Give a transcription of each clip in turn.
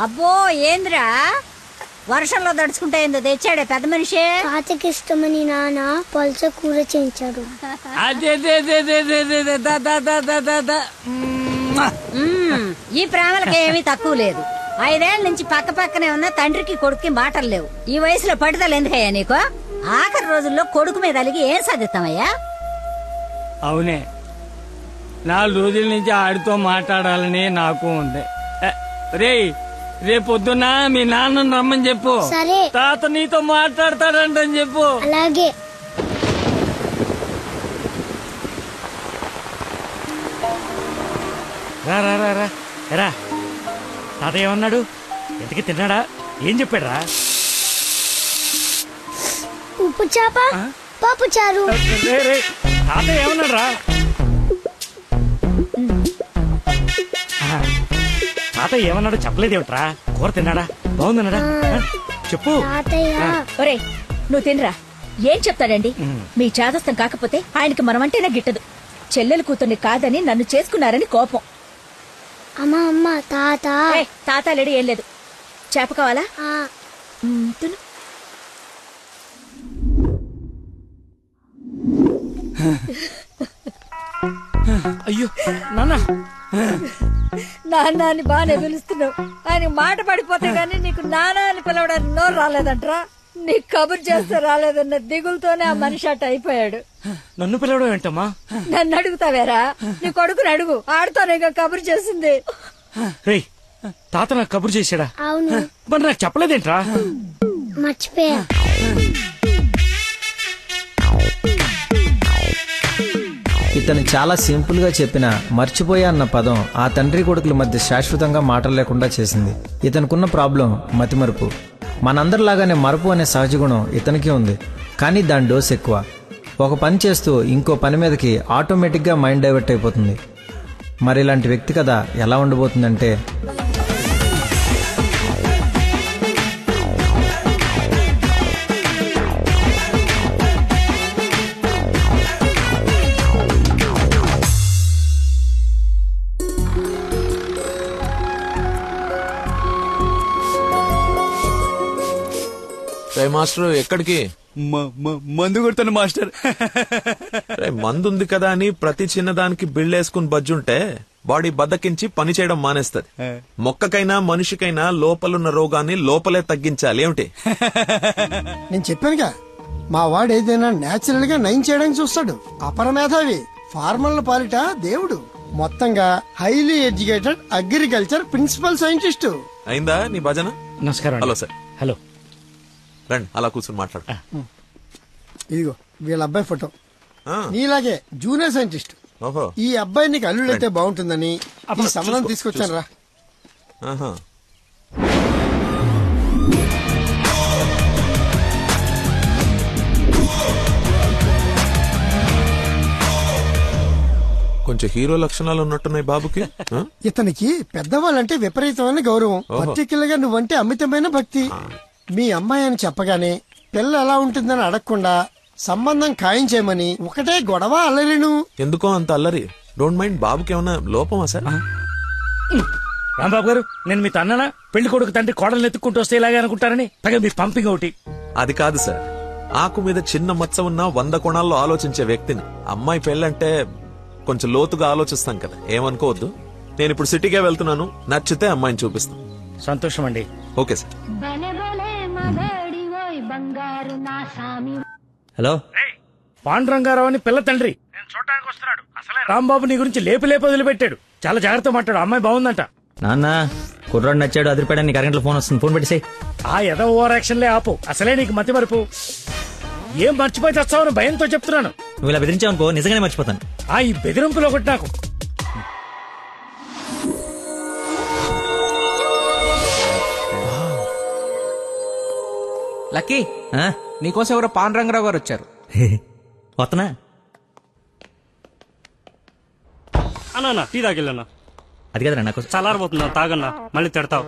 అబ్బో ఏంద్రా వర్షంలో దడుచుకుంటే ఏందో తెచ్చాడే పెద్ద మనిషి. తాతకి ఇష్టమని నాన్న పల్చ కూర చేయించాడు. ఈ ప్రేమలకి ఏమీ తక్కువ లేదు. 5 ఏళ్ల నుంచి పక్క పక్కనే ఉన్న తండ్రికి కొడుక్కి మాటలు లేవు. ఈ వయసులో పట్టుదల ఎందుకయ్యా నీకు? ఆఖరి రోజుల్లో కొడుకు మీద అలిగి ఏం సాధిస్తామయ్యా? అవునే, 4 రోజుల నుంచి ఆడితో మాట్లాడాలని నాకు ఉంది. రేపొద్దున మీ నాన్నను రమ్మని చెప్పు. సరే. తాత నీతో మాట్లాడతాడంటని చెప్పు. అలాగే. రా తాత ఏమన్నాడు? ఎంతకి తిన్నాడా? ఏం చెప్పాడు రా? ఉప్పు చేప పప్పు చారు. తాత ఏమన్నాడు రా? తాత ఏమన్నాడు చెప్పలేదేమిట్రా? కూర తిన్నాడా? బాగుందన్నాడా? చెప్పు. ఒరేయ్ నువ్వు తినరా. ఏం చెప్తాడండి? మీ చాదస్తం కాకపోతే ఆయనకి మనమంటేనే గిట్టదు. చెల్లెలు కూతుర్ని కాదని నన్ను చేసుకున్నారని కోపం. అమ్మా అమ్మ తాత. తాత లేడు, ఏం లేదు. చేప కావాలా? తిను. అయ్యో నాన్న, నాన్న అని బాగానే పిలుస్తున్నావు. ఆయన మాట పడిపోతే గానీ నీకు నాన్న అని పిలవడానికి నోరు రాలేదంట్రా. నీకు కబురు చేస్తే రాలేదన్న దిగులతోనే ఆ మనిషి అట్ట అయిపోయాడు. నన్ను పిలవడం ఏంటమ్మా? నన్ను అడుగుతావేరా? నీ కొడుకుని అడుగు, ఆడుతోనే కబురు చేసింది. తాత నాకు కబురు చేశాడా? అవును. మరి నాకు చెప్పలేదేంట్రా? మర్చిపోయా. ఇతను చాలా సింపుల్ గా చెప్పిన మర్చిపోయా అన్న పదం ఆ తండ్రి కొడుకుల మధ్య శాశ్వతంగా మాటలు లేకుండా చేసింది. ఇతనుకున్న ప్రాబ్లం మతిమరుపు. మనందరిలాగానే మరపు అనే సహజ గుణం ఇతనికి ఉంది, కానీ దాని డోస్ ఎక్కువ. ఒక పని చేస్తూ ఇంకో పని మీదకి ఆటోమేటిక్గా మైండ్ డైవర్ట్ అయిపోతుంది. మరి ఇలాంటి వ్యక్తి కథ ఎలా ఉండబోతుందంటే, మాస్టర్ ఎక్కడికి? మందు కొడతాను మాస్టర్. మందు ఉంది కదా అని ప్రతి చిన్నదానికి బిళ్ళేసుకుని బజ్జుంటే బాడీ బద్దకించి పని చేయడం మానేస్తది. మొక్కకైనా మనిషికైనా లోపలున్న రోగాన్ని లోపలే తగ్గించాలి. ఏమిటి? నేను చెప్పానుగా, మా వాడు ఏదైనా నేచురల్ గా నయం చేయడానికి చూస్తాడు. అపరమేధావి, ఫార్మల్ పాలిట దేవుడు. మొత్తంగా highly educated agriculture principal scientist. అయిందా నీ భజన? నమస్కారం. Hello sir. హలో రండి, అలా కూర్చొని మాట్లాడు. ఇదిగో వీళ్ళ అబ్బాయి ఫోటో. నీలాగే జూనియర్ సైంటిస్ట్. ఈ అబ్బాయి నీకు అల్లుడైతే బాగుంటుందని ఈ సంబంధం తీసుకొచ్చాను రా. కొంచెం హీరో లక్షణాలు ఉన్నట్టున్నాయి బాబుకి. ఇతనికి పెద్దవాళ్ళంటే విపరీతమైన గౌరవం, పర్టికులర్ గా నువ్వంటే అమితమైన భక్తి. మీ అమ్మాయి అని చెప్పగానే పిల్ల ఎలా ఉంటుందని అడగకుండా సంబంధం ఖాయం చేయమని ఒకటే గొడవ అల్లరిను. ఎందుకో అంత అల్లరి? Don't mind. బాబుకి ఏమన్నా లోపమా సార్? రాంబాబు గారు, నేను మీ తన్ననా? పెళ్లి కొడుకు తండ్రి కోడలు ఎత్తుక్కుంటూ వస్తే ఇలాగే అనుకుంటారని పైగా మీ పంపింగ్ ఒకటి. అది కాదు సార్, ఆకు మీద చిన్న మచ్చ ఉన్న 100 కోణాల్లో ఆలోచించే వ్యక్తిని. అమ్మాయి పెళ్ళంటే కొంచెం లోతుగా ఆలోచిస్తాం కదా, ఏమనుకోవద్దు. నేను ఇప్పుడు సిటీకే వెళ్తున్నాను, నచ్చితే అమ్మాయిని చూపిస్తాను. సంతోషం అండి. Okay sir. హలో, పాండురంగారావు అని పిల్ల తండ్రి నేను చూడటానికి వస్తున్నాడు. అసలే రాంబాబు నీ గురించి లేపి వదిలిపెట్టాడు. చాలా జాగ్రత్త మాట్లాడు. అమ్మాయి బాగుందంట. నాన్న కుర్రాడు నచ్చాడు, అదిరిపాడు. నీకు అరగంటలో ఫోన్ వస్తుంది, ఫోన్ పెట్టేసి. ఆ ఎదో ఓవర్ యాక్షన్లే ఆపు. అసలే నీకు మతి మరుపు. ఏం మర్చిపోయి తెస్తావని భయంతో చెప్తున్నాను. నువ్వు ఇలా బెదిరించావనుకో నిజంగానే మర్చిపోతాను. ఈ బెదిరింపులో ఒకటి నాకు. లక్కీ, నీకోసం ఎవరో పాండురంగరావు గారు వచ్చారు. వస్తున్నా అన్నా, టీ తాగిల్లన్నా. అది కదరా నాకు చల్లారబోతున్నా, తాగన్నా, మళ్ళీ తిడతావు.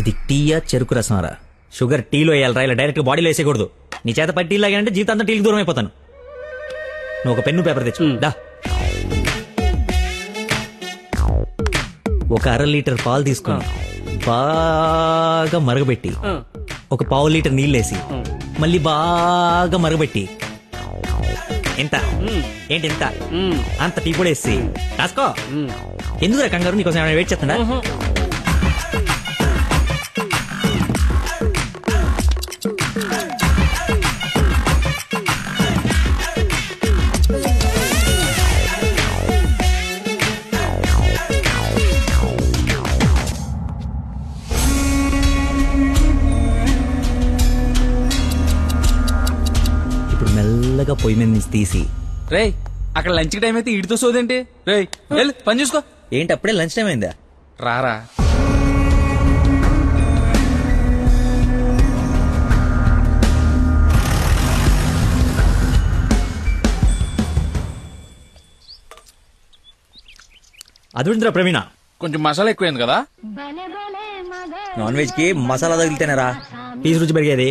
ఇది టీయా చెరుకు రసంరా? షుగర్ టీలో వేయాలరా, ఇలా డైరెక్ట్ బాడీలో వేసేయకూడదు. నీ చేత పట్టి టీ లాగానంటే జీవితాంతా టీకి దూరం అయిపోతాను. నువ్వు ఒక పెన్ను పేపర్ తెచ్చు. దా. ఒక 1/2 లీటర్ పాలు తీసుకొని బాగా మరగబెట్టి ఒక 1/2 లీటర్ నీళ్ళేసి మళ్ళీ బాగా మరగబెట్టి ఎంత ఏంటి ఎంత అంత టీ కూడా వేసి రాసుకో. ఎందుకు కంగారు, నీకోసం ఏమైనా వెయిట్ చేస్తుందా? ఇప్పుడు మెల్లగా పొయ్యి మీద నుంచి తీసి రే అక్కడ లంచ్ టైం అయితే ఇడితో సోదేంటి? రే వెళ్ళు పని చూసుకో. ఏంటి అప్పుడే లంచ్ టైం అయిందా? రారా అదుందిరా ప్రవీణ, కొంచెం మసాలా ఎక్కువైంది కదా. నాన్ వెజ్ కి మసాలా తగిలితేనేరా పీసు రుచి పెరిగేది.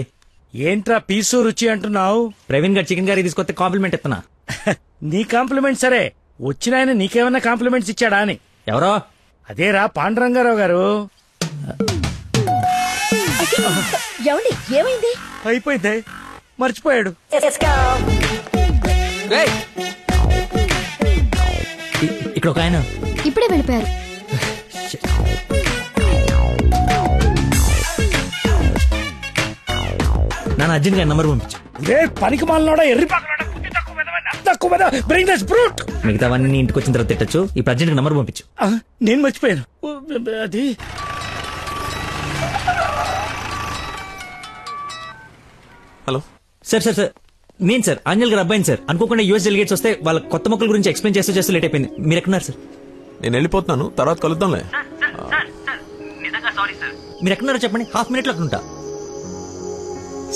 ఏంట్రా పీసు రుచి అంటున్నావు? ప్రవీణ్ గారు చికెన్ కర్రీ తీసుకొస్తే కాంప్లిమెంట్ ఇస్తున్నా. నీ కాంప్లిమెంట్ సరే, వచ్చిన ఆయన నీకేమన్నా కాంప్లిమెంట్స్ ఇచ్చాడా అని. ఎవరో? అదేరా పాండురంగారావు గారు. ఏమండి ఏమైంది? అయిపోయింది, మర్చిపోయాడు. ఇక్కడ ఒక ఆయన ఇప్పుడే వెళ్ళిపోయారు. నాన్న అర్జున్ గారి నంబర్ పంపించు. పనికి మాలనోడా, ఎర్రి మిగతావన్నీ ఇంటికి వచ్చిన తర్వాత తిట్టచ్చు. ఇప్పుడు అర్జెంట్ నంబర్ పంపించు. నేను మర్చిపోయాను అది. హలో సార్ సార్ సార్ నేను సార్ ఆంజల్ గారు అబ్బాయిని సార్. అనుకోకుండా యూఎస్ డెలిగేట్స్ వస్తే వాళ్ళ కొత్త మొక్కల గురించి ఎక్స్ప్లెయిన్ చేస్తూ లేట్ అయిపోయింది. మీరు ఎక్కడున్నారు సార్? నేను వెళ్ళిపోతున్నాను, తర్వాత కలుద్దాంలే. మీరు ఎక్కడున్నారో చెప్పండి, హాఫ్ మినిట్ లో అక్కడ ఉంటా.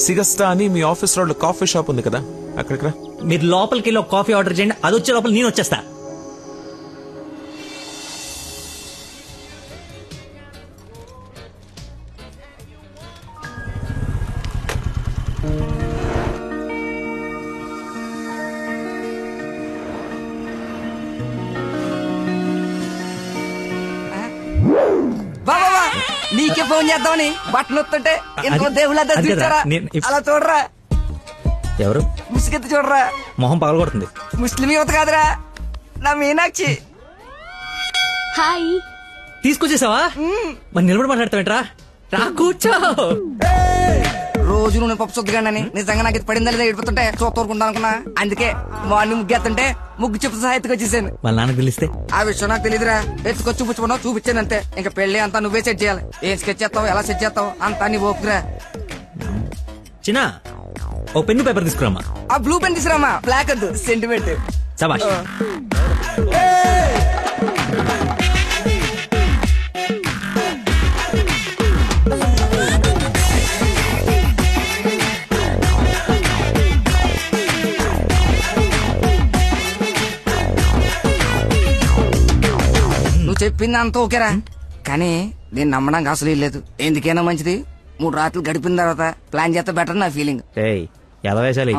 సిగస్టా అని మీ ఆఫీస్ రోడ్ లో కాఫీ షాప్ ఉంది కదా, అక్కడికి రా. మీరు లోపలికి వెళ్ళి ఒక కాఫీ ఆర్డర్ చేయండి, అది వచ్చే లోపల నేను వచ్చేస్తా. నీకే ఫోన్ చేద్దామని బట్టలు వస్తుంటే ఇంకో దేవుళ్ళ చూచారా? అలా చూడరా, ఎవరు ముసుగెత్తి చూడరా, మొహం పగలగొడుతుంది. ముస్లిం యువత కాదురా, నా మీనాక్షి. హాయ్, తీసుకొచ్చేసావా? మరి నిలబడి మాట్లాడతావేంట్రా? రా కూర్చో. రోజు నువ్వు పప్పు చుద్దగానని నిజంగా నాకు ఇది పడిందా లేదా ఏడిపోతుంటే చూస్తూరుకుంటా అనుకున్నా. అందుకే మార్నింగ్ ముగ్గు ఎత్తుంటే ముగ్గు చెప్తూ సహా ఎత్తుకొచ్చేసాను. వాళ్ళ నాన్నకు తెలిస్తే? ఆ విషయం నాకు తెలియదురా, ఎత్తుకొచ్చి చూపించుకున్నావు, చూపించాను అంతే. ఇంకా పెళ్లి అంతా నువ్వే సెట్ చేయాలి. ఏం స్కెచ్ చేస్తావు, ఎలా సెట్ చేస్తావు అంతా నీ ఓపురా. చిన్న ఓ పెన్ను పేపర్ తీసుకురామా. ఆ బ్లూ పెన్ తీసుకురామా, బ్లాక్ వద్దు, సెంటిమెంట్. సబాష్. నువ్వు చెప్పింది అంత ఓకేరా, కానీ నేను నమ్మడానికి అసలు లేదు. ఎందుకైనా మంచిది 3 రాత్రులు గడిపిన తర్వాత ప్లాన్ చేస్తే బెటర్ నా ఫీలింగ్. ఎలా వేసాలి?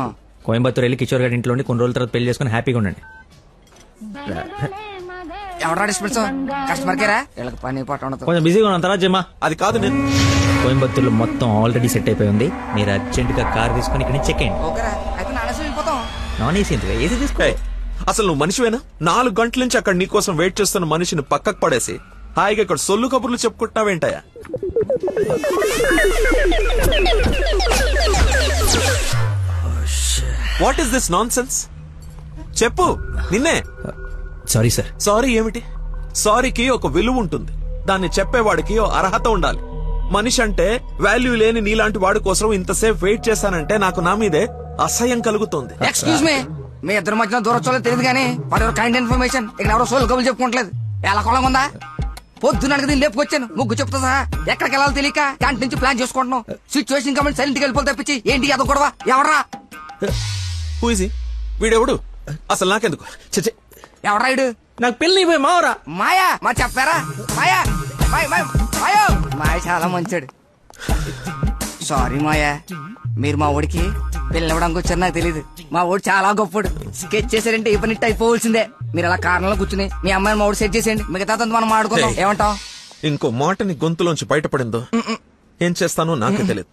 కోయంబత్తూర్ వెళ్ళి కిషోర్ గారి ఇంట్లో కొన్ని రోజుల తర్వాత పెళ్లి చేసుకుని హ్యాపీగా ఉండండి. ఎవడా డిస్పెన్స్ కస్టమర్ కేరా? వీళ్ళకి పని పాట ఉండదు. కొంచెం బిజీగా ఉన్నాం, తర్వాత జమ్మా. అది కాదు, నేను కోయంబత్తూర్లో మొత్తం ఆల్రెడీ సెట్ అయిపోయి ఉంది. మీరు అర్జెంట్ గా కార్ తీసుకుని ఇక్కడ నుంచి చెక్ అయ్యండి. ఓకేరా, అయితే నానేసి వెళ్ళిపోతాం. నాన్ ఏసీ ఎందుకు? ఏసీ తీసుకో. అసలు నువ్వు మనిషివేనా? 4 గంటల నుంచి అక్కడ నీకోసం వెయిట్ చేస్తున్న మనిషిని పక్కకు పడేసి హాయిగా ఇక్కడ సొల్లు కబుర్లు చెప్పుకుంటున్నావేంటయా? What is this nonsense? చెప్పు, నిన్నే. Sorry sir. సారీ ఏమిటి? సారీకి ఒక విలువ ఉంటుంది, దాన్ని చెప్పేవాడికి అర్హత ఉండాలి. మనిషి అంటే వాల్యూ లేని నీలాంటి వాడి కోసం ఇంతసేపు వెయిట్ చేశానంటే నాకు నా మీదే అసహ్యం కలుగుతుంది. ఎక్స్క్యూజ్ మీ, మీ ఇద్దరు మధ్యన దూరం చూడలేదు తెలియదు కానీ వాడు కైండ్ ఇన్ఫర్మేషన్ ఇక్కడ ఎవరో సోల్ కబులు చెప్పుకోవట్లేదు. ఎలా కొలం ఉందా? పొద్దున దీన్ని లేపుకొచ్చాను, ముగ్గు చెప్తా సహా ఎక్కడికి వెళ్ళాలో తెలియక క్యాంటీన్ నుంచి ప్లాన్ చేసుకుంటున్నాం. సిచ్యువేషన్ కాబట్టి సైలెంట్ గా వెళ్ళిపోతే తప్పించి ఏంటి అదో గొడవ? ఎవరా వీడెవడు? అసలు నాకెందుకు? ఎవరా ఇడు? నాకు పెళ్లి మావరా. మాయా మా చెప్పారా? మాయా మాయా మాయ చాలా మంచాడు. సారీ మాయా, మీరు మా ఊడికి పెళ్ళి ఇవ్వడానికి వచ్చారు నాకు తెలీదు. మా ఊడు చాలా గొప్పడు. స్కెచ్ చేశారంటే ఈ పని అయిపోవలసిందే. మీరు అలా కారణంలో కూర్చుని మీ అమ్మాయిని మౌడు సెట్ చేసేయండి, మిగతా మనం ఆడుకుందాం. ఏమంటావ్? ఇంకో మాటని గొంతులోంచి బయటపడిందో ఏం చేస్తానో నాకే తెలియదు.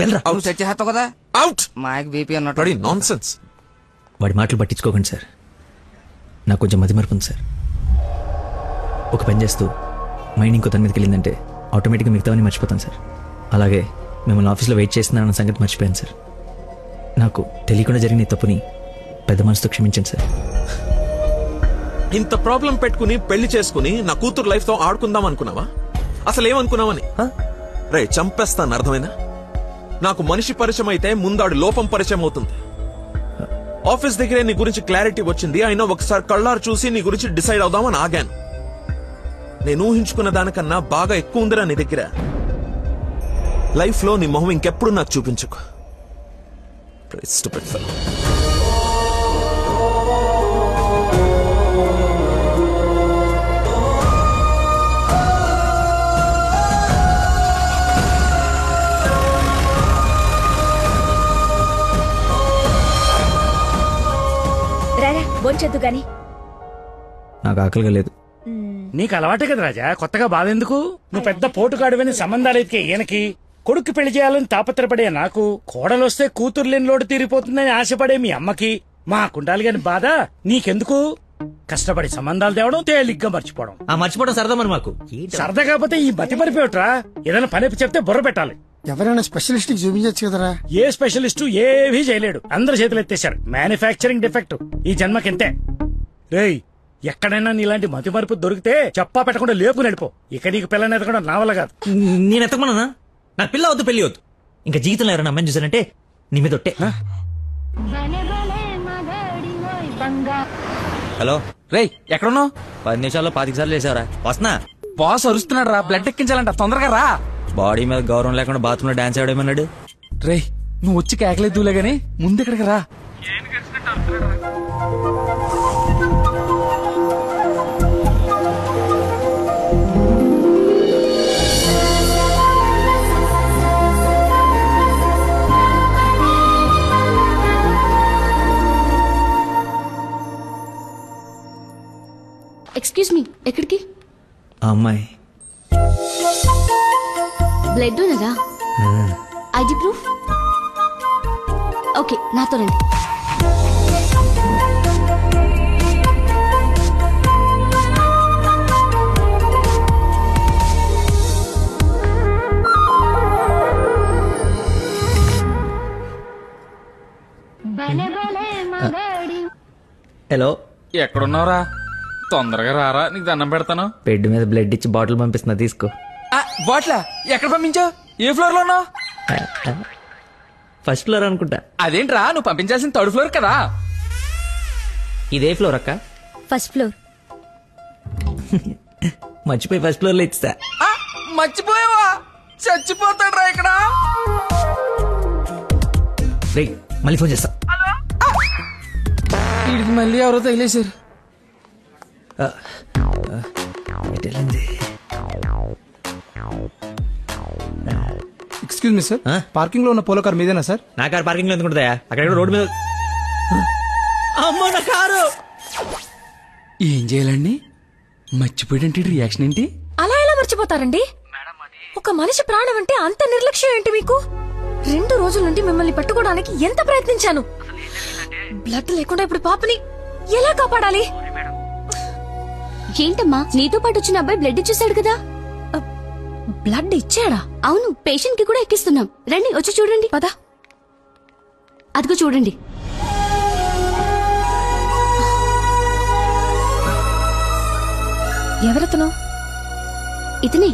నువ్వు సెట్ చేస్తావు కదా. అవుట్. మాకు బీపీ అన్నట్టు నాన్సెన్స్. వాడి మాటలు పట్టించుకోకండి సార్, నాకు కొంచెం మతిమరుపు ఉంది సార్. ఒక పని చేస్తూ మైండ్ ఇంకో దాని మీదకి వెళ్ళిందంటే ఆటోమేటిక్గా మిగతావన్నీ మర్చిపోతాను సార్. అలాగే మిమ్మల్ని ఆఫీస్లో వెయిట్ చేస్తున్నానన్న సంగతి మర్చిపోయాను సార్. నాకు తెలియకుండా జరిగిన ఈ తప్పుని పెద్ద మనసుతో క్షమించండి సార్. ఇంత ప్రాబ్లం పెట్టుకుని పెళ్లి చేసుకుని నా కూతురు లైఫ్ తో ఆడుకుందాం అనుకున్నావా? అసలు ఏమనుకున్నావని? రే చంపేస్తాను, అర్థమైనా? నాకు మనిషి పరిచయం అయితే ముందాడు లోపం పరిచయం అవుతుంది. ఆఫీస్ దగ్గరే నీ గురించి క్లారిటీ వచ్చింది, అయినా ఒకసారి కళ్ళారు చూసి నీ గురించి డిసైడ్ అవుదామని ఆగాను. నేను ఊహించుకున్న దానికన్నా బాగా ఎక్కువ ఉందిరా నీ దగ్గర. లైఫ్ లో నీ మొహం ఇంకెప్పుడు నాకు చూపించుకో. రారా బొంచొద్దు గాని. నాకు ఆకలిగా లేదు. నీకు అలవాటే కదా రాజా, కొత్తగా బాధ ఎందుకు? నువ్వు పెద్ద పోటుగాడువని సంబంధాలు ఎత్తికే ఈయనకి, కొడుకు పెళ్లి చేయాలని తాపత్రపడే నాకు, కోడలొస్తే కూతురు లేని లోటు తీరిపోతుందని ఆశపడే మీ అమ్మకి, మా కుండాలి గాని బాధ నీకెందుకు? కష్టపడి సంబంధాలు తేవడం, తేలిగ్గా మర్చిపోవడం. ఆ మర్చిపోవడం సరదా మరి మాకు. సరదా కాకపోతే ఈ మతి మరిపోయట్రా. ఏదైనా పని చెప్తే బుర్ర పెట్టాలి. ఎవరైనా స్పెషలిస్ట్ కి చూపించచ్చు కదరా. ఏ స్పెషలిస్టు ఏవీ చేయలేడు, అందరు చేతులు ఎత్తేశారు. మ్యానుఫ్యాక్చరింగ్ డిఫెక్ట్ ఈ జన్మకింతే. రేయ్, ఎక్కడైనా నీలాంటి మతి మరుపు దొరికితే చెప్పా పెట్టకుండా లేపు నడిపో. ఇక నీకు పిల్లని ఎతకడం నా వల్ల కాదు. నేను ఎతకమన్నా? నాకు పిల్ల వద్దు, పెళ్లి వద్దు. ఇంకా జీవితంలో ఎవరైనా అమ్మాయిని చూసానంటే నీ మీద ఒట్టే. హలో రేయ్, ఎక్కడున్నావు? 10 నిమిషాల్లో 25 సార్లు చేసావరా? వస్తున్నా. బాస్ అరుస్తున్నాడు రా, బ్లడ్ ఎక్కించాలంట, తొందరగా రా. బాడీ మీద గౌరవం లేకుండా బాత్రూమ్ లో డాన్స్ ఆడేమన్నాడు. రేయ్, నువ్వు వచ్చి కేకలేదులే గానీ ముందు ఇక్కడికి రా. ఎక్స్క్యూజ్ మీ, ఎక్కడికి? ఆ అమ్మాయి బ్లడ్ ఉన్నదా? ID proof? ఓకే, నాతో రండి. హలో, ఎక్కడున్నావురా? తొందరగా రారా, నీకు దండం పెడతాను. బెడ్ మీద బ్లడ్ ఇచ్చి బాటిల్ పంపిస్తున్నా, తీసుకో. బాట్లా ఎక్కడ పంపించావు? ఏ ఫ్లోర్ లో ఉన్నావు? ఫస్ట్ ఫ్లోర్ అనుకుంటా. అదేంట్రా, నువ్వు పంపించాల్సిన 3rd ఫ్లోర్ కదా. ఇదే ఫ్లోర్ అక్క? First floor. మర్చిపోయి ఫస్ట్ ఫ్లోర్ లో ఇచ్చా. మర్చిపోయావా? చచ్చిపోతాడ్రా ఇక్కడ. రేయ్, మళ్ళీ ఫోన్ చేస్తా. వీడికి మళ్ళీ ఎవరో తగిలేశారు. ఎక్స్క్యూజ్ మీ సార్, పార్కింగ్ లో ఉన్న పోలో కార్ మీదేనా సార్? నా కారు పార్కింగ్ లో ఎందుకుంటుందా? అక్కడ రోడ్డు మీద. అమ్మో, నా కారు! ఏం చేయాలండి? మర్చిపోయాడంటే రియాక్షన్ ఏంటి? అలా ఎలా మర్చిపోతారండి? ఒక మనిషి ప్రాణం అంటే అంత నిర్లక్ష్యం ఏంటి మీకు? 2 రోజుల నుండి మిమ్మల్ని పట్టుకోవడానికి ఎంత ప్రయత్నించాను. బ్లడ్ లేకుండా ఇప్పుడు పాపని ఎలా కాపాడాలి? ఏంటమ్మా, నీతో పాటు వచ్చిన అబ్బాయి బ్లడ్ ఇచ్చేసాడు కదా. బ్లడ్ ఇచ్చాడా? అవును, పేషెంట్ కి కూడా ఎక్కిస్తున్నాం. రండి, వచ్చి చూడండి. పదా. అదిగో చూడండి. ఎవరతను? ఇతనే.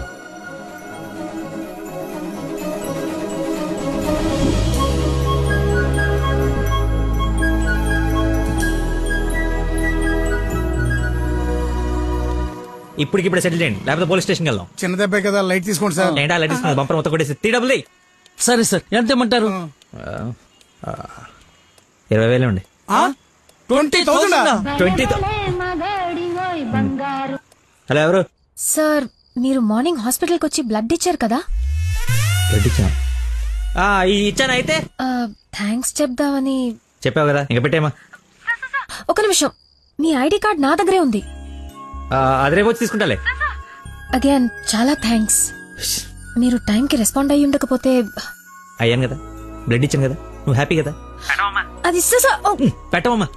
ఇప్పటికిప్పుడు సెటిల్ చేయండి, లేకపోతే పోలీస్ స్టేషన్కి వెళ్దాం. చిన్న దెబ్బే కదా, లైట్ తీసుకోండి సార్. ఏంటా లైట్ తీసుకున్నది? బంపర్ మొత్తం కొట్టేసి 3 డబ్బులు. సరే సార్, ఎంత ఇమ్మంటారు? 20,000 ఉండి. 20,000? హలో, ఎవరు? సార్, మీరు మార్నింగ్ హాస్పిటల్ కి వచ్చి బ్లడ్ ఇచ్చారు కదా? బ్లడ్ ఇచ్చాను. ఇచ్చాను. అయితే థ్యాంక్స్ చెప్దామని. చెప్పావు కదా, ఇంకా పెట్టేమా. ఒక నిమిషం, మీ ఐడి కార్డ్ నా దగ్గరే ఉంది. అది రేపు వచ్చి తీసుకుంటాలే. అగైన్ చాలా థ్యాంక్స్. మీరు టైంకి రెస్పాండ్ అయ్యి ఉండకపోతే. అయ్యాను కదా, బ్లడ్ ఇచ్చాను కదా, నువ్వు హ్యాపీ కదా. అది పెట్టవమ్మా.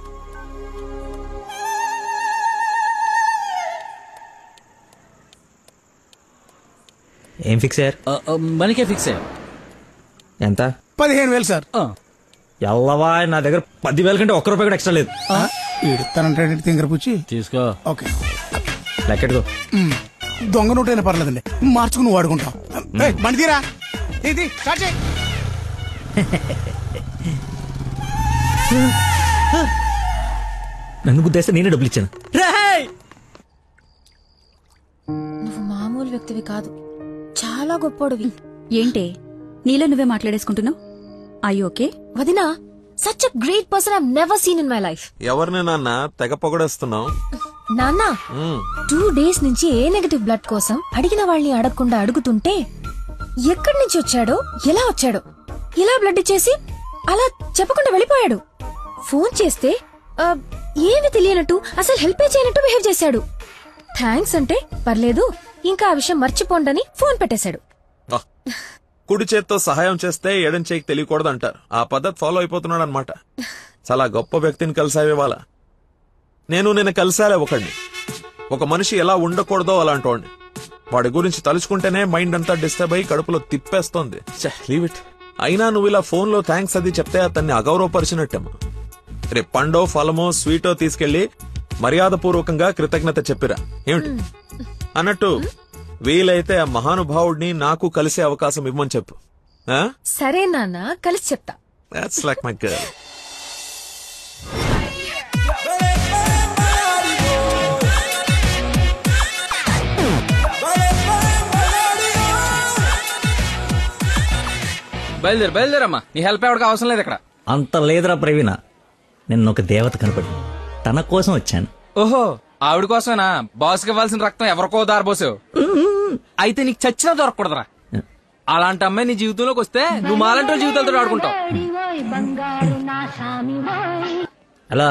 ఏం ఫిక్స్ అయ్యారు? మనకే ఫిక్స్ అయ్యారు. ఎంత? 15,000 సార్. ఎల్లవా, నా దగ్గర 10,000 కంటే ఒక్క రూపాయి కూడా ఎక్స్ట్రా లేదు. ఇడతానంటే తింగర పుచ్చి తీసుకో. ఓకే, లెక్కెట్టుకో. దొంగ నోట్ అయినా పర్లేదండి, మార్చుకుని వాడుకుంటాం. బండి తీరా, స్టార్ట్ చేయి. నన్ను గుద్దేస్తే నేనే డబ్బులు ఇచ్చాను. నువ్వు మామూలు వ్యక్తివి కాదు, చాలా గొప్పోడివి. ఏంటే నీలో నువ్వే మాట్లాడేసుకుంటున్నావు? I okay? వదినా, such a great person I never seen in my life. ఎవరిని నాన్న తెగ పొగడేస్తున్నావు? నాన్న 2 days నుంచి ఏ నెగటివ్ బ్లడ్ కోసం అడిగిన వాళ్ళని అడగకుండా అడుగుతుంటే ఎక్కడి నుంచి వచ్చాడో, ఎలా వచ్చాడో, ఇలా బ్లడ్ ఇచ్చేసి అలా చెప్పకుండా వెళ్ళిపోయాడు. ఫోన్ చేస్తే ఏమి తెలియనట్టు, అసలు హెల్ప్ చేయనట్టు బిహేవ్ చేశాడు. థ్యాంక్స్ అంటే పర్లేదు, ఇంకా ఆ విషయం మర్చిపోండని ఫోన్ పెట్టేశాడు. కుడి చేత్తో సహాయం చేస్తే ఎడం చేయికి తెలియకూడదు అంటారు. ఆ పద్ధతి ఫాలో అయిపోతున్నాడు అనమాట. చాలా గొప్ప వ్యక్తిని కలిసావే వాళ్ళ. నేను కలిసాలే ఒకడిని. ఒక మనిషి ఎలా ఉండకూడదో అలాంటి వాడిని. వాడి గురించి తలుచుకుంటేనే మైండ్ అంతా డిస్టర్బ్ అయ్యి కడుపులో తిప్పేస్తోంది. Leave it. అయినా నువ్వు ఇలా ఫోన్ లో థ్యాంక్స్ అది చెప్తే అతన్ని అగౌరవపరిచినట్టేమో. రేపు పండో ఫలమో స్వీటో తీసుకెళ్లి మర్యాదపూర్వకంగా కృతజ్ఞత చెప్పిరా. ఏమిటి అన్నట్టు వీలైతే ఆ మహానుభావుడిని నాకు కలిసే అవకాశం ఇవ్వమని చెప్పు. సరే నాన్న, కలిసి చెప్తా. That's like my girl. బయలుదేరమ్మా, నీ హెల్ప్ ఎవరికి అవసరం లేదు ఇక్కడ. అంత లేదురా ప్రవీణ, నిన్న ఒక దేవత కనపడి తన కోసం వచ్చాను. ఓహో, ఆవిడ కోసమేనా? బాస్కి ఇవ్వాల్సిన రక్తం ఎవరికో దారిపోసావు. అయితే నీకు చచ్చినా దొరకకూడదురా. అలాంటి అమ్మాయి నీ జీవితంలోకి వస్తే నువ్వు మాలంటో జీవితాలతో ఆడుకుంటావు. హలో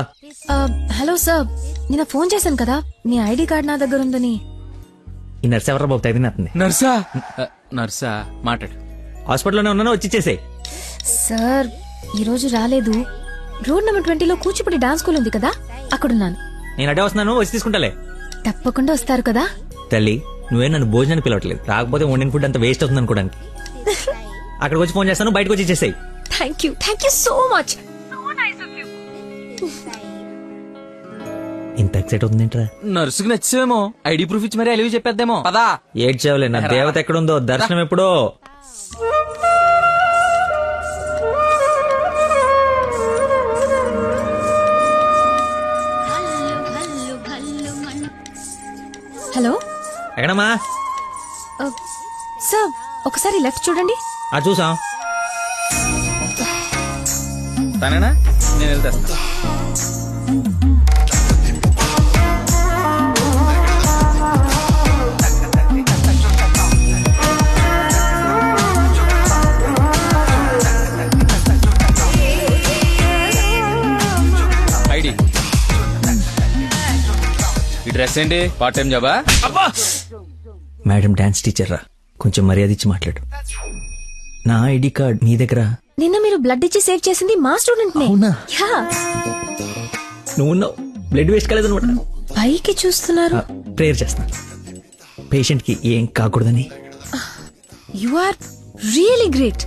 హలో సార్, నిన్న ఫోన్ చేశాను కదా, మీ ఐడి కార్డ్ నా దగ్గర ఉందని. ఈ నర్స్ ఎవరా బాబు తగినట్టుంది? నర్సా మాట్లాడు. హాస్పిటల్లోనే ఉన్నాను, వచ్చి ఇచ్చేసేయ్. సార్ ఈ రోజు రాలేదు. రోడ్ నెంబర్ 20లో కూచిపూడి డాన్స్ స్కూల్ ఉంది కదా, అక్కడున్నాను. నేను అడే వస్తున్నాను, వచ్చి తీసుకుంటాలే. తప్పకుండా వస్తారు కదా? తల్లి, నువ్వే నన్ను భోజనానికి పిలవట్లేదు. రాకపోతే వండిన ఫుడ్ అంత వేస్ట్ అవుతుంది అనుకోడానికి. అక్కడికి వచ్చి ఫోన్ చేస్తాను, బయటకు వచ్చి ఇచ్చేసేయ్. Thank you so much. ఇంత ఎక్సైట్ అవుతుందేంట్రా? నర్సుకి నచ్చేమో, ఐడి ప్రూఫ్ ఇచ్చి మరీ అలివి చెప్పేద్దేమో. పదా ఏడ్చావులే, నా దేవత ఎక్కడుందో దర్శనం ఎప్పుడో. హలో, ఎక్కడమ్మా? సార్ ఒకసారి లెఫ్ట్ చూడండి. చూసాం. తనేనా? నేను వెళ్తా. ఐడి, ఈ డ్రెస్ ఏంటి? పార్ట్ టైం జాబా? మేడం డాన్స్ టీచర్ రా, కొంచెం మర్యాద ఇచ్చి మాట్లాడు. నా ఐడి కార్డ్ నీ దగ్గర. నిన్న మీరు బ్లడ్ ఇచ్చి సేవ్ చేసింది మా స్టూడెంట్ నే. నువ్వు బ్లడ్ వేస్ట్ కాలేదన్నమాట. పైకి చూస్తున్నారు. ప్రేయర్ చేస్తా, పేషెంట్ కి ఏం కాకూడదని. You are really great.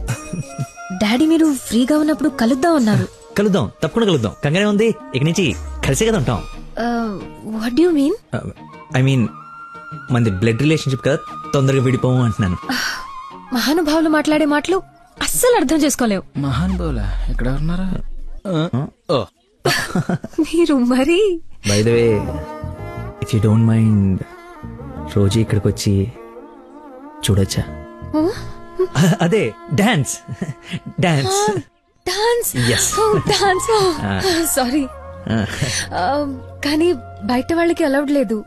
Daddy మీరు ఫ్రీగా ఉన్నప్పుడు కలుద్దాం అన్నారు. కలుద్దాం, తప్పకుండా కలుద్దాం. కంగానే ఉంది, ఇక నుంచి కలిసే కదా ఉంటాం. What do you mean? I mean మనది బ్లడ్ రిలేషన్షిప్ కదా, తొందరగా విడిపోము అంటున్నాను. మహానుభావులు మాట్లాడే మాటలు అస్సలు అర్థం చేసుకోలేవు. మహానుభావులా? ఎక్కడ ఉన్నారా? మీరు మరి. By the way, if you don't mind, రోజు ఇక్కడికి వచ్చి చూడొచ్చా? అదే డాన్స్. డాన్స్ డాన్స్ సారీ, కానీ బయట వాళ్ళకి అలౌడ్ లేదు.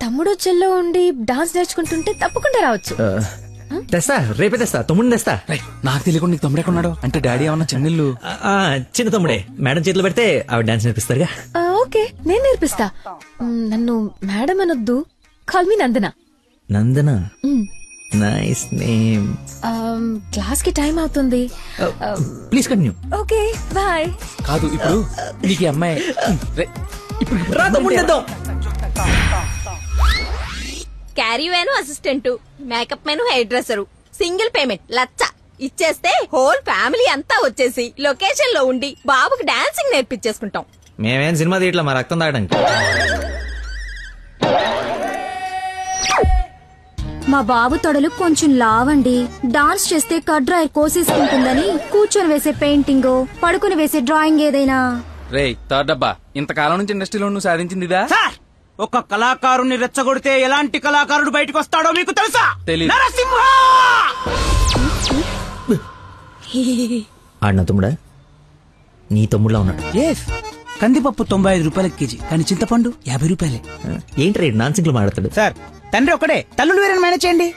తమ్ముడు చెల్లో ఉండి డాన్స్ నేర్చుకుంటుంటే తప్పకుండా రావచ్చు. తెస్తా, రేపే తెస్తా. తమ్ముడిని తెస్తా. నాకు తెలియకుండా నీకు తమ్ముడు ఎక్కడున్నాడు? అంటే డాడీ ఏమన్నా చెన్నెళ్ళు? చిన్న తమ్ముడే. మేడం చేతిలో పెడితే ఆవిడ డాన్స్ నేర్పిస్తారుగా. ఓకే నేను నేర్పిస్తా. నన్ను మేడం అనొద్దు, call me Nandana. Nandana, nice name. Class కి టైం అవుతుంది. Please continue. Okay bye. కాదు ఇప్పుడు నీకు ఈ అమ్మాయి caravan assistant, makeup man hairdresser, single payment 1,00,000 ఇచ్చేస్తే హోల్ ఫ్యామిలీ అంతా వచ్చేసి లొకేషన్ లో ఉండి బాబుకి డాన్సింగ్ నేర్పించేసుకుంటాం. మేమేం సినిమా తీయట్లా మా రక్తం తాగడానికి. మా బాబు తొడలు కొంచెం లావండి. డాన్స్ చేస్తే కడ్రాయర్ కోసేసుకుంటుందని కూర్చొని వేసే పెయింటింగ్, పడుకుని వేసే డ్రాయింగ్ ఏదైనా. రే థర్డ్ డబ్బా, ఇంతకాలం నుంచి ఇండస్ట్రీలో నువ్వు సాధించింది ఇదా? ఒక కళాకారుని రెచ్చగొడితే ఎలాంటి కళాకారుడు బయటకు వస్తాడో మీకు తెలుసా? తెలీదు. నరసింహ! ఆడిన తమ్ముడా? నీ తమ్ముడులా ఉన్నాడు. కందిపప్పు 95 రూపాయల కేజీ, కానీ చింతపండు 50 రూపాయలే. ఏంటి రేడు నాన్సింగ్ లో మాట్లాడతాడు? సార్ తండ్రి ఒకడే, తల్లులు వేరే మేనేజ్ చేయండి.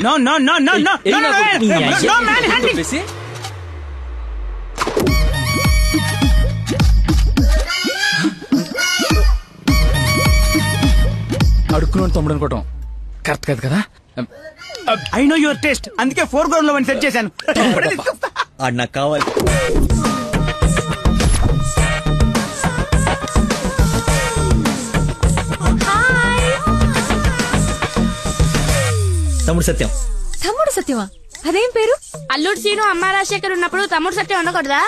No no no no no no man handing. అడుక్కున్నాడు తమ్ముడు అనుకోవటం కరెక్ట్ కాదు కదా. ఐ నో యువర్ టేస్ట్, అందుకే 4 గ్రౌండ్ లో సెట్ చేశాను. ఆడు నాకు కావాలి. తమ్ముడు సత్యం. తమ్ముడు సత్యమా? అదేం పేరు? అల్లుడు సీను అమ్మ రాజశేఖర్ ఉన్నప్పుడు తమ్ముడు సత్యం ఉండకూడదా?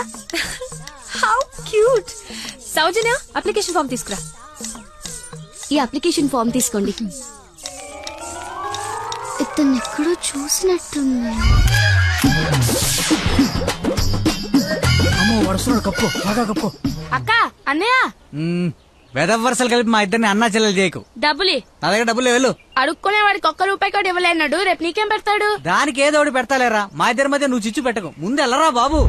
How cute. Soujanya, application form తీసుకురా. ఈ అప్లికేషన్ ఫామ్ తీసుకోండి. ఇతను ఎక్కడో చూసినట్టుంది. అమ్మో వరుసలో కప్పు, బాగా కప్పు. అక్క, అన్నయ్య, వెదవ వరుసలు కలిపి మా ఇద్దరిని అన్నా చెల్లెలు చేయకు. డబ్బులి నా దగ్గర డబ్బులు వెళ్ళు. అడుక్కునే వాడికి 1 రూపాయి కూడా ఇవ్వలేన్నాడు, రేపు నీకేం పెడతాడు? దానికి ఏదో ఒకటి పెడతాలేరా, మా ఇద్దరి మధ్య నువ్వు చిచ్చు పెట్టకు. ముందు వెళ్ళరా బాబు.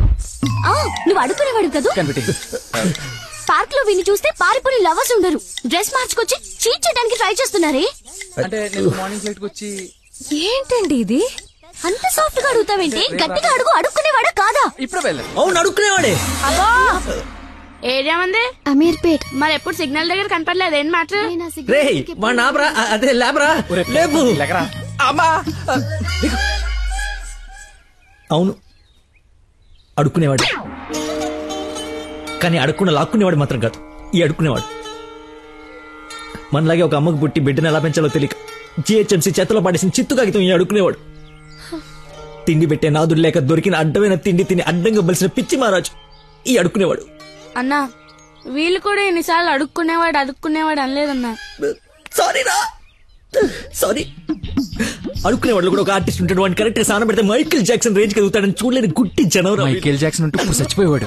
నువ్వు అడుగునేవాడు కదా. పార్క్ లో విని చూస్తే పారిపోయి లవర్స్ ఉండరు. డ్రెస్ మార్చుకొచ్చి చీట్ చేయడానికి ట్రై చేస్తున్నారే. అంటే నేను మార్నింగ్ ఫ్లైట్ కి వచ్చి. ఏంటండి ఇది? అంత సాఫ్ట్ గా అడుగుతావేంటి? గట్టిగా అడుగు. అడుక్కునేవాడా కాదా? ఇప్పుడు వెళ్ళ. అవును అడుక్కునేవాడే. అబ్బో ఏరియా మంది అమీర్పేట్. మరి ఎప్పుడు సిగ్నల్ దగ్గర కనపడలేదు, ఏం మాట? రే మా నాబ్రా, అదే లేబరా, లేపు. అమ్మా అవును అడుక్కునేవాడు, కానీ అడుక్కున్న లాక్కునేవాడు మాత్రం కాదు. ఈ అడుక్కునేవాడు మనలాగే ఒక అమ్మకు పుట్టి బిడ్డను ఎలా పెంచాలో తెలియక జిహెచ్ఎంసీ చేతిలో పడేసిన చిత్తు కాగితం ఈ అడుక్కునేవాడు. తిండి పెట్టే నాదుడు లేక దొరికిన అడ్డమైన తిండి తిని అడ్డంగా బలిసిన పిచ్చి మహారాజు ఈ అడుక్కునేవాడు. అన్నా వీళ్ళు కూడా ఎన్నిసార్లు అడుక్కునేవాడు అనలేదన్నా. సారీ. అడుక్కునేవాడు కూడా ఒక ఆర్టిస్ట్ ఉంటాడు, వాడిని కరెక్ట్ గా స్నానం పెడితే మైకేల్ జాక్సన్ రేంజ్ కదుగుతాడని చూడలేని గుట్టి జనం. మైకేల్ జాక్సన్ ఉంటే ఇప్పుడు చచ్చిపోయేవాడు.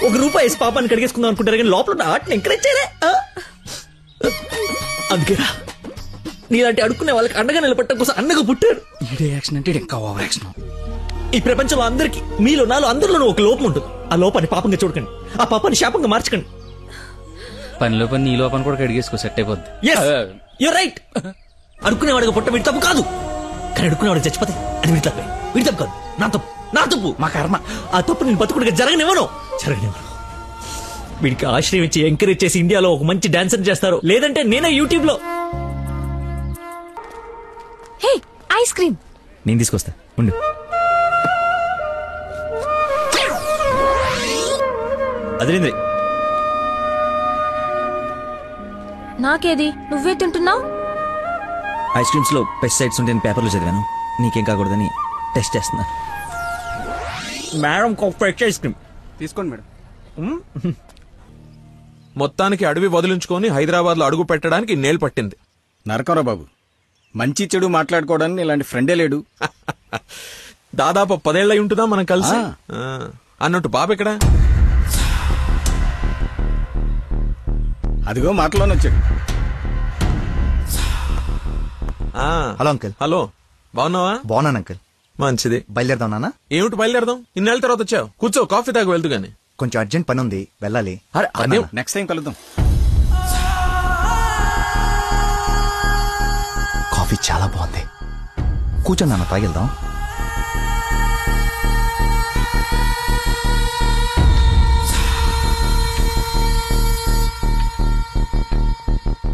₹1 వేసి పాపాన్ని కడిగేసుకుందాం అనుకుంటారు కానీ లోపల ఆర్ట్ని ఎంకరేజ్ చేయలే. అందుకేరా నీలాంటి అడుక్కునే వాళ్ళకి అండగా నిలబట్టడం కోసం అన్నగా పుట్టారు. ఈడే యాక్షన్ అంటే ఇంకా ఓవర్ యాక్షన్. ఈ ప్రపంచంలో అందరికి మీలో నాలో అందరిలోనూ ఒక లోపం ఉంటుంది. ఆ లోపాన్ని పాపంగా చూడకండి, ఆ పాపాన్ని శాపంగా మార్చకండి. పనిలో పని నీ లోపల కూడా కడిగేసుకో, సెట్ అయిపోద్ది. You're right. అడుక్కునేవాడిగా పుట్ట వీడి తప్పు కాదు, కానీ అడుక్కునేవాడికి చచ్చిపోతే అది వీడి తప్పే. వీడి తప్పు కాదు, నా తప్పు, మా కర్మ. ఆ తప్పు నేను బతుకుడిగా జరగనివ్వను. వీడికి ఆశ్రయం ఇచ్చి ఎంకరేజ్ చేసి ఇండియాలో ఒక మంచి డాన్సర్ చేస్తారు, లేదంటే నేనే యూట్యూబ్ లో. హే ఐస్ క్రీమ్ నేను తీసుకొస్తా ఉండు. అదేంద్రి నాకేది? నువ్వే తింటున్నావు. ఐస్ క్రీమ్స్ లో పెస్టిసైడ్స్ ఉంటాయని పేపర్లో చదివాను, నీకేం కాకూడదని టెస్ట్ చేస్తున్నా. మేడం ఫ్రెష్ ఐస్ క్రీమ్ తీసుకోండి మేడం. మొత్తానికి అడవి వదిలించుకొని హైదరాబాద్ లో అడుగు పెట్టడానికి నేలు పట్టింది. నరకరా బాబు, మంచి చెడు మాట్లాడుకోవడానికి ఇలాంటి ఫ్రెండే లేడు. దాదాపు 10 ఏళ్ళై ఉంటుందా మనం కలిసి. అన్నట్టు బాబు ఎక్కడ? అదిగో మాటలోనే వచ్చాడు. Hello uncle. హలో, బాగున్నావా? బాగున్నాను అంకుల్. మంచిది. బయలుదేరదాం నాన్న. ఏమిటి బయలుదేరదాం? ఇన్నేళ్ళ తర్వాత వచ్చావు, కూర్చో, కాఫీ తాగు వెళ్తూ గానీ. కొంచెం అర్జెంట్ పని ఉంది, వెళ్ళాలి. నెక్స్ట్ టైం కలుద్దాం. కాఫీ చాలా బాగుంది, కూర్చో నాన్న, తాగిద్దాం.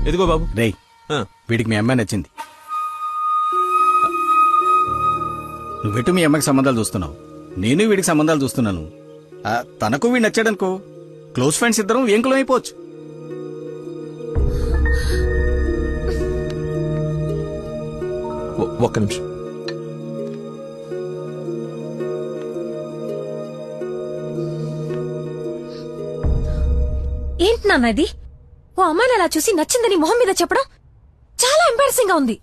ఎదిగో బాబు. రేయ్ వీడికి మీ అమ్మాయి నచ్చింది. నువ్వెటు మీ అమ్మకి సంబంధాలు చూస్తున్నావు, నేను వీడికి సంబంధాలు చూస్తున్నాను. తనకు వీడు నచ్చాడనుకో, క్లోజ్ ఫ్రెండ్స్ ఇద్దరం ఏంకులం అయిపోవచ్చు. ఒక్క నిమిషం. ఏంటి నాన్న ఇది? ఓ అమ్మాయిని అలా చూసి నచ్చిందని మొహం మీద చెప్పడం చాలా ఎంబారసింగ్ గా ఉంది.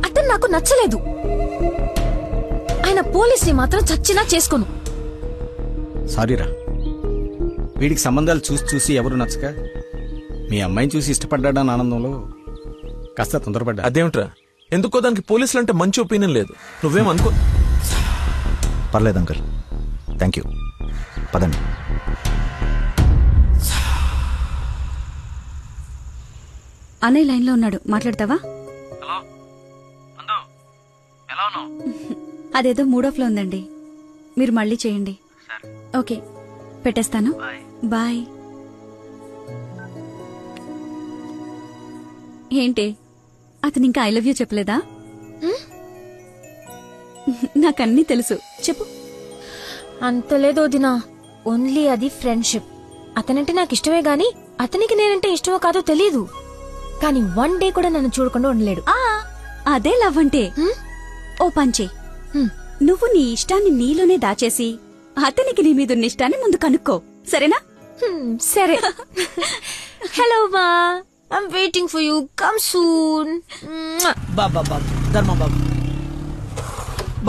అతను నాకు నచ్చలేదు. ఆయన పోలీసుని మాత్రం చచ్చినా చేసుకోను. సారీరా, వీడికి సంబంధాలు చూసి చూసి ఎవరు నచ్చక మీ అమ్మాయిని చూసి ఇష్టపడ్డాడని ఆనందంలో కాస్త తొందరపడ్డా. అదేమిట్రా, ఎందుకో దానికి పోలీసులు అంటే మంచి ఒపీనియన్ లేదు. నువ్వేం అనుకో. పర్లేదు అంకుల్, థ్యాంక్ యూ. పదండి. అన్నయ్య లైన్ లో ఉన్నాడు, మాట్లాడతావా? అదేదో మూడ్ ఆఫ్ లో ఉందండి, మీరు మళ్ళీ చేయండి. ఓకే, పెట్టేస్తాను. బాయ్. ఏంటి, అతను ఇంకా ఐ లవ్ యూ చెప్పలేదా? నాకన్నీ తెలుసు, చెప్పు. అంత లేదో దినా, ఓన్లీ అది ఫ్రెండ్షిప్. అతనంటే నాకు ఇష్టమే గాని అతనికి నేనంటే ఇష్టమో కాదో తెలీదు. కానీ వన్ డే కూడా నన్ను చూడకుండా ఉండలేడు. అదే లవ్ అంటే. ఓ పంచే, నువ్వు నీ ఇష్టాన్ని నీలోనే దాచేసి అతనికి నీ మీదున్న ఇష్టాన్ని ముందు కనుక్కో, సరేనా? సరే. హలో మా, I'm waiting for you, come soon. బాబా బాబు, ధర్మం బాబు.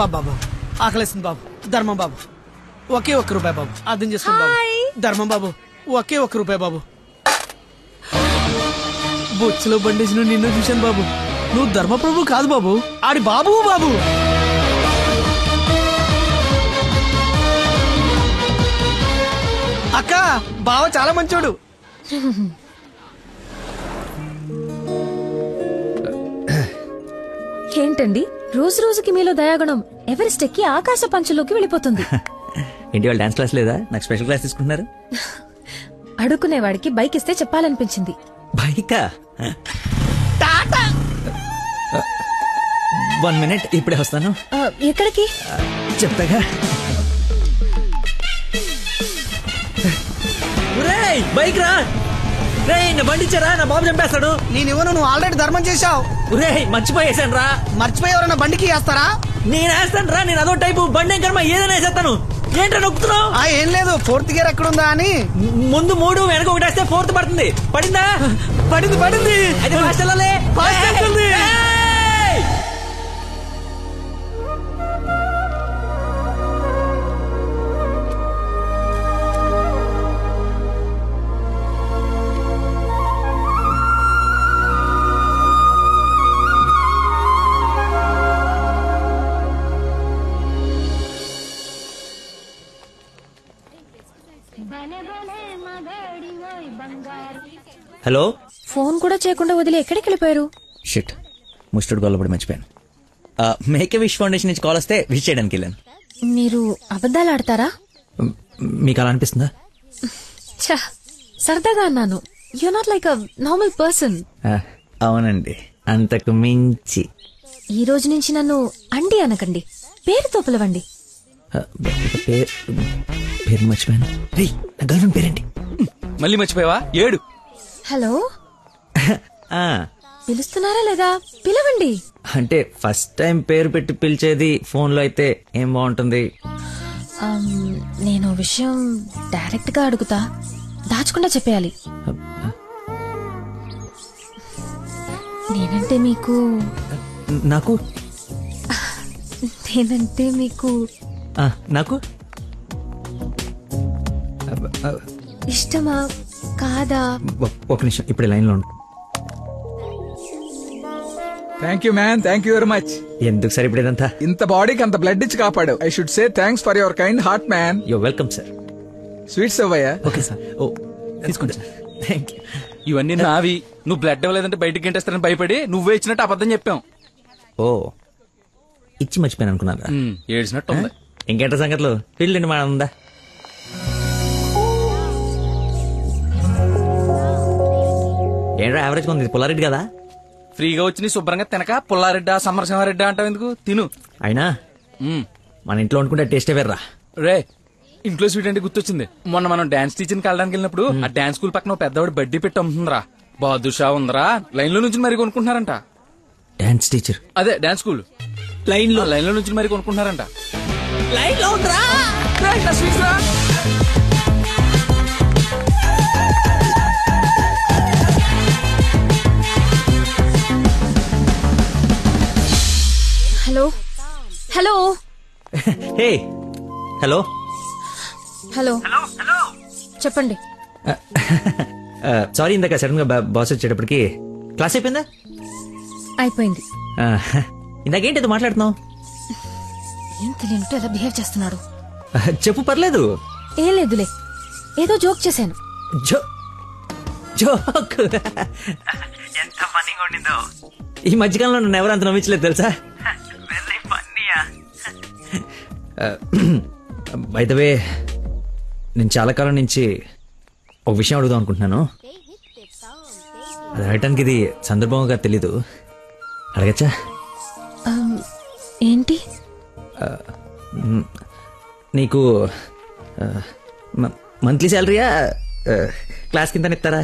బాబా ఆకలేస్తుంది బాబు. ధర్మం బాబు, ఒకే ₹1 బాబు, అర్థం చేసుకోండి బాబు. ధర్మం బాబు, ఒకే ₹1 బాబు. బొచ్చులో బండేసి నిన్ను చూశాను బాబు. నువ్వు ధర్మప్రభు కాదు బాబు, ఆడి బాబు బాబు. అక్క, బావ చాలా మంచోడు. ఏంటండి రోజు రోజుకి మీలో దయాగుణం ఎవరెస్ట్ ఎక్కి ఆకాశ పంచలోకి వెళ్ళిపోతుంది. ఏంటి వాళ్ళు డాన్స్ క్లాస్ లేదా? నాకు స్పెషల్ క్లాస్ తీసుకుంటున్నారు. అడుక్కునేవాడికి బైక్ ఇస్తే చెప్పాలనిపించింది. బైకా? 1 minute, ఇప్పుడే వస్తాను. ఎక్కడికి చెప్తాగా. బైక్ రా రే, నా బండి ఇచ్చారా, నా బాబు చంపేస్తాడు. నేనివ్వను, నువ్వు ఆల్రెడీ ధర్మం చేశావు. మర్చిపోయేసాను రా. మర్చిపోయేవరన్నా బండికి వేస్తారా? నేను వేస్తాను రా, నేను అదో టైపు బండి కర్మ, ఏదైనా వేసేస్తాను. ఏంట్రా నొక్కుతున్నావు? ఏం లేదు, 4th గేర్ ఎక్కడుందా అని. ముందు 3 వెనక 1 వేస్తే 4th పడుతుంది. పడిందా? పడింది. అది ఫాస్ట్ వెళ్ళాలి. హలో. ఫోన్ కూడా చేయకుండా వదిలి ఎక్కడికి వెళ్ళిపోయారు? షిట్, ముస్టుడు గొల్లబడి మర్చిపోయాను. మేక్ విష్ ఫౌండేషన్ నుంచి కాల్ వస్తే విష్ చేయడానికి వెళ్ళాను. మీరు అబద్ధాలు ఆడతారా? మీకు అలా అనిపిస్తుందా? సరదాగా అన్నాను. You not like a normal person. అవునండి, అంతకు మించి. ఈ రోజు నుంచి నన్ను అండి అనకండి, పేరుతో పిలవండి. పేరు మర్చిపోయాను. నా గర్ల్ ఫ్రెండ్ పేరేంటి? మళ్ళీ మర్చిపోయావా? 7. హలో, పిలుస్తున్నారా లేదా? పిలవండి. అంటే ఫస్ట్ టైం పేరు పెట్టి పిలిచేది ఫోన్ లో అయితే ఏం బాగుంటుంది? నేను విషయం డైరెక్ట్ గా అడుగుతా, దాచకుండా చెప్పేయాలి. నేనంటే మీకు నాకు నేనంటే మీకు నాకు ఇష్టమా కాదా? ఒక నిమిషం, ఇప్పుడు లైన్ లో ఉండు. Thank you man, thank you very much. ఎందుకు సార్ ఇప్పుడు ఇదంతా? ఇంత బాడీకి అంత బ్లడ్ ఇచ్చి కాపాడు. I should say thanks for your kind heart man. You welcome sir. Sweets అవ్వయ్యా. Okay sir. ఓ తీసుకోండి సార్. Thank you. ఇవన్నీ నావి. నువ్వు బ్లడ్ ఇవ్వలేదంటే బయటికి గంటేస్తారని భయపడి నువ్వే ఇచ్చినట్టు అబద్ధం చెప్పాం. ఓ, ఇచ్చి మర్చిపోయాను అనుకున్నారా? ఏడ్చినట్టు ఉంది. ఇంకేంట సంగతులు? ఫీల్డ్ అండి మా ఉందా? ఏంటో యావరేజ్ ఉంది, పుల్లారెడ్డి కదా. ఫ్రీగా వచ్చి శుభ్రంగా తినక పుల్లారెడ్డా సమరసింహారెడ్డా అంటావు ఎందుకు? తిను. అయినా మన ఇంట్లో వండుకుంటే టేస్టే వేర్రా. రే, ఇంట్లో స్వీట్ అంటే గుర్తొచ్చింది. మొన్న మనం డాన్స్ టీచర్కి వెళ్ళడానికి వెళ్ళినప్పుడు ఆ డాన్స్ స్కూల్ పక్కన పెద్దవాడు బడ్డీ పెట్టి అమ్ముతుందిరా. బాదుషా ఉందరా, లైన్ లో నుంచి మరి కొనుక్కుంటున్నారంట. డాన్స్ టీచర్ అదే డాన్స్ స్కూల్ లైన్ లో నుంచి మరి కొనుక్కుంటున్నారంట. లైన్ లో ఉందిరా. Hello hello hey hello hello చెప్పండి. సారీ, ఇందాక సడన్ గా బాస్ వచ్చేటప్పటికి క్లాస్ అయిపోయిందా? అయిపోయింది. ఇందాకేంటి ఏదో మాట్లాడుతున్నావు? ఏం తెలియనట్టు ఎలా బిహేవ్ చేస్తున్నాడు. చెప్పు, పర్లేదు. ఏం లేదులే, ఏదో జోక్ చేశాను. జోక్ ఎంత ఫన్నీగా ఉండిందో. ఈ మధ్యకాలంలో నన్ను ఎవరు అంత నమ్మించలేదు తెలుసా. బై ద వే, నేను చాలా కాలం నుంచి ఒక విషయం అడుగుదాం అనుకుంటున్నాను. అది అడగటానికి ఇది సందర్భంగా తెలీదు. అడగచ్చా? ఏంటి? నీకు మంత్లీ శాలరీయా క్లాస్ కింద ఇస్తారా?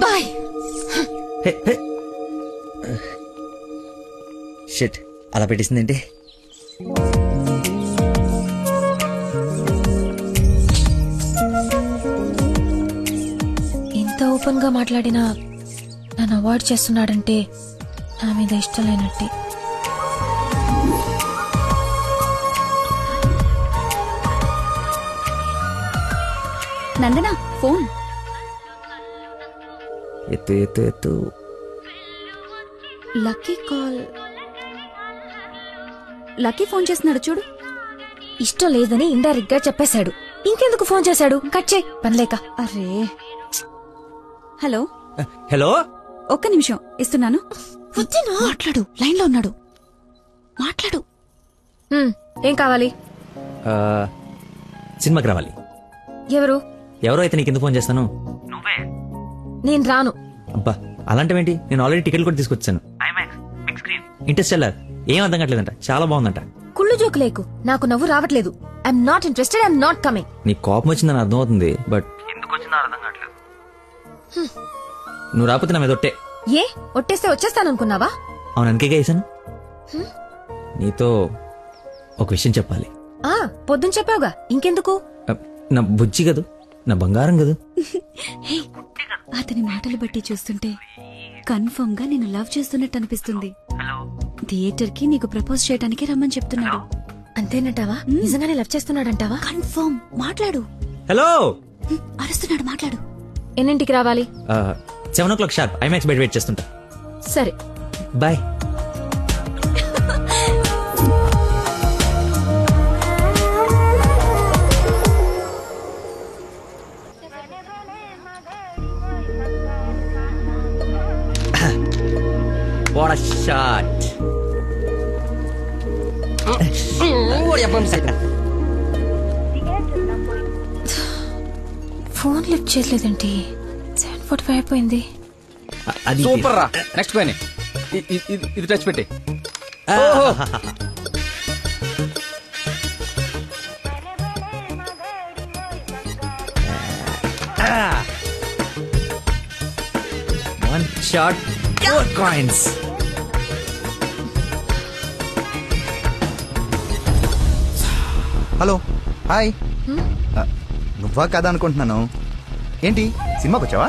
బాయ్. షిట్, అలా పెట్టేసిందేంటి? ఇంత ఓపెన్ గా మాట్లాడినా నన్ను అవాయిడ్ చేస్తున్నాడంటే నా మీద ఇష్టం లేనట్టే. నందనా ఫోన్. ఎత్తు ఎత్తు ఎత్తు. Lucky call. లక్కీ ఫోన్ చేస్తున్నాడు చూడు. ఇష్టం లేదని ఇండైరెక్ట్ గా చెప్పేశాడు. ఇంకెందుకు ఫోన్ చేశాడు? కట్ చేయి, పనిలేక. అరే, హలో హలో, ఒక్క నిమిషం ఇస్తున్నాను. మాట్లాడు, లైన్ లో ఉన్నాడు, మాట్లాడు. ఏం కావాలి? సినిమాకి రావాలి. ఎవరో అయితే నీకు ఎందుకు ఫోన్ చేస్తాను? నేను రాను. అబ్బా, అలాంటివేంటి? నేను ఆల్రెడీ టికెట్ కూడా తీసుకొచ్చాను. ఇంటర్స్టెల్లార్ ఏం అర్థం కావట్లేదంట, చాలా బాగుందంట. కుళ్ళు జోకు లేకు, నాకు నవ్వు రావట్లేదు. I'm not interested, I'm not coming. నీ కోపం వచ్చిందని అర్థం అవుతుంది, బట్ ఎందుకు వచ్చిందో అర్థం కావట్లేదు. నువ్వు రాకపోతే నా మీద ఒట్టే. ఏ ఒట్టేస్తే వచ్చేస్తాననుకున్నావా? అవును, అందుకేగా వేసాను. నీతో ఒక విషయం చెప్పాలి. పొద్దున చెప్పావుగా, ఇంకెందుకు? నా బుజ్జి కదూ, నా బంగారం కదూ. అతని మాటలు బట్టి చూస్తుంటే కన్ఫర్మ్ గా నేను లవ్ చేస్తున్నట్టు అనిపిస్తుంది. థియేటర్ కి నీకు ప్రపోజ్ చేయడానికి రమ్మని చెప్తున్నాడు. అంతేనంటావా? నిజంగానే లవ్ చేస్తున్నాడంటావా? కన్ఫర్మ్. మాట్లాడు. హలో, అరుస్తున్నాడు, మాట్లాడు. ఎన్నింటికి రావాలి? 7 o'clock షార్ప్ ఐమాక్స్ బయట వెయిట్ చేస్తుంటా. సరే, bye. What a shot. Phone lift చేయలేదండి. 7:45 అయిపోయింది. సూపర్ రా. నెక్స్ట్ పైన ఇది టచ్ పెట్టి. One shot, 4 coins. Hello, hi. నువ్వా కదా అనుకుంటున్నాను. ఏంటి సినిమాకి వచ్చావా?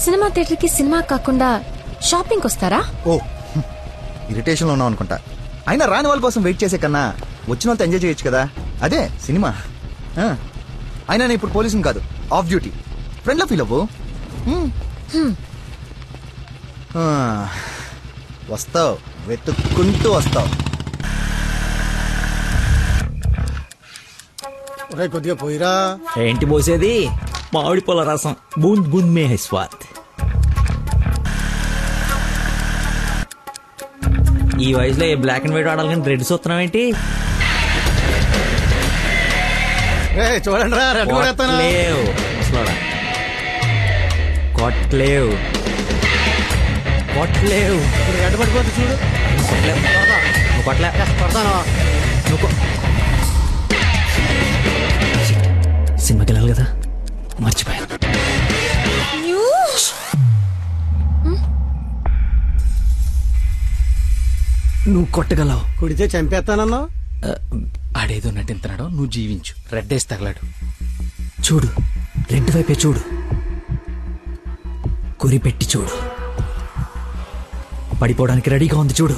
సినిమా థియేటర్ కి సినిమా కాకుండా షాపింగ్ వస్తారా? ఓ, ఇరిటేషన్ లో ఉన్నావు అనుకుంటా. అయినా రాని వాళ్ళ కోసం వెయిట్ చేసే కన్నా వచ్చిన వాళ్ళతో ఎంజాయ్ చేయొచ్చు కదా. అదే సినిమా. అయినా నేను ఇప్పుడు పోలీసుని కాదు, ఆఫ్ డ్యూటీ. ఫ్రెండ్ లో ఫీల్ అవ్వు. వస్తావు, వెతుక్కుంటూ వస్తావు. కొద్దిగా పోయిరా. ఏంటి పోసేది? మామిడి పొల రసం. బూంద్ బూంద్ మే హై స్వాద్. ఈ వయసులో ఏ బ్లాక్ అండ్ వైట్ ఆడాలి కానీ రెడ్ చూస్తున్నాం ఏంటి? చూడండి రా రెడ్ కొడేస్తాను. కొట్లేవు కొట్లేవు రెడ్ పడిపోతే చూడు. నువ్వు కొట్లే కొడతాను. సినిమాకి వెళ్ళాలి కదా, మర్చిపోయాను. నువ్వు కొట్టగలవు. కుడితే చంపేస్తానన్నా. ఆడేదో నటింతున్నాడో, నువ్వు జీవించు. రెడ్ వేసి తగలాడు. చూడు, రెడ్ వైపే చూడు, గురి పెట్టి చూడు. పడిపోవడానికి రెడీగా ఉంది చూడు.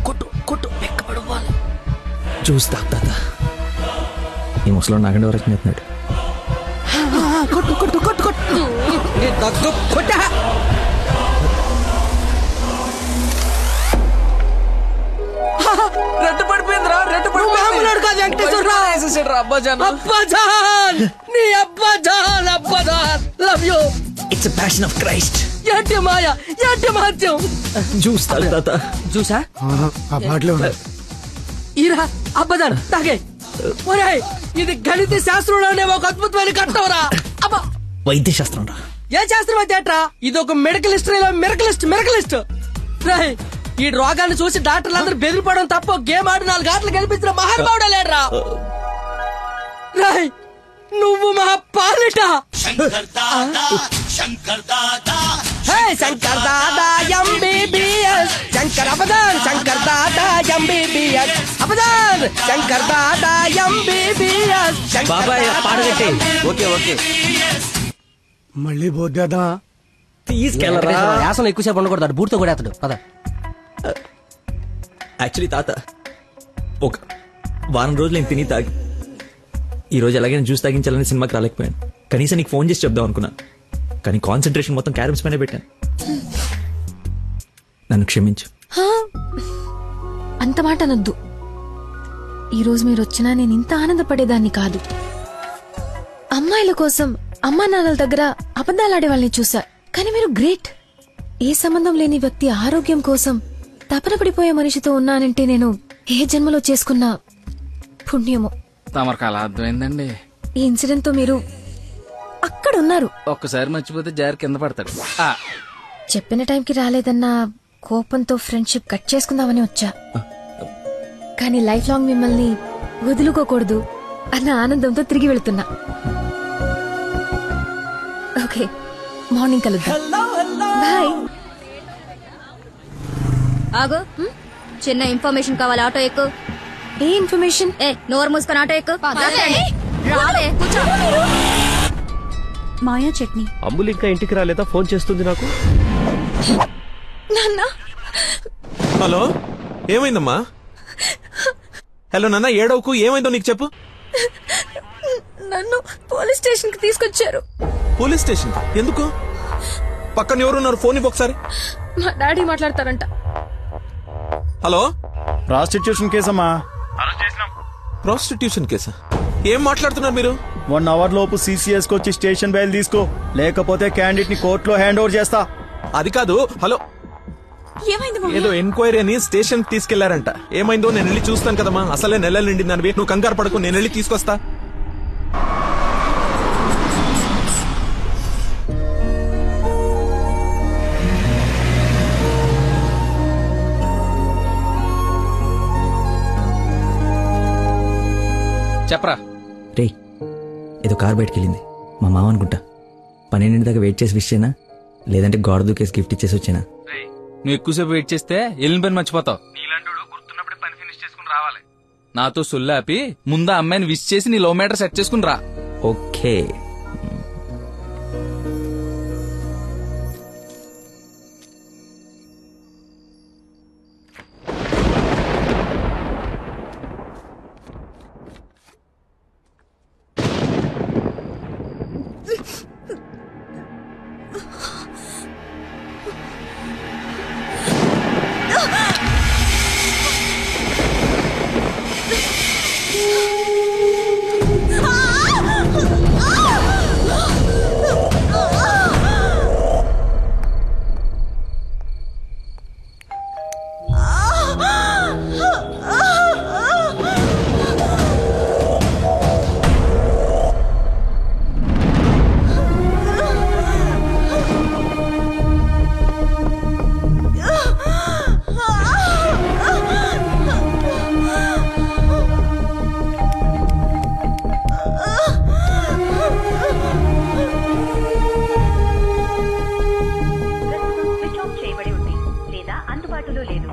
కొట్టు కొట్టు, ఎక్కబడవాలి. చూస్తా తాత. ఈ ముసలో నాగండి వరకు చెప్తున్నాడు. కొట్టు కొట్టు కొట్టు కొట్టు కొట్ట. రెడ్ పడిపోయిందిరా, రెడ్ మామూలు కాదు వెంకటేశ్వరరావు. అబ్బాజాన్ అబ్బాజాన్, నీ అబ్బాజాన్, అబ్బాజాన్ love you. It's passion of Christ. ఏంటి మాయ, ఏంటి మహత్యం. చూస్తా తాత. చూసా ఆ పాటలో ఈరా అబ్బదాన్ తాగే. ఒరేయ్, ఇది గణిత శాస్త్రంలోనే ఒక అద్భుతమైన కట్టవరా. అబ్బా, వైద్య శాస్త్రం రా. ఏ శాస్త్రం అయితే ఏట్రా, ఇది ఒక మెడికల్ హిస్టరీలో మెరకలిస్ట్. రేయ్, ఈ రోగాన్ని చూసి డాక్టర్లు అందరూ బెదిరిపోవడం తప్ప గేమ్ ఆడి 4 ఆటలు గెలిపించిన మహానుభావుడే లేడ్రా. రేయ్, నువ్వు మా పాలిట Shankar Dada MBBS. Shankar అబదాన్, Shankar Dada MBBS. అబదాన్, Shankar Dada MBBS. బాబాయ్ పాడగట్టి. Okay okay. మళ్ళీ పోద్దా తీసుకెళ్ళరా. యాసన ఎక్కువసేపు ఉండకూడదు, బూర్తో కూడా అతడు పద. యాక్చువల్లీ తాత, ఒక వారం రోజులు నేను తిని తాగి ఈ రోజు ఎలాగైనా జ్యూస్ తాగించాలని సినిమాకి రాలేకపోయాను. కనీసం నీకు ఫోన్ చేసి చెప్దాం అనుకున్నాను, కానీ కాన్సన్ట్రేషన్ మొత్తం క్యారమ్స్ పైన పెట్టాను. నన్ను క్షమించు. అంత మాట అనొద్దు. ఈరోజు మీరు వచ్చినా నేను ఇంత ఆనందపడేదాన్ని కాదు. అమ్మాయిల కోసం అమ్మా నాన్నల దగ్గర అబద్ధాలాడే వాళ్ళని చూసా, కానీ మీరు గ్రేట్. ఏ సంబంధం లేని వ్యక్తి ఆరోగ్యం కోసం తపన పడిపోయే మనిషితో ఉన్నానంటే నేను ఏ జన్మలో చేసుకున్న పుణ్యమో. తమరికి అలా అర్థమైందండి. ఈ ఇన్సిడెంట్ తో మీరు అక్కడ ఉన్నారు. ఒక్కసారి మర్చిపోతే జారి కింద పడతాడు. చెప్పిన టైంకి రాలేదన్న కోపంతో ఫ్రెండ్షిప్ కట్ చేసుకుందామని వచ్చా, కానీ లైఫ్ లాంగ్ మిమ్మల్ని వదులుకోకూడదు అన్న ఆనందంతో తిరిగి వెళుతున్నా. ఓకే, మార్నింగ్ కలుద్దాం. బాయ్. ఆగు, చిన్న ఇన్ఫర్మేషన్ కావాలి. ఆటో ఎక్కు. ఏ ఇన్ఫర్మేషన్? నోరు మూసుకొని ఆటో ఎక్కు. రావే, కూర్చో. మాయా చట్నీ. అమ్ములు ఇంకా ఇంటికి రాలేదా? ఫోన్ చేస్తుంది నాకు. హలో, ఏమైందమ్మా? హలో నాన్న, ఏడవకు. ఏమైందో నీకు చెప్పు. నన్ను పోలీస్ స్టేషన్ కి తీసుకొచ్చారు. పోలీస్ స్టేషన్ ఎందుకు? పక్కన ఎవరున్నారు? ఫోన్ ఇవ్వు ఒకసారి. మా డాడీ మాట్లాడతారంట. హలో, ప్రాస్టిట్యూషన్ కేసమ్మా. ప్రాస్టిట్యూషన్ కేసా? ఏం మాట్లాడుతున్నారు మీరు? 1 అవర్ లోపు CCS కి వచ్చి స్టేషన్ బయలు తీసుకో, లేకపోతే క్యాండిడేట్ ని కోర్టులో హ్యాండ్ ఓవర్ చేస్తా. అది కాదు. హలో, ఏదో ఎంక్వైరీ అని స్టేషన్ కి తీసుకెళ్లారంట. ఏమైందో నేను వెళ్ళి చూస్తాను కదమ్మా. అసలే నెలలు నిండిందనివి. నువ్వు కంగారు పడకు, నేను వెళ్ళి తీసుకొస్తా. చెప్పరా. రే, ఏదో కార్ బయటకు వెళ్ళింది. మా మామ అనుకుంటా. 12 దాకా వెయిట్ చేసి విష్ చేయనా, లేదంటే గోడ దూకేసి గిఫ్ట్ ఇచ్చేసి వచ్చేనా? నువ్వు ఎక్కువసేపు వెయిట్ చేస్తే వెళ్ళిన పని మర్చిపోతావు. నీలాంటి గుర్తున్నప్పుడే పని ఫినిష్ చేసుకుని రావాలి. నాతో సొల్లాపి ముందు అమ్మాయిని విష్ చేసి నీ లవ్ మ్యాటర్ సెట్ చేసుకుని రా. ఓకే. అందుబాటులో లేదు.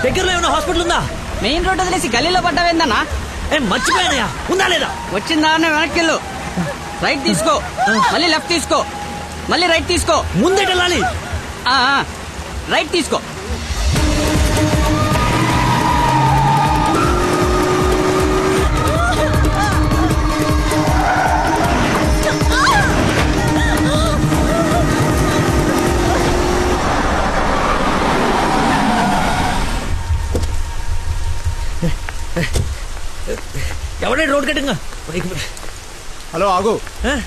దగ్గరలో ఏమైనా హాస్పిటల్ ఉందా? మెయిన్ రోడ్ వదిలేసి గల్లీలో పడ్డావేందన్నా? మర్చిపోయానయా, ఉందా లేదా? వచ్చిందా వెనక్కి వెళ్ళు, రైట్ తీసుకో, మళ్ళీ లెఫ్ట్ తీసుకో, మళ్ళీ రైట్ తీసుకో. ముందేటెళ్ళాలి. రైట్ తీసుకో. ఎవడే రోడ్ కట్టింగా? హలో ఆగు,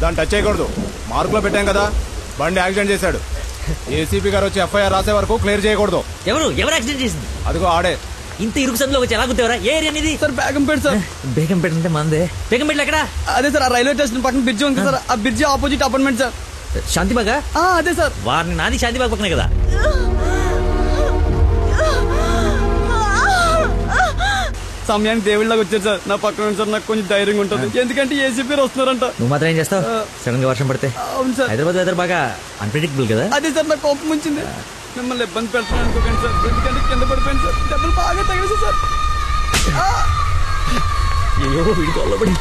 దాన్ని టచ్ చేయకూడదు. మార్కులో పెట్టాం కదా, బండి యాక్సిడెంట్ చేశాడు. ఏసీపీ గారు వచ్చి ఎఫ్ఐఆర్ రాసే వరకు క్లియర్ చేయకూడదు. ఎవరు యాక్సిడెంట్ చేసింది? అదిగో ఆడే. ఇంత ఇరుకు సందులో వచ్చి ఎలా గుర్తేవరా? ఏ ఏరియా అనేది? Sir Begumpet sir. బేగంపేట అంటే మందే. బేగంపేట ఎక్కడ? అదే సార్, ఆ రైల్వే స్టేషన్ పక్కన బ్రిడ్జి ఉంది సార్, ఆ బ్రిడ్జి ఆపోజిట్ అపార్ట్మెంట్ సార్. శాంతిబాగా? అదే సార్. వారిని నాది శాంతిబాగ్ పక్కనే కదా. సమయానికి దేవుళ్ళగా వచ్చారు సార్. నా పక్కన సార్ నాకు కొంచెం ధైర్యంగా ఉంటుంది, ఎందుకంటే ఏసీపీ వస్తున్నారంట. నువ్వు మాత్రం ఏం చేస్తావు? సడన్ గా వర్షం పడితే? అవును సార్. హైదరాబాద్ వెదర్ బాగా అన్ప్రెడిక్టబుల్ కదా. అదే సార్, నాకు కోపం వచ్చింది. మిమ్మల్ని ఇబ్బంది పెడుతున్నాను అనుకోకండి సార్, ఎందుకంటే కింద పడిపోయింది సార్, డబ్బులు బాగా తగిలి సార్. అయ్యో వీడి కొల్లబడి.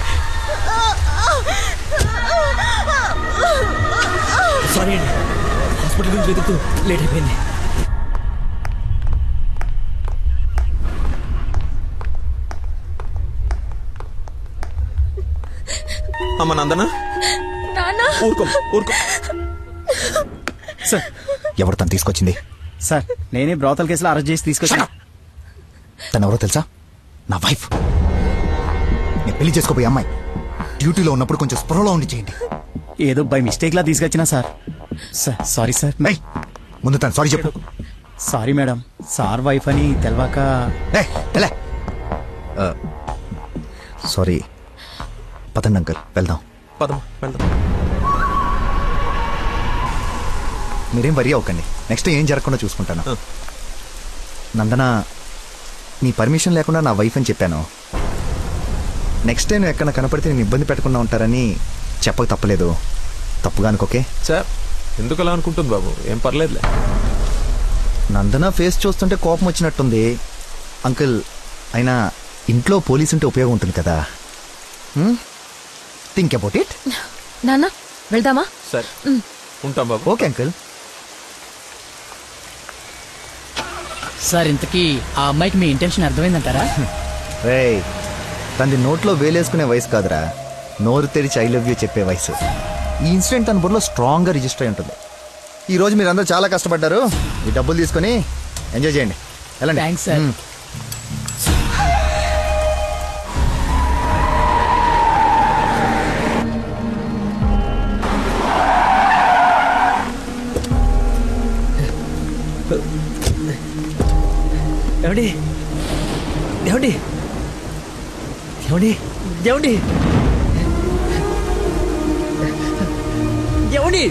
సారీ అండి, హాస్పిటల్ గురించి వెతుకుతూ లేట్ అయిపోయింది. అమ్మ నందనా, ఊరుకో ఊరుకో. సార్, ఎవరు తను తీసుకొచ్చింది? సార్, నేనే బ్రోతల్ కేసులో అరెస్ట్ చేసి తీసుకొచ్చాను. తను ఎవరో తెలుసా? నా వైఫ్. నేను పెళ్లి చేసుకోబోయే అమ్మాయి. డ్యూటీలో ఉన్నప్పుడు కొంచెం స్పృహలో ఉండి చేయండి. ఏదో బై మిస్టేక్ లా తీసుకొచ్చినా సార్. Sorry sir. ముందు తను సారీ చెప్పు. సారీ మేడం, సార్ వైఫ్ అని తెలవాక. సారీ. పదండి అంకల్, వెళ్దాం. వెళ్దాం. మీరేం వరి అవ్వకండి, నెక్స్ట్ ఏం జరగకుండా చూసుకుంటాను. నందన, నీ పర్మిషన్ లేకుండా నా వైఫ్ అని చెప్పాను. నెక్స్ట్ టైం ఎక్కడ కనపడితే నేను ఇబ్బంది పెట్టకుండా ఉంటారని చెప్పక తప్పలేదు. తప్పుగా అనుకోకే. సార్, ఎందుకు అలా అనుకుంటుంది బాబు? ఏం పర్లేదులే. నందన ఫేస్ చూస్తుంటే కోపం వచ్చినట్టుంది. అంకుల్, అయినా ఇంట్లో పోలీసు ఉంటే ఉపయోగం ఉంటుంది కదా. Think about it. నాన్న వెళ్దామా? సరే, ఉంటాం బాబు. Okay uncle. సార్, ఇంతకీ ఆ అమ్మాయికి మీ ఇంటెన్షన్ అర్థమైందంటారా? రేయ్, తనది నోట్లో వేలేసుకునే వయసు కాదురా, నోరు తెరిచి ఐ లవ్ యూ చెప్పే వయసు. ఈ ఇన్సిడెంట్ తన బుర్రలో స్ట్రాంగ్ గా రిజిస్టర్ అయి ఉంటుంది. ఈ రోజు మీరందరూ చాలా కష్టపడ్డారు. ఈ డబ్బులు తీసుకుని ఎంజాయ్ చేయండి. వెళ్ళండి. Thanks sir. ఏమండి ఏమండి ఏమండి ఏమండి ఏమండి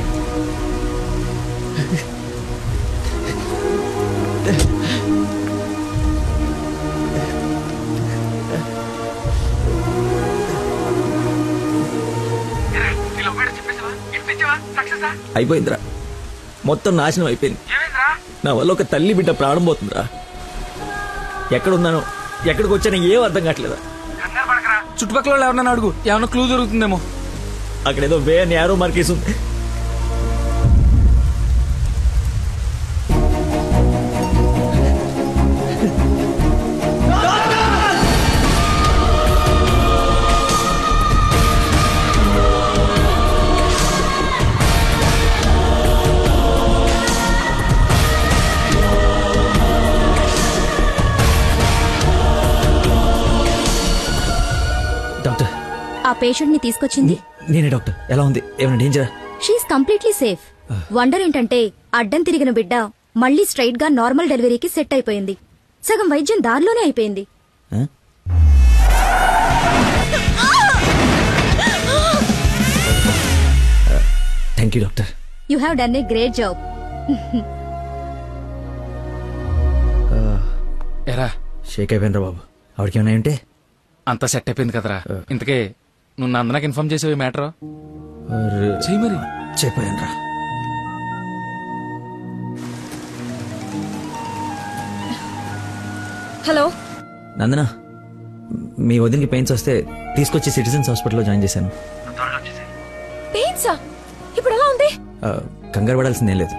అయిపోయిందిరా, మొత్తం నాశనం అయిపోయింది. నా వల్ల ఒక తల్లి బిడ్డ ప్రాణం పోతుందిరా. ఎక్కడున్నాను, ఎక్కడికి వచ్చాను ఏం అర్థం కావట్లేదు. చుట్టుపక్కల వాళ్ళు ఎవరన్నా అడుగు, ఏమన్నా క్లూ దొరుకుతుందేమో. అక్కడేదో వే అని యారో మార్కేసి ఉంది. డాక్టర్, ఆ పేషెంట్ ని తీసుకొచ్చింది నేనే డాక్టర్. ఎలా ఉంది, ఏమైనా డేంజరా? She's completely safe. వండర్ ఏంటంటే అడ్డం తిరిగిన బిడ్డ మళ్ళీ స్ట్రైట్ గా నార్మల్ డెలివరీకి సెట్ అయిపోయింది. సగం వైద్యం దారిలోనే అయిపోయింది. Thank you doctor. You have done a great job. ఎరా షేక్ అయిపోయినరా బాబు. ఆవిడకి ఏమైనా ఉంటే అంతా సెట్ అయిపోయింది కదరా. ఇంతకే నువ్వు నందనకి ఇన్ఫార్మ్ చేసేవి మ్యాటర్ చెయ్యి మరి. చెప్పాను రా. హలో నందన, మీ వదినకి పెయిన్స్ వస్తే తీసుకొచ్చి సిటిజన్స్ హాస్పిటల్లో జాయిన్ చేశాను. పెయిన్సా? ఇప్పుడు ఎలా ఉంది? కంగారు పడాల్సిందేం లేదు.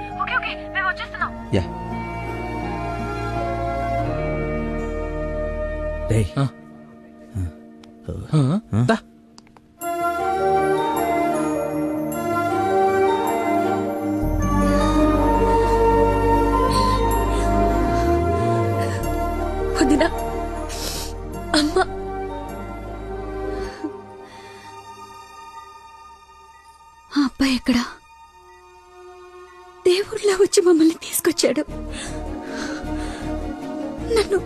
యా రేయ్, వదినా, అమ్మ, ఆ అబ్బాయి ఎక్కడా? దేవుళ్ళ వచ్చి మమ్మల్ని తీసుకొచ్చాడు. నన్ను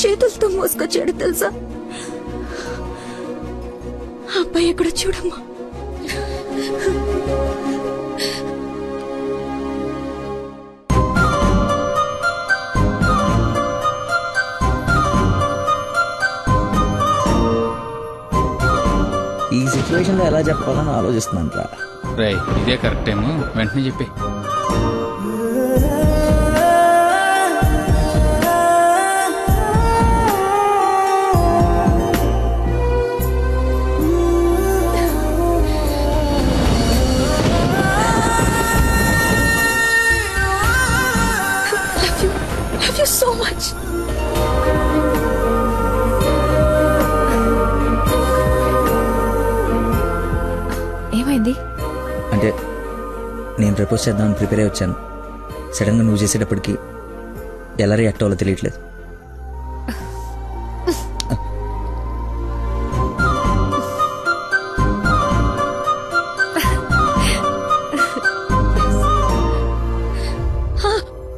చేతులతో మోసుకొచ్చాడు తెలుసా? ఆ అబ్బాయి ఎక్కడ చూడమ్మా. ఈ సిచ్యువేషన్ లో ఎలా చెప్పాలని ఆలోచిస్తున్నాను రా. రేయ్, ఇదే కరెక్ట్ టైం, వెంటనే చెప్పి. Love you so much. ఏమైంది? అంటే నేను ప్రపోజ్ చేద్దామని ప్రిపేర్ అయి వచ్చాను. సడన్ గా నువ్వు చేసేటప్పటికి ఎలా రియాక్ట్ అవ్వాలో తెలియట్లేదు.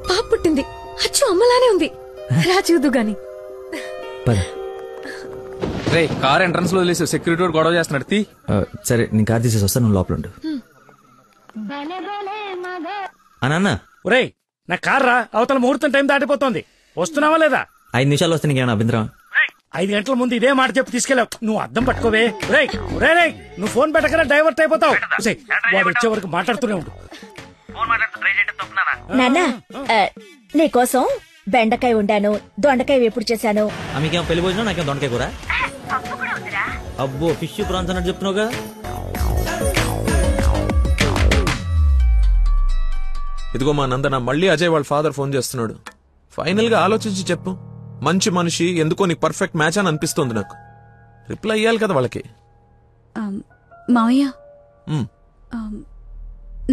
పాప పుట్టింది. అచ్చు అమ్మలానే ఉంది. రా చూదు గాని. రే, కార్ ఎంట్రన్స్ లో వదిలేసి సెక్యూరిటీ వాడు గొడవ చేస్తున్నాడు. తీ. సరే, నేను కార్ తీసేసి వస్తాను, నువ్వు లోపల ఉండు. అన్న, ఒరేయ్, నా కార్ రా, అవతల ముహూర్తం టైం దాటిపోతుంది. వస్తున్నావా లేదా? 5 నిమిషాలు వస్తే నీకేమైనా అభ్యంతరం? 5 గంటల ముందు ఇదే మాట చెప్పి తీసుకెళ్ళావు. నువ్వు అద్దం పట్టుకోవే. రేయ్ రేయ్, నువ్వు ఫోన్ పెట్టకనే డైవర్ట్ అయిపోతావు. వాడు వచ్చే వరకు మాట్లాడుతూనే ఉండు. నాన్న, నీకోసం బెండకాయ వండాను, దొండకాయ వేపుడు చేశాను. మీకేమో పెళ్లి భోజనం, నాకేమో దొండకాయ కూర. అబ్బో, ఫిష్ ప్రాన్స్ అన్నట్టు చెప్తున్నావుగా. ఇదిగో మా నందన, మళ్ళీ అజయ్ వాళ్ళ ఫాదర్ ఫోన్ చేస్తున్నాడు. ఫైనల్ గా ఆలోచించి చెప్పు. మంచి మనిషి, ఎందుకో నీకు పర్ఫెక్ట్ మ్యాచ్ అని అనిపిస్తుంది నాకు. రిప్లై ఇయ్యాలి కదా వాళ్ళకి. మావయ్య,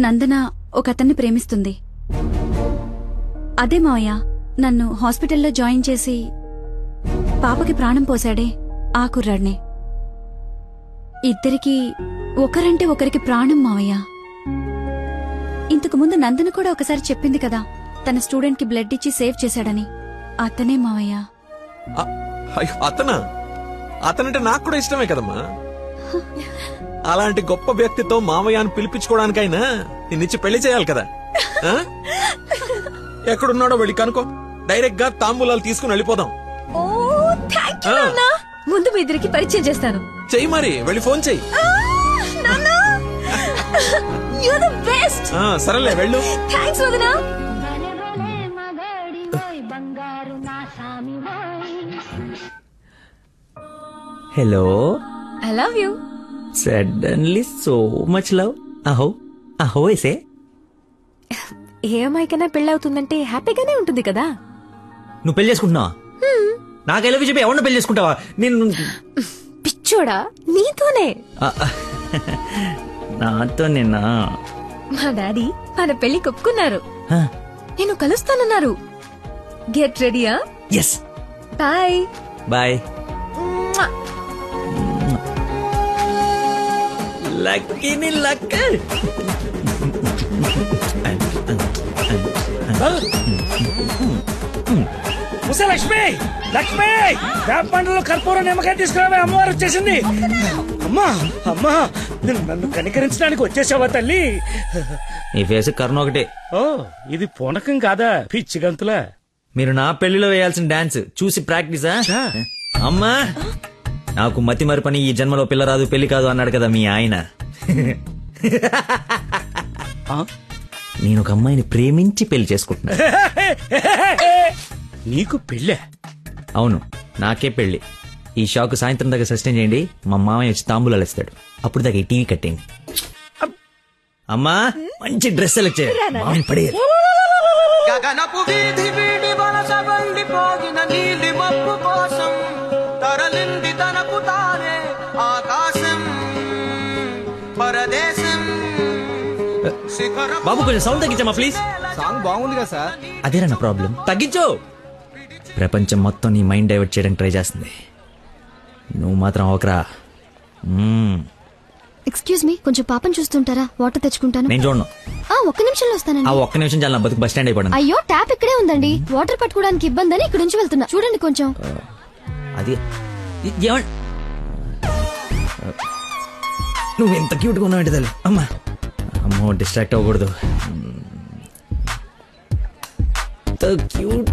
నందన ఒక అతన్ని ప్రేమిస్తుంది. అదే మావయ్య, నన్ను హాస్పిటల్లో జాయిన్ చేసి పాపకి ప్రాణం పోశాడే ఆ కుర్రాడ్నే. ఇద్దరికి ఒకరంటే ఒకరికి ప్రాణం మావయ్య. ఇంతకు ముందు నందన కూడా ఒకసారి చెప్పింది కదా, తన స్టూడెంట్ కి బ్లడ్ ఇచ్చి సేవ్ చేశాడని. అతనే మావయ్య. అతనా? అతనంటే నాకు కూడా ఇష్టమే కదమ్మా. అలాంటి గొప్ప వ్యక్తితో మామయ్య అని పిలిపించుకోవడానికైనా నిన్నిచ్చి పెళ్లి చేయాలి కదా. ఎక్కడున్నాడో వెళ్ళి కనుకో, డైరెక్ట్ గా తాంబూలాలు తీసుకుని వెళ్ళిపోదాం. ముందు మీ ఇద్దరికి పరిచయం చేస్తాను. చెయ్యి మరి, వెళ్ళి ఫోన్ చెయ్యి. సరేలే, వెళ్ళు. థ్యాంక్స్ వదినా. Hello. I love you. Suddenly so much love. అహో అహో ఏసే. ఏ అమ్మాయికైనా పెళ్ళవుతుందంటే హ్యాపీగానే ఉంటుంది కదా. నువ్వు పెళ్లి చేసుకుంటున్నావా? నాకు ఎలా చెప్పి ఎవరిని పెళ్లి చేసుకుంటావా? నేను పిచ్చోడా నీతోనే. నాతో నిన్న మా డాడీ మన పెళ్లి ఒప్పుకున్నారు. నేను కలుస్తానన్నారు. గెట్ రెడీయా? ఎస్. Bye bye. లక్కీని లక్క. లక్ష్మి లక్ష్మి వేప పండ్లలో కర్పూరం నిమ్మకాయ తీసుకురావే, అమ్మవారు వచ్చేసింది. అమ్మా అమ్మా నన్ను కనికరించడానికి వచ్చేసావా తల్లి? ఈ ఫేస్ కరుణ ఒకటే. ఓ ఇది పూనకం కాదా పిచ్చి గంతులా? మీరు నా పెళ్లిలో వేయాల్సిన డాన్స్ చూసి ప్రాక్టీసా? అమ్మా నాకు మతి మరి పని, ఈ జన్మలో పిల్ల రాదు పెళ్లి కాదు అన్నాడు కదా మీ ఆయన. నేను ఒక అమ్మాయిని ప్రేమించి పెళ్లి చేసుకుంటున్నా. నీకు పెళ్ళే? అవును, నాకే పెళ్లి. ఈ షాక్ సాయంత్రం దాకా సస్టైన్ చేయండి. మా మామయ్య వచ్చి తాంబూలాలు ఇస్తాడు. అప్పుడు దాకా ఈ టీవీ కట్టేయండి. అమ్మా మంచి డ్రెస్ సెలెక్ట్ చేయాలి. మామయ్య పడేయాలి. గగనపు వీధి వీడి వలస వెళ్ళిపోగిన నీలి మబ్బు కోసం తరలింది తనకు తానే ఆకాశం పరదేశం. బాబు కొంచెం సౌండ్ తగ్గించమ్మా ప్లీజ్. సాంగ్ బాగుంది కదా సార్. అదేరా నా ప్రాబ్లం. తగ్గించు. ప్రపంచం మొత్తం నీ మైండ్ డైవర్ట్ చేయడానికి ట్రై చేస్తుంది. నువ్వు మాత్రం ఒకరా. ఎక్స్క్యూజ్ మీ, కొంచెం పాపం చూస్తుంటారా? వాటర్ తెచ్చుకుంటాను. నేను చూడను. ఒక్క నిమిషంలో వస్తానండి. ఒక్క నిమిషం చాలా బతుకు బస్ స్టాండ్ అయిపోయాను. అయ్యో ట్యాప్ ఇక్కడే ఉందండి. వాటర్ పట్టుకోవడానికి ఇబ్బంది అని ఇక్కడ నుంచి వెళ్తున్నా. చూడండి కొంచెం. అది నువ్వు ఎంత క్యూట్ గా ఉన్నావు తల్లి. అమ్మా అమ్మో డిస్ట్రాక్ట్ అవ్వకూడదు. క్యూట్.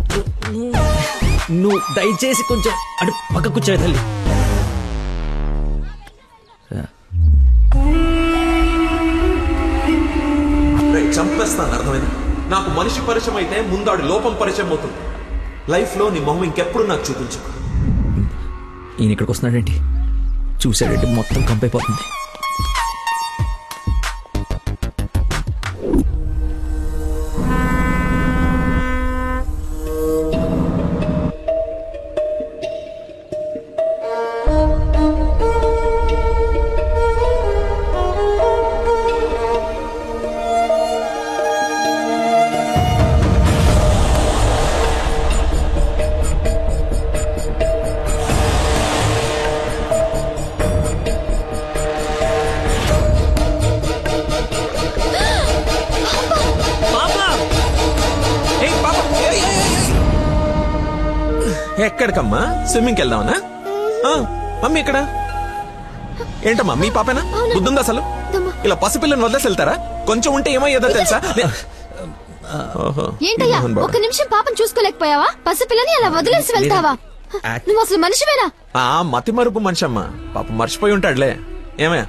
నువ్వు దయచేసి కొంచెం అటు పక్క కూర్చోవే తల్లి. చంపేస్తాను, అర్థమైంది? నాకు మనిషి పరిచయం అయితే ముందాడు లోపం పరిచయం అవుతుంది. లైఫ్ లో నీ మొహం ఇంకెప్పుడు నాకు చూపించు. ఈయన ఇక్కడికి వస్తున్నాడేంటి? చూసాడంటే మొత్తం కంపైపోతుంది. ఎక్కడికమ్మా? స్విమ్మింగ్కి వెళ్దామనా? మమ్మీ ఇక్కడ ఏంటమ్మా? మీ పాపేనా? బుద్ధుందా అసలు? ఇలా పసిపిల్లని వదిలేసి వెళ్తారా? కొంచెం ఉంటే ఏమయ్యేదో తెలుసా? ఏంటయ్యా ఒక నిమిషం పాపం చూసుకోలేకపోయావా? పసిపిల్లని అలా వదిలేసి వెళ్తావా? నువ్వు అసలు మనిషివేనా? మతి మరుపు మనిషి అమ్మా. పాప మర్చిపోయి ఉంటాడులే. ఏమయ్యా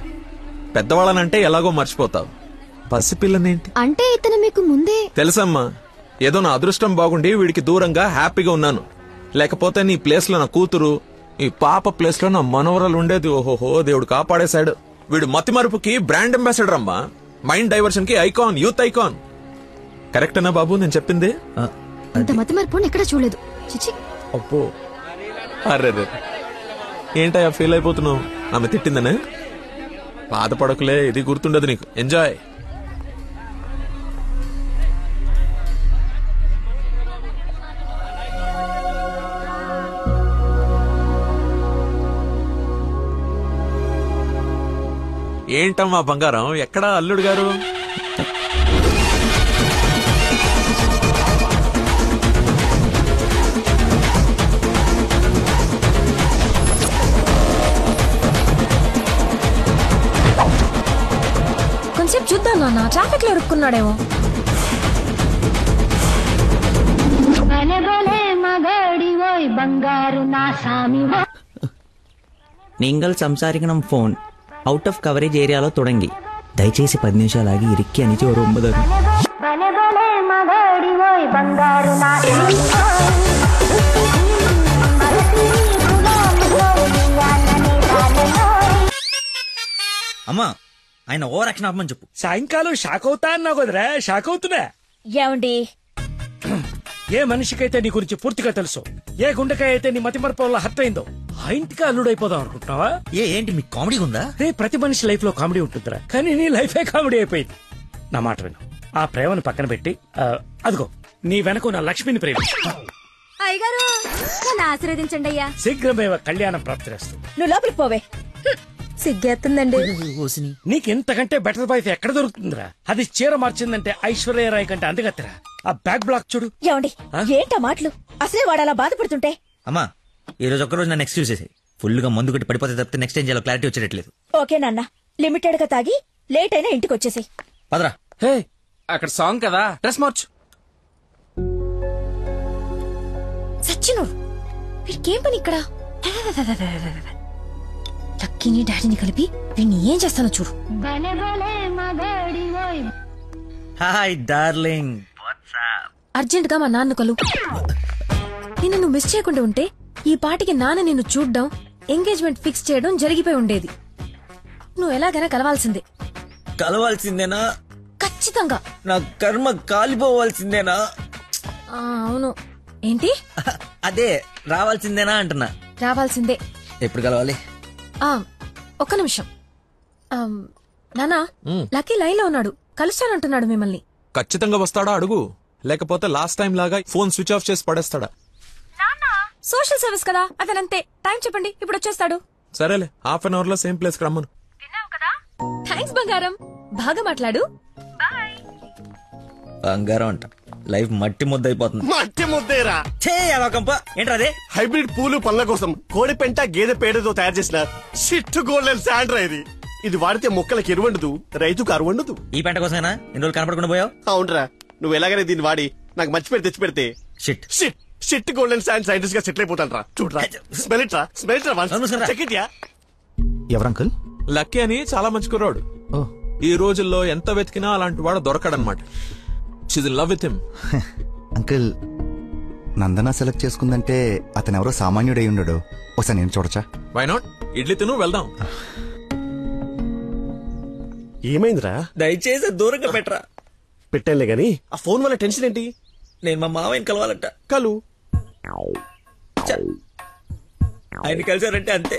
పెద్దవాళ్ళనంటే ఎలాగో మర్చిపోతావు. పసిపిల్లనేంటి అంటే ఇతను మీకు ముందే తెలుసమ్మా. ఏదో నా అదృష్టం బాగుండి వీడికి దూరంగా హ్యాపీగా ఉన్నాను. లేకపోతే నీ ప్లేస్ లో నా కూతురు, ఈ పాప ప్లేస్ లో నా మనవరాలు ఉండేది. ఓహోహో దేవుడు కాపాడేశాడు. వీడు మతి మరుపుకి బ్రాండ్ అంబాసిడర్ అమ్మా. మైండ్ డైవర్షన్ కి ఐకాన్, యూత్ ఐకాన్. కరెక్టేనా బాబు నేను చెప్పింది? ఇంత మతి మరుపు ఎక్కడ చూడలేదు. చిచి. అబ్బో అర్రే ఏంటయ్యా ఫీల్ అయిపోతున్నావు? ఆమె తిట్టిందనే? బాధపడకులే, ఇది గుర్తుండదు నీకు. ఎంజాయ్. ఏంటమ్మా బంగారం, ఎక్కడా అల్లుడు గారు? కొంచెం చూద్దాం నాన్న, ట్రాఫిక్ లో ఇరుక్కున్నాడేమో. നിങ്ങൾ സംസാരിക്കണം ഫോൺ ഔട്ട് ഓഫ് കവറേജ് ഏരിയలో തുടങ്ങി. దయచేసి 10 నిమిషాలు ఆగి ఇరిక్కి అనిచి ఓ 9 అమ్మా ఆయన ఓవర్ యాక్షన్ ఆపమని చెప్పు. సాయంకాలం షాక్ అవుతా అన్నావు కదరా, షాక్ అవుతున్నా. ఏమండి, ఏ మనిషికైతే నీ గురించి పూర్తిగా తెలుసు, ఏ గుండెకాయ అయితే నీ మతిమరపు వల్ల హత్య అయిందో ఆ ఇంటికి అల్లుడైపోదాం అనుకుంటున్నావా? ఏంటి మీకు కామెడీ ఉందా? రే, ప్రతి మనిషి లైఫ్ లో కామెడీ ఉంటుందిరా, కానీ నీ లైఫే కామెడీ అయిపోయింది. నా మాట విను, ఆ ప్రేమను పక్కన పెట్టి అదిగో నీ వెనక నా లక్ష్మిని ప్రేమించు. అయ్యగారు నన్ను ఆశీర్వదించండి అయ్యా. శీఘ్రమేవ కళ్యాణం ప్రాప్తిరేస్తూ. నువ్వు లోపలికి పోవే. సిగ్గేస్తుందండి. నీకెంతకంటే బెటర్ వైఫ్ ఎక్కడ దొరుకుతుందిరా? అది చీర మార్చిందంటే ఐశ్వర్యరాయ్ కంటే అందుగత్తరా. ఆ బ్యాక్ బ్లాక్ చూడు. ఏమండి, ఏంటా మాటలు? అసలే వాడు అలా బాధపడుతుంటే. అమ్మా ఈ రోజు ఒక్కరోజు నన్ను ఎక్స్క్యూజ్ చేసేది. ఫుల్ గా మందు కొట్టి పడిపోతే తప్పితే నెక్స్ట్ ఏం చేయాలో క్లారిటీ వచ్చేటట్లేదు. ఓకే నాన్న, లిమిటెడ్ గా తాగి లేట్ అయినా ఇంటికి వచ్చేసి. పదరా. హే అక్కడ సాంగ్ కదా, డ్రెస్ మార్చు. సచ్చిను వీడికేం పని ఇక్కడ? లక్కీని డాడీని కలిపి వీడిని ఏం చేస్తానో చూడు. Hi darling. అర్జెంట్ గా మా నాన్న కలు. నిన్ను నువ్వు మిస్ చేయకుండా ఉంటే ఈ పాటికి నాన్న నిన్ను చూడ్డం, ఎంగేజ్మెంట్ ఫిక్స్ చేయడం జరిగిపోయి ఉండేది. నువ్వు ఎలాగైనా కలవాల్సిందే. కలవాల్సిందేనా? ఖచ్చితంగా. నా కర్మ కాలిపోవాల్సిందేనా? అవును. ఏంటి? అదే రావాల్సిందేనా అంటున్నా. రావాల్సిందే. ఎప్పుడు కలవాలి? ఒక్క నిమిషం. నానా, లక్కీ లైన్ లో ఉన్నాడు, కలుస్తానంటున్నాడు మిమ్మల్ని. ఖచ్చితంగా వస్తాడా అడుగు, లేకపోతే లాస్ట్ టైం లాగా ఫోన్ స్విచ్ ఆఫ్ చేసి పడేస్తాడా? సోషల్ సర్వీస్ కదా, అతనంతే. టైం చెప్పండి, ఇప్పుడు వచ్చేస్తాడు. సరేలే, హాఫ్ అన్ అవర్ లో సేమ్ ప్లేస్ కి రమ్మను. థ్యాంక్స్ బంగారం, బాగా మాట్లాడు. బంగారం అంట, లైఫ్ మట్టి ముద్ద అయిపోతుంది. మట్టి ముద్దేరా ఏంట్రా అదే? హైబ్రిడ్ పూలు పళ్ళ కోసం కోడి పెంట గేదె పేడతో తయారు చేసిన షిట్ గోల్డెన్ శాండ్రా ఇది. ఇది వాడితే మొక్కలకి ఎరువండదు, రైతుకు అరువండదు. ఈ పెంట కోసమేనా ఇన్ని రోజులు కనపడకుండా పోయావు? అవునరా, నువ్వు ఎలాగైనా దీన్ని వాడి నాకు మంచి పేరు తెచ్చి పెడితే shit shit shit golden sand scientist గా సెటిల్ అయిపోతాను రా. చూడరా, స్మెల్ ఇట్ రా, స్మెల్ ఇట్ రా, చెక్ ఇట్ యా. ఎవరంకుల్? లక్కీ అని చాలా మంచి కుర్రాడు. ఈ రోజుల్లో ఎంత వెతికినా అలాంటి వాడు దొరకడనమాట. She's in love with him. Uncle, Nandana select చేసుకుందంటే అతను ఎవరో సామాన్యుడై ఉండడు. ఒకసారి నేను చూడచ్చా? Why not? ఇడ్లీ తిను, వెళ్దాం. ఏమైందిరా? దయచేసి దూరంగా పెట్టరా. పెట్టానులే గాని ఆ ఫోన్ వల్ల టెన్షన్ ఏంటి? నేను మా మావయ్యని కలవాలంట. కలు. ఆయన కలిసారంటే అంతే.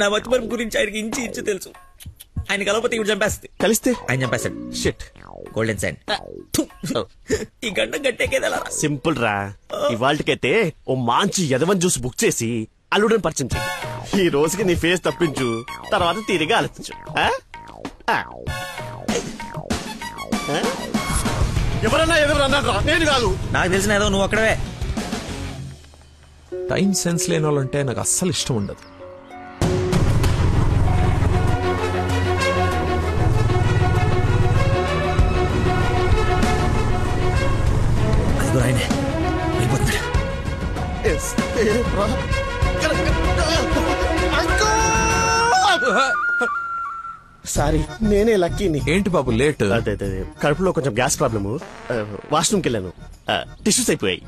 నా మతిమరుపు గురించి ఆయనకి ఇంచి ఇంచు తెలుసు. ఆయన కలవకపోతే ఇప్పుడు చంపేస్తుంది. కలిస్తే ఆయన చంపేస్తాడు. షిట్. Golden sign. ఈ గంట గట్టేకేదలా సింపుల్ రా. ఇవాళకైతే ఓ మంచి యదవన్ జ్యూస్ బుక్ చేసి అల్లుడని పరిచయం చెయ్యి. ఈ రోజుకి నీ ఫేస్ తప్పించు, తర్వాత తీరిగా ఆలోచించు. ఎవరన్నా ఎదురన్నా నేను కాదు. నాకు తెలిసిన ఏదో నువ్వు అక్కడవే. టైం సెన్స్ లేని వాళ్ళంటే నాకు అస్సలు ఇష్టం ఉండదు. సారీ, నేనే లక్కీని. ఏంటి బాబు లేట్? అదే కడుపులో కొంచెం గ్యాస్ ప్రాబ్లమ్, వాష్రూమ్కి వెళ్ళాను, టిష్యూస్ అయిపోయాయి,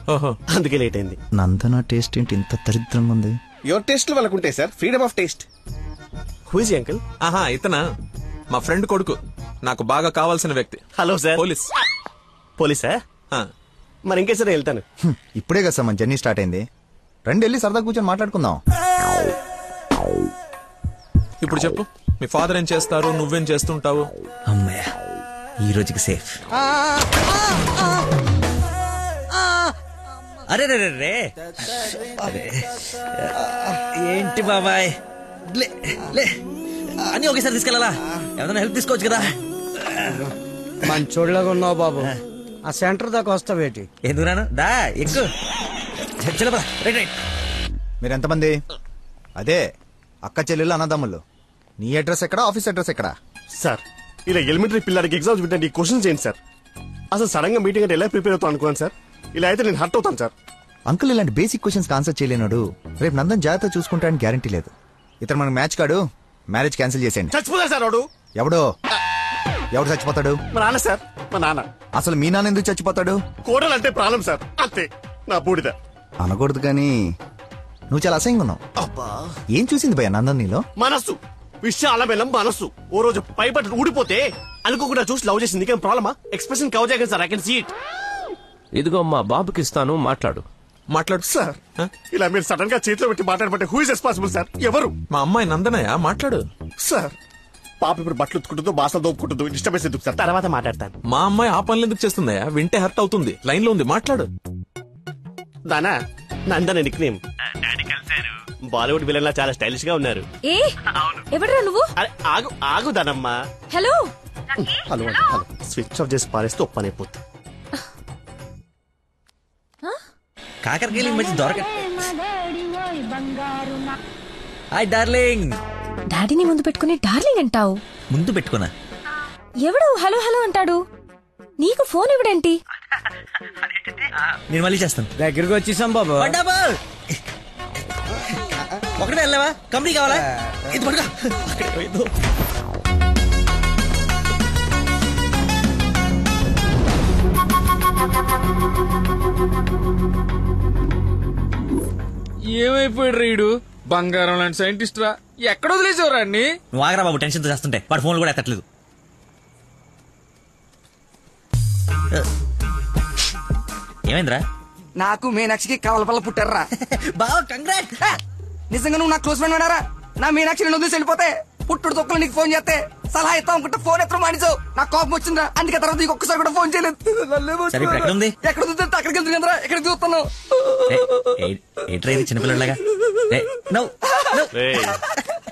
అందుకే లేట్ అయింది. నందన టేస్ట్ ఏంటి ఇంత దరిద్రంగా ఉంది? యువర్ టేస్ట్ వాళ్ళకు ఉంటాయి sir, freedom of taste. Who is uncle? ఆహా, ఇతనా మా ఫ్రెండ్ కొడుకు, నాకు బాగా కావాల్సిన వ్యక్తి. Hello sir. పోలీస్. పోలీసా? మరి ఇంకే సరే వెళ్తాను. ఇప్పుడే కదా సార్ మన జర్నీ స్టార్ట్ అయింది. రండి వెళ్ళి సరదా కూర్చొని మాట్లాడుకుందాం. ఇప్పుడు చెప్పు, మీ ఫాదర్ ఏం చేస్తారు, నువ్వేం చేస్తుంటావు? అమ్మయ్య, ఈ రోజుకి సేఫ్. అరే రే రే, ఏంటి బాబాయ్, లే లే అన్ని ఒకేసారి తీసుకెళ్ళాలా? ఏదైనా హెల్ప్ తీసుకోవచ్చు కదా. మంచోళ్ళగా ఉన్నావు బాబు. ఆ సెంటర్ దాకా వస్తావేటి? ఎందుకు రాను, దా ఎక్కువ. మీరెంతమంది? అదే అక్క చెల్లెళ్ళు అన్నదమ్ములు. నీ అడ్రస్ ఎక్కడ, ఆఫీస్ అడ్రస్ ఎక్కడ? సార్, ఇలా ఎలిమెంటరీ పిల్లలకి ఎగ్జామ్స్ పెట్టండి, క్వశ్చన్స్ ఏంటి సార్? అసలు సడన్ గా మీటింగ్ అంటే ఎలా ప్రిపేర్ అవుతాను అనుకోండి సార్. ఇలా అయితే నేను హర్ట్ అవుతాను సార్. అంకుల్, ఇలాంటి బేసిక్ క్వశ్చన్స్ ఆన్సర్ చేయలేనాడు. రేపు నందన్ జాగ్రత్త చూసుకుంటానికి గ్యారంటీ లేదు. ఇతను మనకు మ్యాచ్ కాడు, మ్యారేజ్ క్యాన్సిల్ చేసేయండి. చచ్చిపోతా సార్ వాడు. ఎవడు చచ్చిపోతాడు? మా నాన్న సార్, మా నాన్న. అసలు మీ నాన్న ఎందుకు చచ్చిపోతాడు? కోడలు అంటే ప్రాబ్లం సార్, అంతే. నా బూడిద అనకూడదు కానీ నువ్వు చాలా అసహ్యంగా ఉన్నావు. ఏం చూసింది భయ నందన్ నీలో? మనస్సు. విశాలమైన మనసు. ఓ రోజు పైపట్టు ఊడిపోతే అనుకోకుండా చూసి లవ్ చేసింది. నీకేం ప్రాబ్లమా? ఎక్స్ప్రెషన్ కవర్ చేయగలను sir. I can see it. ఇదిగో మా బాబుకి ఇస్తాను, మాట్లాడు. మాట్లాడు సార్. ఇలా మీరు సడన్ గా చేతిలో పెట్టి మాట్లాడబట్టే హూ ఇస్ రెస్పాన్సిబుల్ సార్? ఎవరు? మా అమ్మాయి నందనయ్య. మాట్లాడు సార్. పాప ఇప్పుడు బట్టలు ఉత్తుకుంటుందో బాసలు దోపుకుంటుందో డిస్టర్బెన్స్ ఎందుకు సార్? తర్వాత మాట్లాడతాను. మా అమ్మాయి ఆ పనులు ఎందుకు చేస్తుందయ్యా? వింటే హర్ట్ అవుతుంది. లైన్ లో ఉంది, మాట్లాడు. దానా Nandana nickname. Bollywood villain లా చాలా స్టైలిష్ గా ఉన్నారు. ఏ ఎవడరా నువ్వు? ఆగు ఆగు దానమ్మా. Hello hello hello. Switch off చేసి పారేస్తే ఒప్పనైపోతుంది. కాకరకాయలు ఈ మధ్య దొరక. Hi darling. డాడీని ముందు పెట్టుకుని డార్లింగ్ అంటావు? ముందు పెట్టుకున్నా. ఎవడు హలో హలో అంటాడు? నీకు ఫోన్ ఎవడేంటి? నేను మళ్ళీ చేస్తాను. దగ్గరికి వచ్చేసాం బాబు. ఒకటే వెళ్ళావా? కంపెనీ కావాలా? ఇది పడుకో. అక్కడ పోయిందో. ఏమైపోయాడు రీడు? బంగారం లాంటి సైంటిస్ట్ రా. ఎక్కడ వదిలేసేవరా అన్ని? నువ్వు ఆగరా బాబు, టెన్షన్ తో చేస్తుంటే. వాడు ఫోన్లు కూడా ఎత్తట్లేదు. ఏమైందిరా? నాకు మీనాక్షికి కవలపల్ల పుట్టారా. బావ కంగ్రాట్. నిజంగా నువ్వు నా క్లోజ్ ఫ్రెండ్ ఉన్నారా? నా మీనాక్షి నేను వదిలేసి వెళ్ళిపోతే పుట్టుడు తొక్కలు నీకు ఫోన్ చేస్తే సలహా ఇస్తాం అనుకుంటే ఫోన్ ఎత్తడం మానేసావు. నాకు కోపం వచ్చిందా, అందుకే తర్వాత నీకు ఒక్కసారి కూడా ఫోన్ చేయలేదు. ఎక్కడ చూస్తే అక్కడికి వెళ్తున్నా, ఎక్కడికి చూస్తున్నావు? చిన్నపిల్లలాగా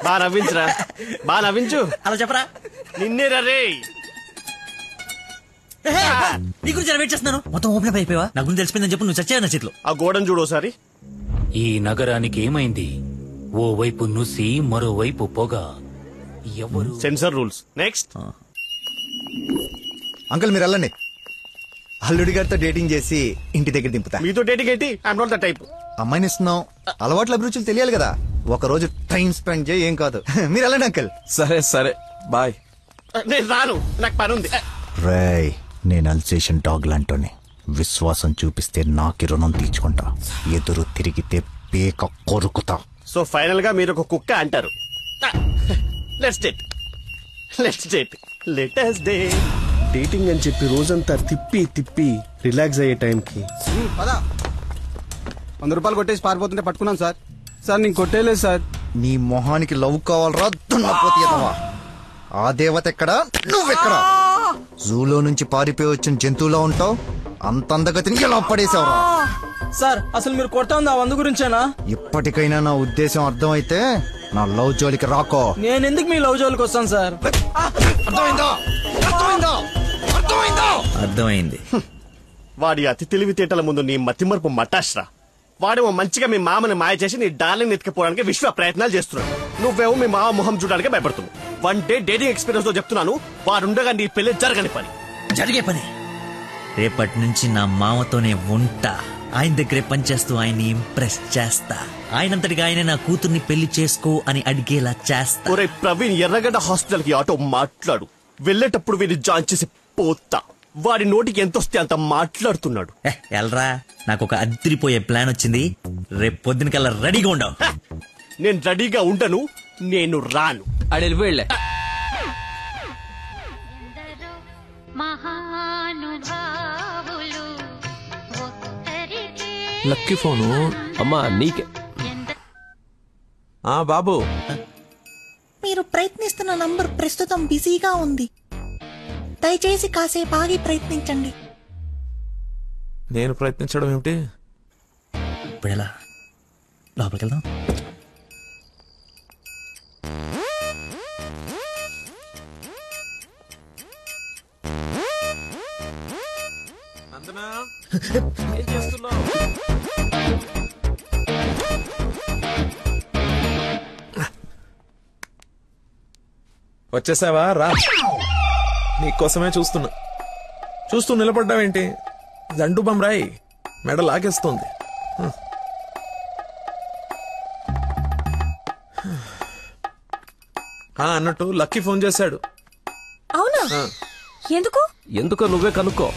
బా నవ్వించురా, బా నవ్వించు. అలా చెప్పరా. నిన్నే రే. నీ గురించి వెయిట్ చేస్తున్నాను. మొత్తం ఓపెన్ అయిపోయావా? నా గురించి తెలిసిపోయిందని చెప్పు. నువ్వు చచ్చావు నా చేతిలో. ఆ గోడను చూడు ఒకసారి. ఈ నగరానికి ఏమైంది? ఓ వైపు నుసి, మరోవైపు పొగ. ఎవరు? Sensor rules. నెక్స్ట్. అంకుల్ మీరు వెళ్ళండి. అల్లుడి గారితో డేటింగ్ చేసి ఇంటి దగ్గర దింపుతా. మీతో డేటింగ్ ఏంటి? I'm not the type. అమ్మాయిని ఇస్తున్నాం, అలవాట్ల అభిరుచులు తెలియాలి కదా. ఒక రోజు టైం స్పెండ్ చేయి, ఏం కాదు. మీరు వెళ్ళండి అంకుల్. సరే సరే బాయ్. నేను రాను, నాకు పని ఉంది. రేయ్, నేను అల్సేషన్ డాగ్ లాంటోని. విశ్వాసం చూపిస్తే నాకి రుణం తీర్చుకుంటా, ఎదురు తిరిగితే పేక కొరుకుతా. సో ఫైనల్ గా మీరు ఒక కుక్క అంటారు. Let's date, let's date, let us date. Dating అని చెప్పి రోజంతా తిప్పి తిప్పి రిలాక్స్ అయ్యే టైంకి 100 రూపాయలు కొట్టేసి పారిపోతుంటే పట్టుకున్నాం సార్. సార్ నేను కొట్టేయలేదు సార్. నీ మొహానికి లవ్ కావాలరా దున్నపోతీయదవా? ఆ దేవత ఎక్కడా, నువ్వెక్కడా? జూలో నుంచి పారిపోయి వచ్చిన జంతువులా ఉంటావు. అంత అందగతిని ఎలా పడేసావురా? సార్ అసలు మీరు కొడతా ఉంది ఆ 100 గురించేనా? ఇప్పటికైనా నా ఉద్దేశం అర్థమైతే నా లవ్ జోలికి రాకో. నేను ఎందుకు మీ లవ్ జోలికి వస్తాను సార్? అర్థమైందా? అర్థమైందా? అర్థమైందా? అర్థమైంది. వాడి అతి తెలివితేటల ముందు నీ మతిమరుపు మటాష్రా. వాడేమో మంచిగా మీ మామని మాయ చేసి నీ డార్లింగ్ ఎత్తుకుపోవడానికి విశ్వ ప్రయత్నాలు చేస్తున్నాడు. నువ్వేమో మీ మామ మొహం చూడడానికి భయపడుతున్నావు. 1 డే డేటింగ్ ఎక్స్పీరియన్స్ తో చెప్తున్నాను, వాడుండగా నీ పెళ్లి జరగని పని. జరిగే పని. రేపటి నుంచి నా మామతోనే ఉంటా. ఆయన దగ్గరే పనిచేస్తూ ఆయన్ని ఇంప్రెస్ చేస్తా. ఆయనంతటిగా ఆయన నా కూతుర్ని పెళ్లి చేసుకో అని అడిగేలా చేస్తా. ఒరే ప్రవీణ్, ఎర్రగడ్డ హాస్పిటల్ కి ఆటో మాట్లాడు. వెళ్ళేటప్పుడు వీడిని జాయిన్ చేసి పోతా. వాడి నోటికి ఎంతొస్తే అంత మాట్లాడుతున్నాడు. ఎల్రా, నాకు ఒక అదిరిపోయే ప్లాన్ వచ్చింది. రేపు పొద్దునకల్లా రెడీగా ఉండవు. నేను రెడీగా ఉండను, నేను రాను. అడెళ్ళి వెళ్ళే. లక్కీ ఫోను అమ్మా నీకే. బాబు, మీరు ప్రయత్నిస్తున్న నంబర్ ప్రస్తుతం బిజీగా ఉంది. దయచేసి కాసేపు ఆగి ప్రయత్నించండి. నేను ప్రయత్నించడం ఏమిటి? ఇప్పుడు ఎలా? లోపలికి వెళ్దాం. ఏం చేస్తున్నావు? వచ్చేసావా? రా, నీకోసమే చూస్తున్నా. చూస్తూ నిలబడ్డావేంటి? జండు బమ్రాయి మెడ లాగేస్తోంది. అన్నట్టు లక్కీ ఫోన్ చేశాడు. అవునా? ఎందుకు? ఎందుకో నువ్వే కనుక్కో.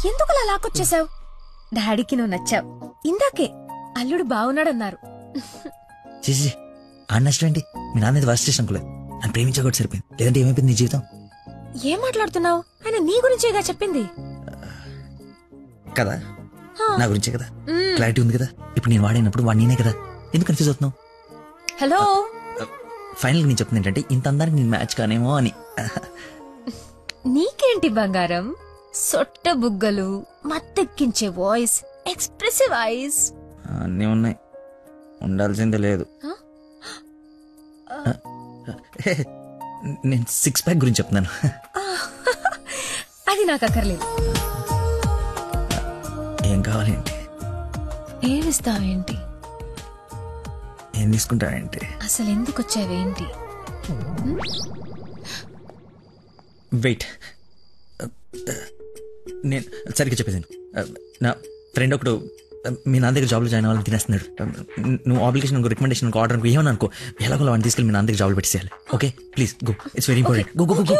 ఎందుకు అలా లాక్కొచ్చేసావు? డాడీకి నువ్వు నచ్చావు. ఇందాకే అల్లుడు బాగున్నాడన్నారు. చేసి ఆ నష్టం ఏంటి? మీ నాన్న మీద వర్స్ట్ చేసిన అనుకోలేదు. నన్ను ప్రేమించకూడదు సరిపోయింది. లేదంటే ఏమైపోయింది నీ జీవితం? ఏం మాట్లాడుతున్నావు? ఆయన నీ గురించేగా చెప్పింది కదా, నా గురించే కదా. క్లారిటీ ఉంది కదా. ఇప్పుడు నేను వాడినప్పుడు వాడు నేనే కదా. ఎందుకు కన్ఫ్యూజ్ అవుతున్నావు? హలో, ఫైనల్ నేను చెప్తుంది ఏంటంటే ఇంత అందానికి నేను మ్యాచ్ కానేమో అని. నీకేంటి బంగారం? సొట్ట బుగ్గలు, మత్తెక్కించే వాయిస్, ఎక్స్ప్రెసివ్ ఐస్ అన్నీ ఉన్నాయి, ఉండాల్సిందే లేదు. నేను 6 ప్యాక్ గురించి చెప్తున్నాను. అది నాకు అక్కర్లేదు. ఏం కావాలేంటి? ఏమిస్తావేంటి? ఏం తీసుకుంటావేంటి? అసలు ఎందుకు వచ్చావేంటి? వెయిట్, నేను సరిగ్గా చెప్పేసాను. నా ఫ్రెండ్ ఒకడు మీ నాన్న దగ్గర జాబ్లో జాయిన్ అవ్వాలని తినేస్తున్నాడు. నువ్వు అప్లికేషన్ రికమెండేషన్ ఆర్డర్ అనుకో ఏమని అనుకో, ఎలాగో వాడిని తీసుకెళ్ళి మీ నాన్న దగ్గర జాబ్లో పెట్టేసేయాలి. Okay please go, it's very important. Go go go.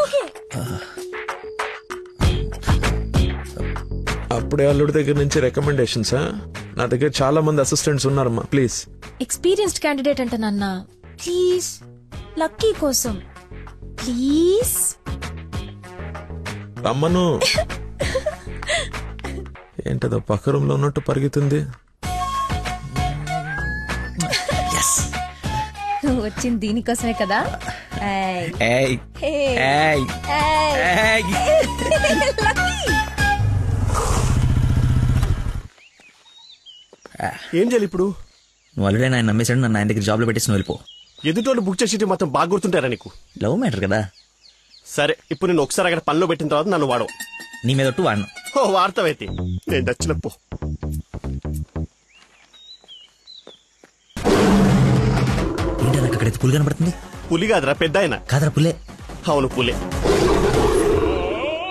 అప్పుడే అల్లుడి దగ్గర నుంచి రికమెండేషన్సా? నా దగ్గర చాలా మంది అసిస్టెంట్స్ ఉన్నారమ్మా, ప్లీజ్. ఎక్స్పీరియన్స్డ్ క్యాండిడేట్ అంట నాన్న, ప్లీజ్ లక్కీ కోసం ప్లీజ్. రమ్మను. ఏంటదో పక్క రూమ్ లో ఉన్నట్టు పరిగెత్తుంది. నువ్వు వచ్చింది దీనికోసమే కదా. ఏం చేయాలి ఇప్పుడు? నువ్వు ఆల్రెడీ ఆయన నమ్మేశాడు, నన్ను ఆయన దగ్గర జాబ్లో పెట్టేసి నువ్వు వెళ్ళిపో. ఎదుటోళ్ళు బుక్ చేసి మొత్తం బాగా గుర్తుంటారా నీకు? లవ్ మ్యాటర్ కదా. సరే, ఇప్పుడు నేను ఒకసారి అక్కడ పనిలో పెట్టిన తర్వాత నన్ను వాడవు. నీ మీద ఒట్టు వాడను. ఓ వార్తవైతే నేను నచ్చినప్పు. ఏంటి నాకు అక్కడైతే పులి కనబడుతుంది? పులి కాదురా, పెద్ద ఆయన. కాదరా పుల్లే. అవును పులే.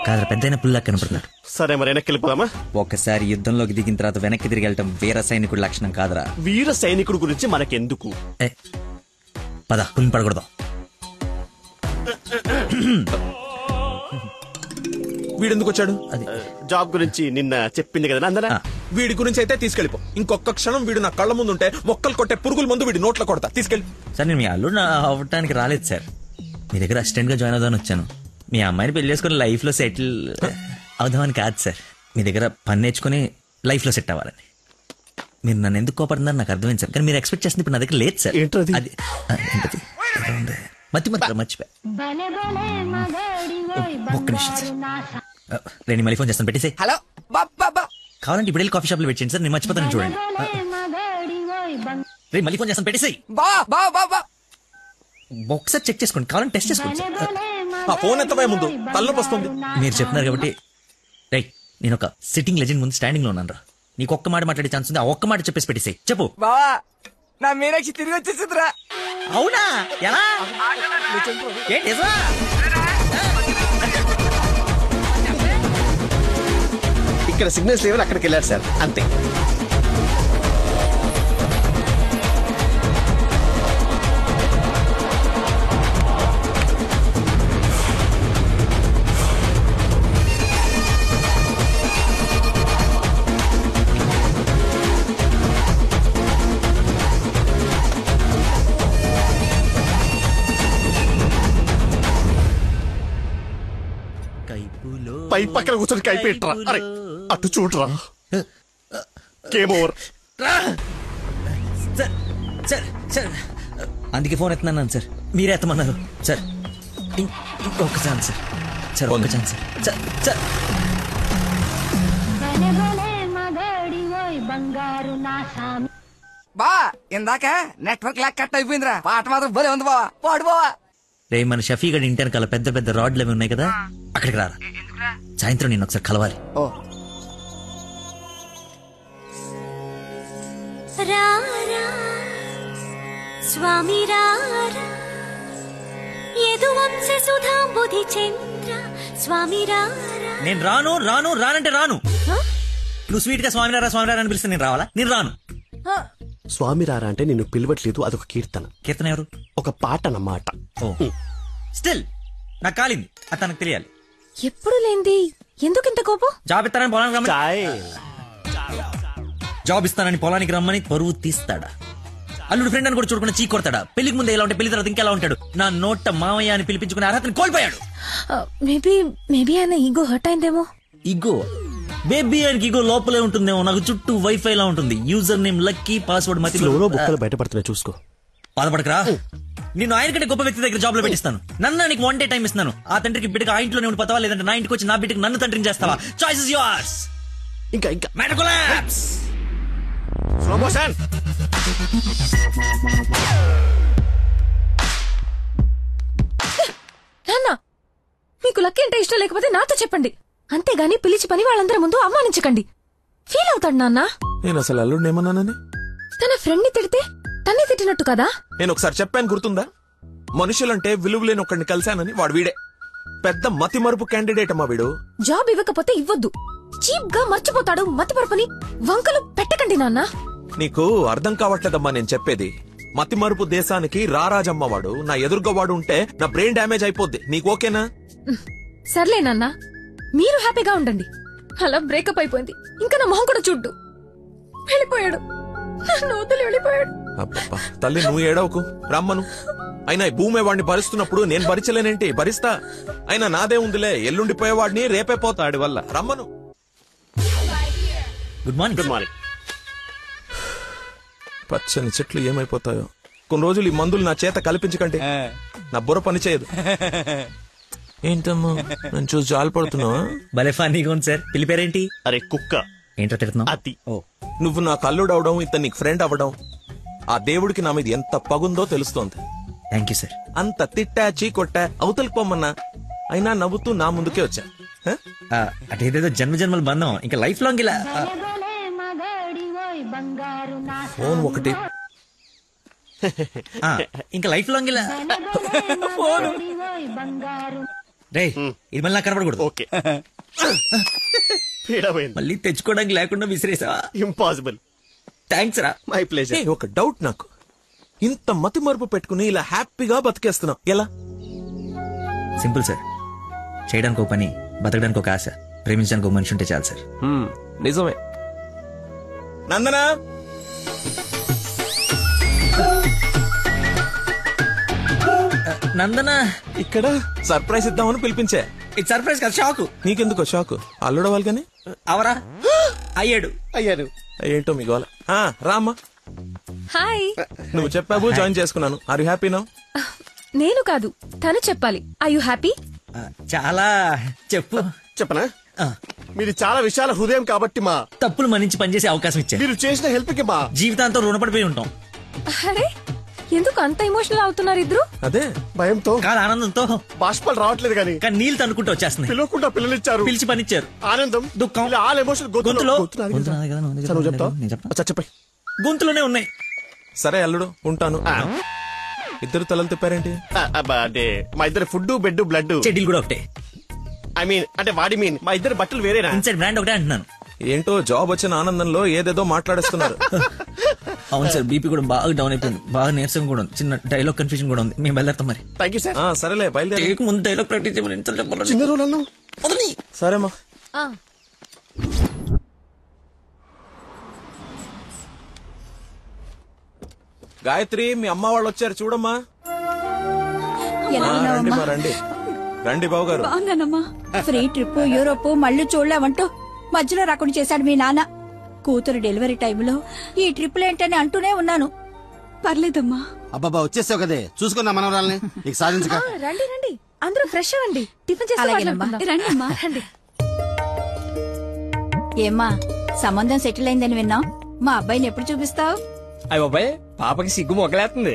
కాదరా పెద్ద అయిన పుల్లా కనబడుతున్నాడు. సరే మరి వెనక్కి వెళ్ళిపోదామా? ఒకసారి యుద్ధంలోకి దిగిన తర్వాత వెనక్కి తిరిగి వెళ్ళటం వీర సైనికుడి లక్షణం కాదురా. వీర సైనికుడు గురించి మనకెందుకు? పద, పులిని పడకూడదు. వీడెందుకు వచ్చాడు? అది జాబ్ గురించి నిన్న చెప్పింది కదా అందరా. వీడి గురించి అయితే తీసుకెళ్ళిపో. ఇంకొక క్షణం వీడు నా కళ్ళ ముందు ఉంటే మొక్కలు కొట్టే పురుగుల ముందు వీడి నోట్లో కొడతా. తీసుకెళ్ళి. సార్ నేను మీ అల్లుడు అవ్వటానికి రాలేదు సార్, మీ దగ్గర అసిస్టెంట్ గా జాయిన్ అవుదామని వచ్చాను. మీ అమ్మాయిని పెళ్లి చేసుకుని లైఫ్ లో సెటిల్ అవుదామని కాదు సార్, మీ దగ్గర పని నేర్చుకుని లైఫ్ లో సెట్ అవ్వాలని. మీరు నన్ను ఎందుకు కోపడుతున్నారు నాకు అర్థమైంది సార్, కానీ మీరు ఎక్స్పెక్ట్ చేస్తుంది ఇప్పుడు నా దగ్గర లేదు సార్. అది ఏంటది? మర్చిపోయా. ఒక్క నిమిషం సార్, నేను మళ్ళీ ఫోన్ చేస్తాను, పెట్టేసి. హలో కావాలంటే ఇప్పుడు వెళ్ళి కాఫీ షాప్ లో పెట్టేయండి సార్, నేను మర్చిపోతాను చూడండి. రే మళ్ళీ ఫోన్ చేస్తాను, పెట్టేసి. ఒకసారి చెక్ చేసుకోండి, కావాలంటే టెస్ట్ చేసుకోండి సార్. ఫోన్ ఎత్తబోయే ముందు తలనొప్పి వస్తుంది. మీరు చెప్తున్నారు కాబట్టి రైట్, నేను ఒక సిట్టింగ్ లెజెండ్ ముందు స్టాండింగ్ లో ఉన్నాను రా. నీకు ఒక్క మాట మాట్లాడే ఛాన్స్ ఉంది, ఆ ఒక్క మాట చెప్పేసి పెట్టేసి. చెప్పు బావా, నా మీనాక్షి తిరిగి వచ్చేసిందిరా. అవునా? ఎలా? ఇక్కడ సిగ్నల్స్ లేవని అక్కడికి వెళ్ళారు సార్, అంతే. పై పక్కన కూర్చొని కైపెట్టరా. అరే అటు చూడరా. Game over. సార్ అందుకే ఫోన్ ఎత్తున్నాను సార్, మీరే ఎత్తమన్నారు సార్. ఇంకొక ఛాన్స్ సార్, సార్ ఒక్క ఛాన్స్ సార్. సార్ బా ఇందాక నెట్వర్క్ లాక్ కట్ అయిపోయిందిరా. పాట మాత్రం భలే ఉంది బావా, పాడు బావా. రే మన షఫీ గడి ఇంటి వెనకాల పెద్ద పెద్ద రాడ్లు అవి ఉన్నాయి కదా, అక్కడికి రారా. సాయంత్రం నేను ఒకసారి కలవాలి. స్వామి నేను రాను రాను రానంటే రాను. నువ్వు స్వీట్ గా స్వామినారా స్వామినారా అని పిలిస్తే నేను రావాలా? నేను రాను. స్వామి రారా అంటే నిన్ను పిలవట్లేదు, అదొక కీర్తన. కీర్తన ఎవరు? ఒక పాట అన్నమాట. స్టిల్ నాకు కాలింది, అది తనకు తెలియాలి. ఎప్పుడు లేంది ఎందుకు ఇంత కోపం? జాబ్ ఇస్తానని పొలానికి రమ్మని, జాబ్ ఇస్తానని పొలానికి రమ్మని పరువు తీస్తాడా? అల్లుడు ఫ్రెండ్ అని కూడా చూడకుండా చీ కొడతాడా? పెళ్లికి ముందు ఎలా ఉంటే పెళ్లి తర్వాత ఇంకెలా ఉంటాడు? నా నోట మామయ్య అని పిలిపించుకునే అర్హతని కోల్పోయాడు. మేబీ ఆయన ఈగో హర్ట్ అయిందేమో. ఈగో బేబీ ఆయనకి ఈగో లోపలే ఉంటుందేమో. నాకు చుట్టూ వైఫై లా ఉంటుంది. యూజర్ నేమ్ లక్కీ, పాస్వర్డ్ మతి. బుక్కలు బయటపడుతున్నాయి చూసుకో. బాధపడకరా, నేను ఆయన కంటే గొప్ప వ్యక్తి దగ్గర జాబ్ లో పెట్టిస్తాను. నన్ను నీకు 1 day టైం ఇస్తున్నాను. ఆ తండ్రికి బిడ్డకి ఆ ఇంట్లోనే ఉండిపోతావా, లేదంటే నా ఇంటికి వచ్చి నా బిడ్డకి నన్ను తండ్రిని చేస్తావా? Choice is yours. ఇంకా మ్యాటర్ కొలాప్స్. Slow motion. నాన్న, మీకు లక్కీ అంటే ఇష్టం లేకపోతే నాతో చెప్పండి, అంతేగాని పిలిచి పని వాళ్ళందరి ముందు అవమానించకండి. ఫీల్ అవుతాడు నాన్న. నేను అసలు అల్లుడిని ఏమన్నానని? తన ఫ్రెండ్ ని తిడితే తన్ని తిట్టినట్టు కదా. నేను ఒకసారి చెప్పాను, గుర్తుందా? మనుషులంటే విలువలేని ఒకడిని కలిశానని. వాడు వీడే పెద్ద మతి మరుపు క్యాండిడేట్ అమ్మా వీడు. జాబ్ ఇవ్వకపోతే ఇవ్వద్దు, చీప్ గా మర్చిపోతాడు. మతి మరుపుని వంకలు పెట్టకండి నాన్న. నీకు అర్థం కావట్లేదమ్మా నేను చెప్పేది. మతి మరుపు దేశానికి రారాజమ్మ వాడు. నా ఎదురుగా వాడు ఉంటే నా బ్రెయిన్ డ్యామేజ్ అయిపోద్ది. నీకు ఓకేనా? సర్లే నాన్న, మీరు హ్యాపీగా ఉండండి. అలా బ్రేకప్ అయిపోయింది, ఇంకా నా మొహం కూడా చూడ్డు. వెళ్ళిపోయాడు, నన్ను వదిలి వెళ్ళిపోయాడు. అబ్బబ్బా తల్లి, నువ్వు ఏడవకు, రమ్మను. అయినా ఈ భూమి వాడిని భరిస్తున్నప్పుడు నేను భరించలేనేంటి? భరిస్తా. అయినా నాదే ఉందిలే, ఎల్లుండిపోయేవాడిని రేపే పోతాడి వల్ల. రమ్మను. Good morning. Good morning. పచ్చని చెట్లు ఏమైపోతాయో. కొన్ని రోజులు ఈ మందులు నా చేత కల్పించకండి, నా బుర్ర పని చేయదు. ఏంటమ్మా నన్ను చూసి జాలిపడుతున్నావా? భలే ఫన్నీగా ఉంది సార్. పిల్లి పేరేంటి? అరే కుక్క. ఏంటో తిడుతున్నావు? అతి. నువ్వు నా కల్లుడు అవడం, ఇతను నీకు ఫ్రెండ్ అవ్వడం, ఆ దేవుడికి నా మీద ఎంత పగుందో తెలుస్తోంది. Thank you sir. అంత తిట్టా చీకొట్టా అవతలికి పొమ్మన్నా, అయినా నవ్వుతూ నా ముందుకే వచ్చా. అదేదో జన్మ జన్మల బంధం, ఇంకా లైఫ్ లాంగ్ ఇలా. ఫోన్ ఒకటి, ఇంకా లైఫ్ లాంగ్ ఇలా. రే, ఇది మళ్ళీ నాకు కనపడకూడదు. ఓకే. మళ్ళీ తెచ్చుకోవడానికి లేకుండా విసిరేసావా? ఇంపాసిబుల్. థ్యాంక్స్ రా. My pleasure. ఒక డౌట్ నాకు, ఇంత మతి మరుపు పెట్టుకుని ఇలా హ్యాపీగా బతికేస్తున్నావు ఎలా? Simple sir. చేయడానికి ఒక పని, బతకడానికి ఒక ఆశ, ప్రేమించడానికి ఒక మనిషి ఉంటే చాలు సార్. నిజమే. నందనా, నందనా ఇక్కడ సర్ప్రైజ్ ఇద్దామని పిలిపించా. ఇది సర్ప్రైజ్ కదా, షాక్. నీకెందుకో షాక్? అల్లుడవాలి కానీ అవరా అయ్యాడు. ఏంటో మీ గోల. రామ్మా. హాయ్. నువ్వు చెప్పావు, జాయిన్ చేసుకున్నాను. Are you happy now? నేను కాదు, తను చెప్పాలి. I you happy? చాలా. చెప్పు. చెప్పనా? మీరు చాలా విశాల హృదయం కాబట్టి మా తప్పులు మన్నించి పనిచేసే అవకాశం ఇచ్చారు. మీరు చేసిన హెల్ప్ కి మా జీవితాంతం రుణపడిపోయి ఉంటాం. అరే, ఎందుకు అంత ఎమోషనల్ అవుతున్నారు ఇద్దరు? అదే భయంతో కాదు, ఆనందంతో. బాష్పాలు రావట్లేదు కానీ నీళ్ళు తనుకుంటూ వచ్చేస్తున్నాయి. పిలవకుండా పిల్లలిచ్చారు, పిలిచి పనిచ్చారు. ఆనందం, దుఃఖం, ఆల్ ఎమోషన్ గొంతులో చెప్పాయి, గొంతులోనే ఉన్నాయి. సరే అల్లుడు, ఉంటాను. ఇద్దరు తలలు తిప్పారేంటి? అంటే మా ఇద్దరు ఫుడ్, బెడ్, బ్లడ్, చెడ్డీలు కూడా ఒకటే. ఐ మీన్ అంటే వాడి మీన్ మా ఇద్దరు బట్టలు వేరేనా? ఇన్సైడ్ బ్రాండ్ ఒకటే అంటున్నాను. ఏంటో జాబ్ వచ్చిన ఆనందంలో ఏదేదో మాట్లాడేస్తున్నారు. అవును సార్, బీపీ కూడా బాగా డౌన్ అయిపోయింది. బాగా నీరసం కూడా ఉంది. చిన్న డైలాగ్ కన్ఫ్యూజన్ కూడా ఉంది. మేము బయలుదేరుతాం మరి. Thank you sir. సరేలే బయలుదేరి. ముందు డైలాగ్ ప్రాక్టీస్ చేయమని చిన్న రోజులలో. సరేమ్మా. గాయత్రి, మీ అమ్మ వాళ్ళు వచ్చారు చూడమ్మా. రండి మా, రండి రండి బాబు గారు. బాగున్నానమ్మా. ఫ్రీ ట్రిప్, యూరోప్ మళ్ళీ చూడలేమంటూ మధ్యలో రాకుండా చేశాడు మీ నాన్న. కూతురు డెలివరీ టైంలో ఈ ట్రిప్లు ఏంటని అంటూనే ఉన్నాను. పర్లేదమ్మా. అబ్బాబా వచ్చేసావు కదే, చూసుకున్నా మనవరాల్ని. ఇక సాధించక. రండి రండి, అందరూ ఫ్రెష్ అవ్వండి. టిఫిన్ రండి అమ్మా. ఏమ్మా, సంబంధం సెటిల్ అయిందని విన్నాం. మా అబ్బాయిని ఎప్పుడు చూపిస్తావు? అయ్య బాబాయ్, పాపకి సిగ్గు మొగలేస్తుంది.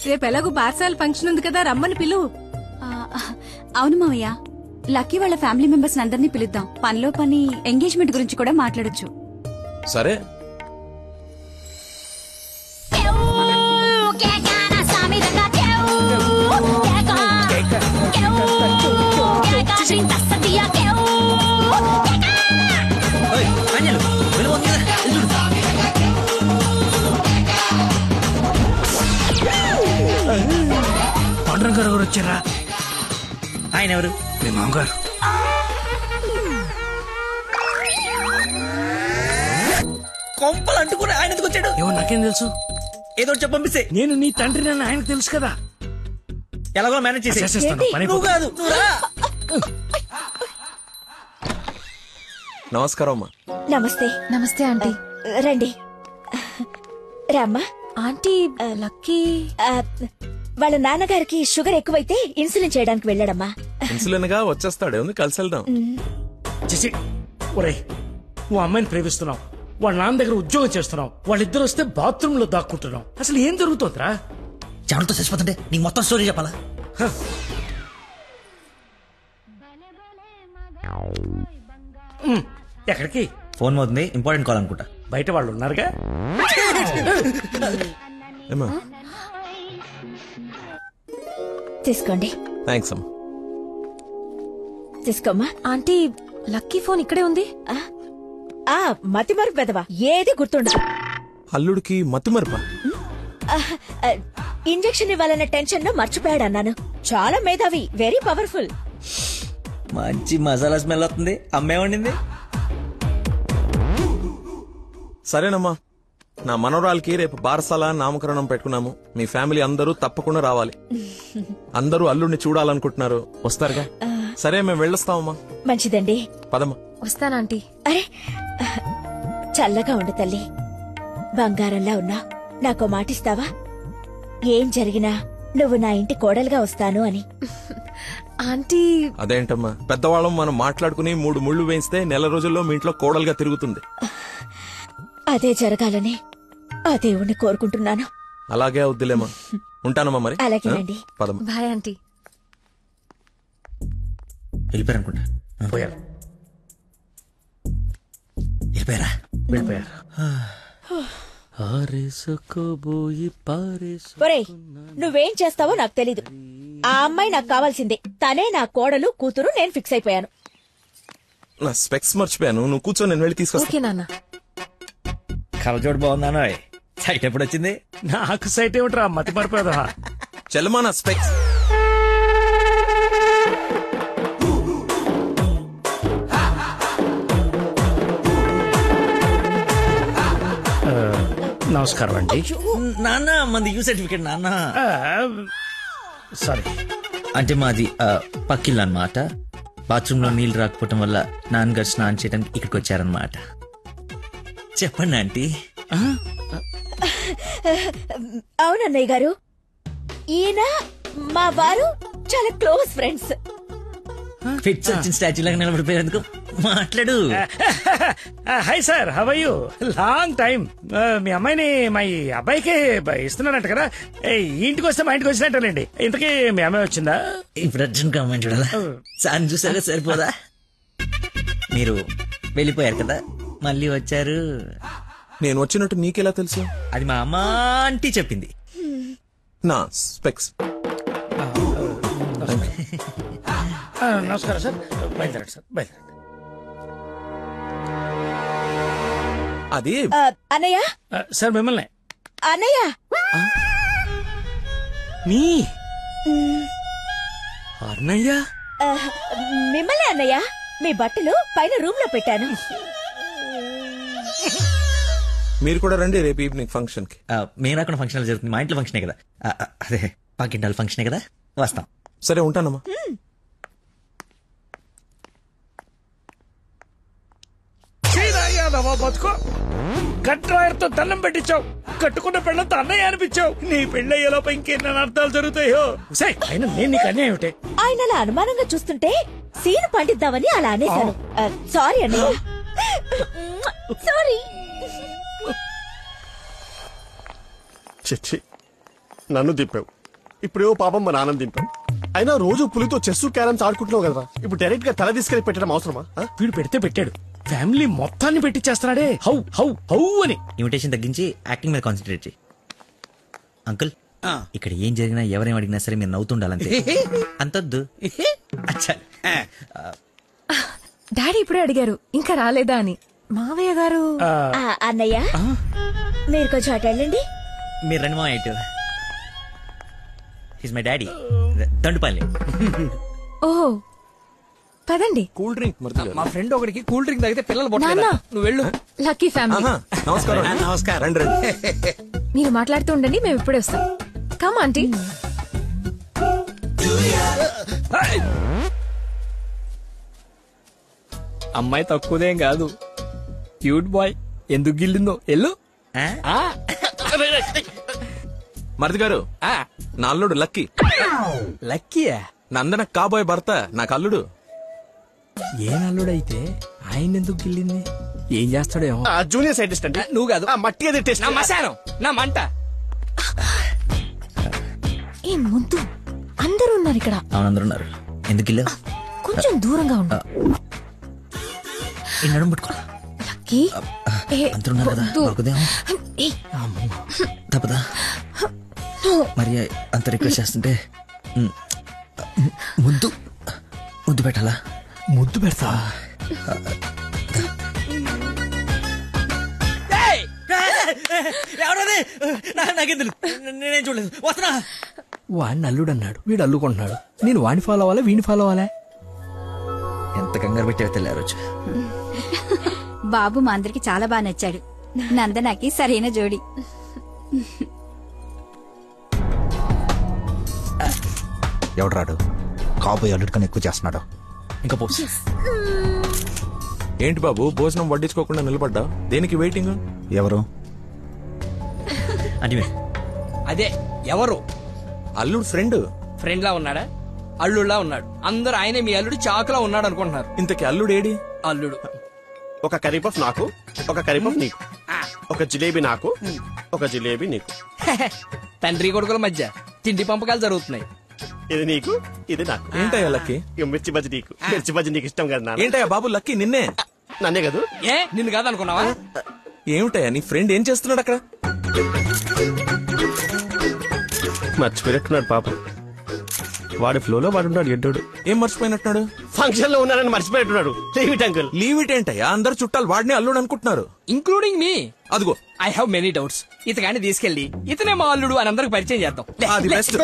రేపు ఎలాగో పార్సాల ఫంక్షన్ ఉంది కదా, రమ్మని పిలువు. అవును మావయ్య, లక్కీ వాళ్ళ ఫ్యామిలీ మెంబర్స్ అందరినీ పిలుద్దాం. పనిలో పని ఎంగేజ్మెంట్ గురించి కూడా మాట్లాడొచ్చు. సరే. పాండురంగ గారు వచ్చారా? ఆయన ఎవరు? మీ మామగారు. కొంపలు అంటుకుని ఆయన ఎందుకు వచ్చాడు? ఏమో నాకేం తెలుసు. ఏదో ఒకటి చెప్పి పంపిస్తే. నేను నీ తండ్రి అని ఆయనకు తెలుసు కదా. ఎలాగో మేనేజ్ చేసేస్తాను. పని నువ్వు కాదు, నువ్వు రా. నమస్కారం అమ్మా. నమస్తే. నమస్తే ఆంటీ. రండి రామ్మా. ఆంటీ లక్కీ వాళ్ళ నాన్నగారికి షుగర్ ఎక్కువైతే ఇన్సులిన్ చేయడానికి వెళ్ళాడమ్మా. ఇన్సులిన్ గా వచ్చేస్తాడు, ఉంది కలిసి వెళ్దాం. చేసి ఒరేయ్, నువ్వు అమ్మాయిని ప్రేమిస్తున్నావు, వాళ్ళ నాన్న దగ్గర ఉద్యోగం చేస్తున్నావు, వాళ్ళిద్దరు వస్తే బాత్రూమ్ లో దాక్కుంటున్నావు. అసలు ఏం జరుగుతుందిరా? చెమటతో చచ్చిపోతుంటే నీకు మొత్తం స్టోరీ చెప్పాలా? ఎక్కడికి? ఫోన్ అవుతుంది, ఇంపార్టెంట్ కాల్ అనుకుంటా. బయట వాళ్ళు ఉన్నారుగా. తీసుకోండి. థ్యాంక్స్ అమ్మా. తీసుకోమ్మా. ఆంటీ లక్కీ ఫోన్ ఇక్కడే ఉంది. మతిమరుపు పెదవా, ఏది గుర్తుండదు. అల్లుడికి మతిమరుపా? ఇంజెక్షన్ ఇవ్వాలన్న టెన్షన్ లో మర్చిపోయాడు అన్నాను. చాలా మేధావి, వెరీ పవర్ఫుల్. మంచి మసాలా స్మెల్ వస్తుంది. అమ్మే వండింది. సరేనమ్మా, నా మనవరాలకి రేపు బారసాల నామకరణం పెట్టుకున్నాము. మీ ఫ్యామిలీ అందరూ తప్పకుండా రావాలి. అందరూ అల్లుడిని చూడాలనుకుంటున్నారు, వస్తారుగా? సరే, మేము వెళ్ళొస్తామమ్మా. మంచిదండి, పదమ్మా. వస్తానంటీ. అరే, చల్లగా ఉండు తల్లి, బంగారంలా ఉన్నా. నాకో మాటిస్తావా? ఏం జరిగినా నువ్వు నా ఇంటి కోడలుగా వస్తాను అని. ఆంటీ. అదేంటమ్మా, పెద్దవాళ్ళం మనం మాట్లాడుకుని 3 ముళ్ళు వేయిస్తే నెల రోజుల్లో మీ ఇంట్లో కోడలుగా తిరుగుతుంది. అదే జరగాలని ఆ దేవుణ్ణి కోరుకుంటున్నాను. అలాగే అవుద్దిలేమా. ఉంటానమ్మా మరి. అలాగేనండి. పదమ్మా. Bye aunty. వెళ్ళిపోయారనుకుంటా. పోయారు. వెళ్ళిపోయారా? వెళ్ళిపోయారు. ఒరేయ్, నువ్వేం చేస్తావో నాకు తెలీదు. ఆ అమ్మాయి నాకు కావాల్సిందే. తనే నా కోడలు, కూతురు. నేను ఫిక్స్ అయిపోయాను. నా స్పెక్స్ మర్చిపోయాను, నువ్వు కూర్చో, నేను వెళ్ళి తీసుకొస్తా. కలజోడు బాగుందానో. సైట్ ఎప్పుడు వచ్చింది? నాకు సైట్ ఏమిట్రా, మతి మరిపోదా. చెల్లమా నా స్పెక్స్. నమస్కారం అండి. నాన్న, మంది యూ సర్టిఫికేట్ నాన్న. సారీ అంటే మాది పక్కిల్లు అన్నమాట. బాత్రూమ్ లో నీళ్లు రాకపోవటం వల్ల నాన్నగారు స్నానం చేయడానికి ఇక్కడికి వచ్చారనమాట. చెప్పండి ఆంటీ. అవునన్నయ్య గారు, ఈయన మా వారు చాలా క్లోజ్ ఫ్రెండ్స్. ఫిట్స్ వచ్చిన స్టాచ్యూ లాగా నిలబడిపోయేందుకు మాట్లాడు. Hi sir, how are you? Long time. మీ అమ్మాయిని మా అబ్బాయికి ఇస్తున్నారంట కదా. ఇంటికి వస్తే మా ఇంటికి వచ్చినట్టేనండి. ఇంతకీ మీ అమ్మాయి వచ్చిందా? ఇప్పుడు అర్జున్ అమ్మాయిని చూడాలా? సార్ చూసారా, సరిపోదా? మీరు వెళ్ళిపోయారు కదా, మళ్ళీ వచ్చారు. నేను వచ్చినట్టు నీకెలా తెలుసు? అది మా అమ్మ ఆంటీ చెప్పింది. నా స్పెక్స్. నమస్కారం సార్, బయలుదేరండి సార్, బయలుదేరండి. అది అన్నయ్య. సార్ మిమ్మల్ని. అన్నయ్య. మీ అన్నయ్య? మిమ్మల్ని అన్నయ్య. మీ బట్టలు పైన రూమ్ లో పెట్టాను. మీరు కూడా రండి రేపు ఈవినింగ్ ఫంక్షన్ కి. మేము రాకుండా ఫంక్షన్ జరుగుతుంది. మా ఇంట్లో ఫంక్షనే కదా. అదే పాకింటాల ఫంక్షనే కదా, వస్తాం. సరే, ఉంటానమ్మా. బతుకో, కట్రాయర్తో దండం పెట్టించావు, కట్టుకున్న పెళ్లంతో అన్నయ్య అనిపించావు. నీ పెళ్ళయ్యేలోపు ఇంకెన్న అర్థాలు జరుగుతాయో. అయినా నేను నీకు అన్యాయం ఏమిటి? ఆయన అలా అనుమానంగా చూస్తుంటే సీన్ పండిద్దామని అలా అనేశాను. సారీ అన్నయ్య, సారీ. చిచ్చి, నన్ను దింపావు. ఇప్పుడేవో పాపం మా నాన్న దింపావు. అయినా రోజు పులితో చెస్ క్యారమ్స్ ఆడుకుంటున్నావు కదా, ఇప్పుడు డైరెక్ట్ గా తల తీసుకెళ్లి పెట్టడం అవసరమా? వీడు పెడితే పెట్టాడు, ఫ్యామిలీ మొత్తాన్ని పెట్టిచ్చేస్తున్నాడే. హౌ హౌ హౌ అని. ఇన్విటేషన్ తగ్గించి యాక్టింగ్ మీద కాన్సన్ట్రేట్ చేయి. అంకుల్, ఇక్కడ ఏం జరిగినా ఎవరేం అడిగినా సరే మీరు నవ్వుతుండాలంతే. అంతొద్దు. డాడీ ఇప్పుడే అడిగారు ఇంకా రాలేదా అని. మావయ్య గారు. అన్నయ్య, మీరు కొంచెం అటు వెళ్ళండి. మీరు రండి మా ఇటు. హిస్ మై డాడీ, దండుపాలి. ఓహో, పదండి. Cool drink. మా ఫ్రెండ్ ఒకడికి కూల్ డ్రింక్ తాగితే పిల్లలు పుట్టలేదా? నువ్వు వెళ్ళు. Lucky family. నమస్కారం. నమస్కారం. రండి రండి. మీరు మాట్లాడుతూ ఉండండి, మేము ఇప్పుడే వస్తాం. Come aunty. అమ్మాయి తక్కువదేం కాదు, క్యూట్ బాయ్. ఎందుకు గిల్లిందో ఎల్లు. మరిది గారు, నా అల్లుడు లక్కీ. లక్కీయా? నందన కాబోయే భర్త నాకు అల్లుడు. ఏ నల్లుడైతే ఆయన ఎందుకు గిల్లింది? ఏం చేస్తాడేమో. జూనియర్ సైంటిస్ట్ అంటే నువ్వు కాదు, మట్టి అది టెస్ట్. నా మశానం, నా మంట. ఏ ముద్దు, అందరూ ఉన్నారు ఇక్కడ. అవునందరూ ఉన్నారు. ఎందుకు ఇల్లు? కొంచెం దూరంగా ఉండు. ఈ నడుము పట్టుకో. లక్కీ, అందరూ ఉన్నారు కదా, దొరకదేమో. తప్పదా? మరి అంత రిక్వెస్ట్ చేస్తుంటే ముద్దు ముద్దు పెట్టాలా? ముద్దు పెడతా. నాకేం తెలుసు, నేనేం చూడలేదు. వస్తున్నా. వాడిని అల్లుడు అన్నాడు, వీడు అల్లుకుంటున్నాడు. నేను వాడిని ఫాలో అవ్వాలా, వీడిని ఫాలో అవ్వాలా? ఎంత కంగారు పెట్టావు తెల్లారు రోజు. బాబు మా అందరికి చాలా బాగా నచ్చాడు. నందనాకి సరైన జోడి. ఎవడు కాబోయే అల్లుడు కన్నా ఎక్కువ చేస్తున్నాడు. ఇంకా పోసి ఏంటి బాబు భోజనం వడ్డించుకోకుండా నిలబడ్డా? దేనికి వెయిటింగ్? ఎవరు? అంటే అదే ఎవరు? అల్లుడు ఫ్రెండ్. ఫ్రెండ్ లా ఉన్నాడా? అల్లుడులా ఉన్నాడు. అందరూ ఆయనే మీ అల్లుడు చాకులా ఉన్నాడు అనుకుంటున్నారు. ఇంతకి అల్లుడు ఏడి? అల్లుడు ఒక కర్రీ పఫ్ నాకు, ఒక కర్రీ పఫ్ నీకు, ఒక జిలేబీ నాకు, ఒక జిలేబీ నీకు. తండ్రి కొడుకుల మధ్య తిండి పంపకాలు జరుగుతున్నాయి. ఇది నీకు, ఇది నాకు. ఏంటయ్యా లక్కీ? మిర్చి బజ్జి నీకు, మిర్చి బజ్జి నీకు ఇష్టం కదా. ఏంటయ్యా బాబు లక్కీ నిన్నే? నన్నే కదా. ఏ నిన్ను కాదనుకున్నావా? ఏమిటయ్యా నీ ఫ్రెండ్ ఏం చేస్తున్నాడు అక్కడ? మర్చిపోయినట్టున్నాడు పాపం. వాడి ఫ్లోలో వాడున్నాడు ఎడ్డోడు. ఏం మర్చిపోయినట్టున్నాడు? ఫంక్షన్ లో ఉన్నాడని మర్చిపోయినట్టున్నాడు. Leave it uncle. Leave it ఏంటయ్యా? అందరు చుట్టాలు వాడిని అల్లుడు అనుకుంటున్నారు, ఇంక్లూడింగ్ మీ. అదిగో ఐ హావ్ మెనీ డౌట్స్. ఇతగాని తీసుకెళ్లి ఇతనే మా అల్లుడు అని అందరికి పరిచయం చేద్దాం. అది బెస్ట్.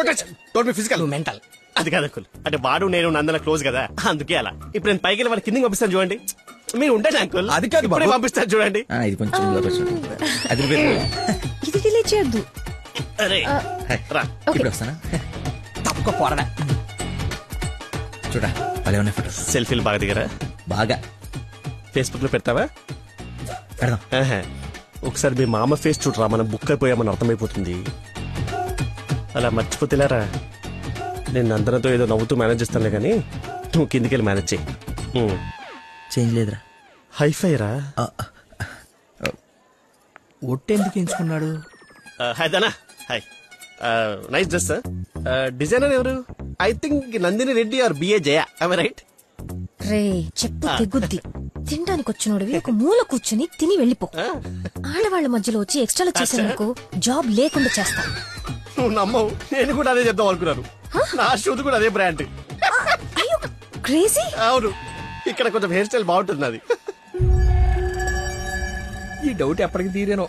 Physical mental. అది కాదు అంకుల్. అంటే వాడు నేను నందన క్లోజ్ కదా, అందుకే అలా. ఇప్పుడు నేను పైకి వాడి కిందకి పంపిస్తాను చూడండి. మీరు ఉండండి అంకుల్. అది కాదు ఇప్పుడే పంపిస్తాను చూడండి. ఇది కొంచెం ఇది డిలీట్ చేయొద్దు. అరే రా. ఇప్పుడు వస్తానా? తప్పక పోరడా. చూడా భలే ఉన్నాయి ఫోటోస్. సెల్ఫీలు బాగా దిగరా? బాగా. ఫేస్బుక్ లో పెడతావా? పెడదాం. ఒకసారి మీ మామ ఫేస్ చూడరా, మనం బుక్ అయిపోయామని అర్థమైపోతుంది. అలా మర్చిపోతేలారా. నేను నందనతో ఏదో నవ్వుతూ మేనేజ్ చేస్తానులే కానీ నువ్వు కిందికెళ్ళి మేనేజ్ చేయి. చేంజ్ లేదురా. హైఫై రా. ఒట్టెందుకు ఎంచుకున్నాడు? హాయ్ దానా. Hi. Nice dress sir. Designer ఎవరు? I think Nandini Reddy or B A Jaya. I right? రే చెప్పు తెగుద్ది. తినడానికి వచ్చినోడివి ఒక మూల కూర్చుని తిని వెళ్ళిపో. ఆడవాళ్ల మధ్యలో వచ్చి ఎక్స్ట్రాలు చేసేందుకు జాబ్ లేకుండా చేస్తా. నువ్వు నమ్మవు, నేను కూడా అదే చెప్దాం అనుకున్నాను. నా షూట్ కూడా అదే బ్రాండ్. అయ్యో క్రేజీ. అవును, ఇక్కడ కొంచెం హెయిర్ స్టైల్ బాగుంటుంది అది. ఈ డౌట్ ఎప్పటికి తీరేనో.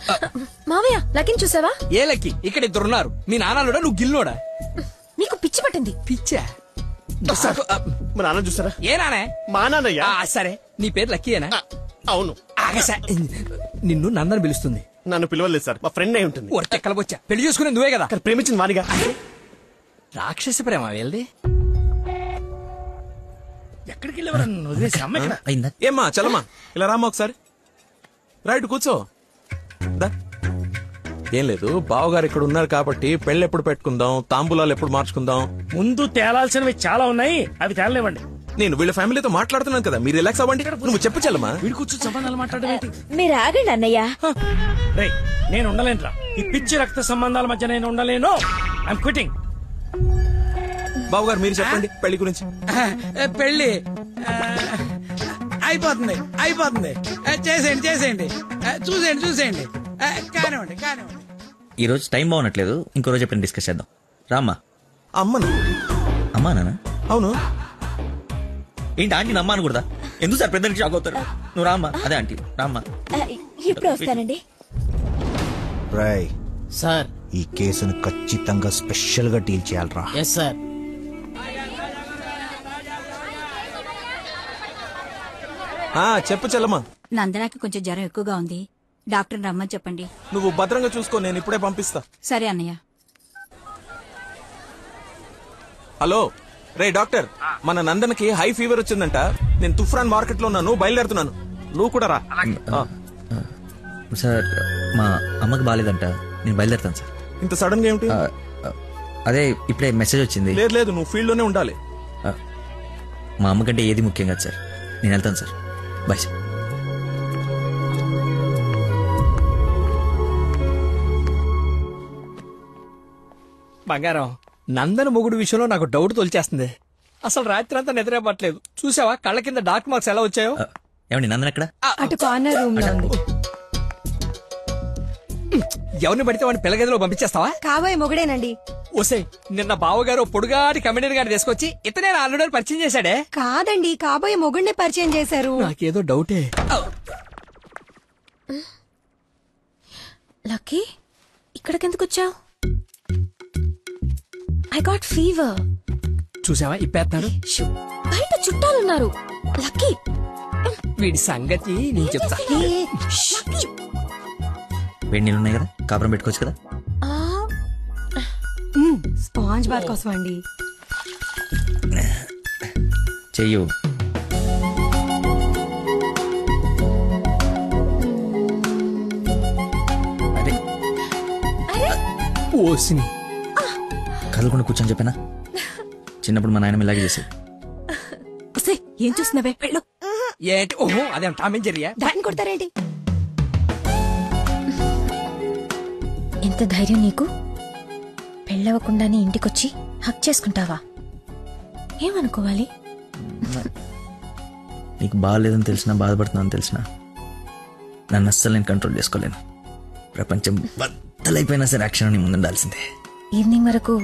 మావయ్య లక్కీని చూసావా? ఏ లక్కీ? ఇక్కడ ఇద్దరున్నారు. మీ నాన్నలోడా నువ్వు గిల్లోడా? నీకు పిచ్చి పట్టింది. పిచ్చా? మా నాన్న చూసారా? ఏ నానే? మా నాన్నయ్యా. సరే నీ పేరు లక్కీయేనా? అవును. నిన్ను నందన పిలుస్తుంది. నన్ను పిలవలేదు సార్, మా ఫ్రెండ్ అయి ఉంటుంది. వచ్చా పెళ్లి చేసుకునే నువ్వే కదా. ప్రేమించింది వానిగా. రాక్షస ప్రేమ వెళ్ళి ఎక్కడికి వెళ్ళేవారు? ఏమ్మా చలమా ఇలా రామ్మా ఒకసారి. రైట్ కూర్చో. ఏం లేదు, బావగారు ఇక్కడ ఉన్నారు కాబట్టి పెళ్లి ఎప్పుడు పెట్టుకుందాం, తాంబూలాలు ఎప్పుడు మార్చుకుందాం. ముందు తేలాల్సినవి చాలా ఉన్నాయి, అవి తేలనివ్వండి. నేను వీళ్ళ ఫ్యామిలీతో మాట్లాడుతున్నాను కదా, మీరు రిలాక్స్ అవ్వండి. నువ్వు చెప్పు చలమా. వీడి కూర్చొని సంబంధాలు మాట్లాడడం. మీరు ఆగండి అన్నయ్య. రే నేను ఉండలేనురా, ఈ పిచ్చి రక్త సంబంధాల మధ్య నేను ఉండలేను. I'm quitting. బావగారు మీరు చెప్పండి పెళ్లి గురించి. పెళ్లి అయిపోతుంది. చేసేయండి. చూసేయండి. కానివ్వండి. ఈ రోజు టైం బాగున్నట్లేదు, ఇంకో రోజు ఎప్పుడు డిస్కస్ చేద్దాం. రామ్మా. అమ్మను. అమ్మా నాన్న? అవును. ఏంటి ఆంటీ నమ్మా అనకూడదా? ఎందుకు సార్ పెద్దలకి షాక్ అవుతారు? నువ్వు రామ్మా. అదే ఆంటీ రామ్మా. ఇప్పుడు వస్తానండి. రాయ్ సార్, ఈ కేసును ఖచ్చితంగా స్పెషల్ గా డీల్ చేయాలరా. Yes sir. చెప్పు చెల్లమ్మా. నందనాకి కొంచెం జ్వరం ఎక్కువగా ఉంది, డాక్టర్ రమ్మని చెప్పండి. నువ్వు భద్రంగా చూసుకో, నేను ఇప్పుడే పంపిస్తా. సరే అన్నయ్య. హలో రే డాక్టర్, మన నందనకి హై ఫీవర్ వచ్చిందంట. నేను తుఫ్రాన్ మార్కెట్ లో ఉన్నాను, బయలుదేరుతున్నాను. నువ్వు కూడా రా. సార్ మా అమ్మకి బాగాలేదంట, నేను బయలుదేరుతాను సార్. ఇంత సడన్ గా ఏమిటి? అదే ఇప్పుడే మెసేజ్ వచ్చింది. లేదు లేదు, నువ్వు ఫీల్డ్ లోనే ఉండాలి. మా అమ్మకంటే ఏది ముఖ్యం కాదు సార్, నేను వెళ్తాను సార్. Bye sir. బంగారం, నందన మొగుడు విషయంలో నాకు డౌట్ తొలిచేస్తుంది. అసలు రాత్రి అంతా నిద్రపట్లేదు. చూసావా కళ్ళ కింద డార్క్ మార్క్స్ ఎలా వచ్చాయో? ఏమండి నందన ఎక్కడ? అటు కార్నర్ రూమ్ లో ఉంది. ఎవరిని పడితే వాడిని పిల్లగదిలో పంపించేస్తావా? కాబోయే మొగుడేనండి. ఓసే, నిన్న బావగారు పొడుగాటి కమిడీని గారిని తీసుకొచ్చి ఇతనే ఆల్రెడీ పరిచయం చేశాడే. కాదండి, కాబోయే మొగుడిని పరిచయం చేశారు. నాకేదో డౌటే. లక్కీ, ఇక్కడికెందుకు వచ్చావు? I got fever. చూసావా ఇప్పేస్తున్నాడు. బయట చుట్టాలున్నారు. లక్కీ, వీడి సంగతి నేను చెప్తా. వేడి నీళ్ళు ఉన్నాయి కదా, కాపురం పెట్టుకోవచ్చు కదా. స్పాంజ్ బాత్ కోసం అండి. చెయ్యు. ఓసిని కదలకుండా కూర్చొని చెప్పానా? చిన్నప్పుడు మా నాయనమ్మ ఇలాగే చేసేది. ఏం చూస్తున్నావే? వెళ్ళు. ఏంటి? ఓహో, అదేం టామ్ అండ్ జెర్రీయా? దాన్ని కొడతారేంటి? ఎంత ధైర్యం నీకు? పెళ్ళవకుండానే ఇంటికొచ్చి హక్ చేసుకుంటావా? ఏమనుకోవాలి? నీకు బాగాలేదని తెలిసినా, బాధపడుతున్నాను తెలిసినా, నన్ను అస్సలు నేను కంట్రోల్ చేసుకోలేను. ప్రపంచం బద్దలైపోయినా సరే అక్షరం నీ ముందు ఉండాల్సిందే. ఈవినింగ్ వరకు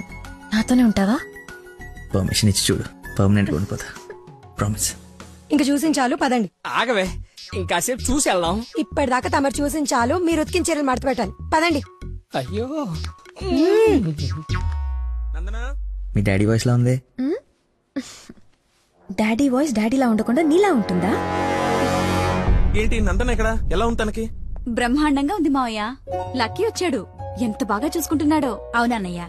నాతోనే ఉంటావా? పర్మిషన్ ఇచ్చి చూడు, పర్మనెంట్గా ఉండిపోతా. ప్రామిస్. ఇంక చూసించాలు, పదండి. ఆగవే, ఇంకాసేపు చూసి వెళ్దాం. ఇప్పటిదాకా తమరు చూసించాలు, మీరు ఉతికిన చీరలు మడత పెట్టాలి. పదండి. అయ్యో, మీ డాడీ వాయిస్ లా ఉంది. డాడీ వాయిస్ డాడీలా ఉండకుండా నీలా ఉంటుందా? ఏంటి నందన ఇక్కడ? ఎలా ఉంది తనకి? బ్రహ్మాండంగా ఉంది మావయ్య. లక్కీ వచ్చాడు, ఎంత బాగా చూసుకుంటున్నాడో. అవునన్నయ్య,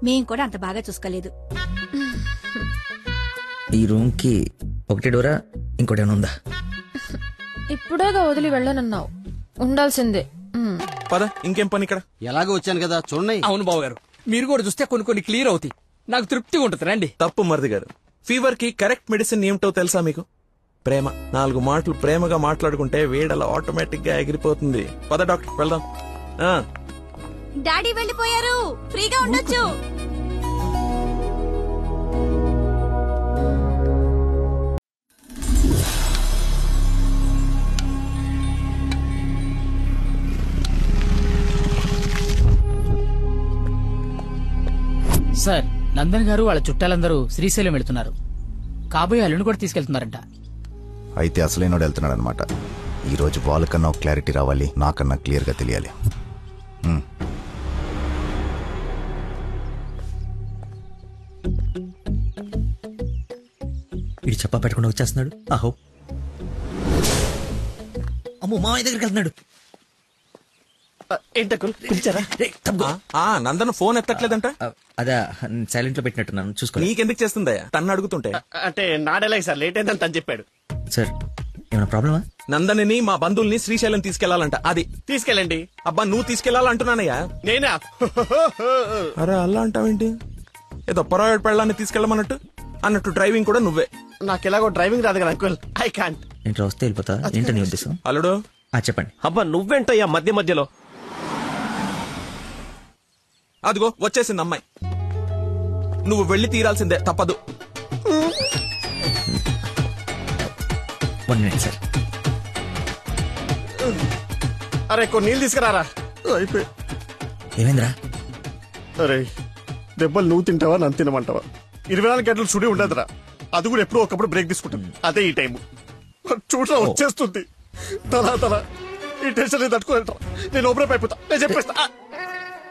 మేం కూడా అంత బాగా చూసుకోలేదు. ఈ రూమ్ కి ఒకటే డోరా, ఇంకోటేమైనా ఉందా? ఇప్పుడేగా వదిలి వెళ్ళనన్నావు, ఉండాల్సిందే. పద, ఇంకేం పని ఇక్కడ? ఎలాగో వచ్చాను కదా చూడండి. అవును బాబు గారు, మీరు కూడా చూస్తే కొన్ని క్లియర్ అవుతాయి. నాకు తృప్తిగా ఉంటుంది. రండి. తప్పు మరిది గారు, ఫీవర్ కి కరెక్ట్ మెడిసిన్ ఏమిటో తెలుసా మీకు? ప్రేమ. 4 మాటలు ప్రేమగా మాట్లాడుకుంటే వేడలా ఆటోమేటిక్ గా ఎగిరిపోతుంది. పద డాక్టర్, వెళ్దాం. డాడీ వెళ్ళిపోయారు, ఫ్రీగా ఉండొచ్చు. సార్, నందన్ గారు వాళ్ళ చుట్టాలందరూ శ్రీశైలం వెళ్తున్నారు. కాబోయే అల్లుని కూడా తీసుకెళ్తున్నారంట. అయితే అసలైనోడు వెళ్తున్నాడు అనమాట. ఈ రోజు వాళ్ళకన్నా ఒక క్లారిటీ రావాలి, నాకన్నా క్లియర్ గా తెలియాలి. వీడు చెప్పా పెట్టకుండా వచ్చేస్తున్నాడు. ఆహో, అమ్మో, మామయ్య దగ్గరికి వెళ్తున్నాడు. పిలిచారా? నందన ఫోన్ ఎత్తట్లేదంట. అదే సైలెంట్ లో పెట్టినట్టున్నాను, చూసుకో. నీకెందుకు చేస్తుందా తన్ను అడుగుతుంటే? అంటే నాడేలాగ సార్, లేట్ అయిందని తను చెప్పాడు. సార్, ఏమైనా ప్రాబ్లమా? నందనిని మా బంధువుల్ని శ్రీశైలం తీసుకెళ్లాలంట. అది తీసుకెళ్ళండి. అబ్బా, నువ్వు తీసుకెళ్లాలంటున్నానయ్యా. నేనా? అరే అలా అంటావేంటి? ఏదో పొరపాటు పెళ్ళాన్ని తీసుకెళ్ళమన్నట్టు అన్నట్టు డ్రైవింగ్ కూడా నువ్వే. నాకెలాగో డ్రైవింగ్ రాదు కదా అంకుల్, ఐ కాంట్. ఇంట్లో వస్తే వెళ్ళిపోతా. ఏంటని ఉద్దేశం? అల్లుడు చెప్పండి. అబ్బా నువ్వేంటయ్యా మధ్య మధ్యలో? అదిగో వచ్చేసింది అమ్మాయి. నువ్వు వెళ్ళి తీరాల్సిందే, తప్పదు. 1 minute సార్. అరే కొన్ని నీళ్ళు తీసుకురారా. అయిపోయి. ఏమైందిరా? అరే దెబ్బలు నువ్వు తింటావా, నన్ను తినమంటావా? 24 గంటలు చుడి ఉండదురా. అది కూడా ఎప్పుడో ఒకప్పుడు బ్రేక్ తీసుకుంటాం. అదే ఈ టైం. చూడరా వచ్చేస్తుంది తల. ఈ టెన్షన్ తట్టుకోలేట. నేను ఓపెన్ అయిపోతా, నేను చెప్పేస్తా.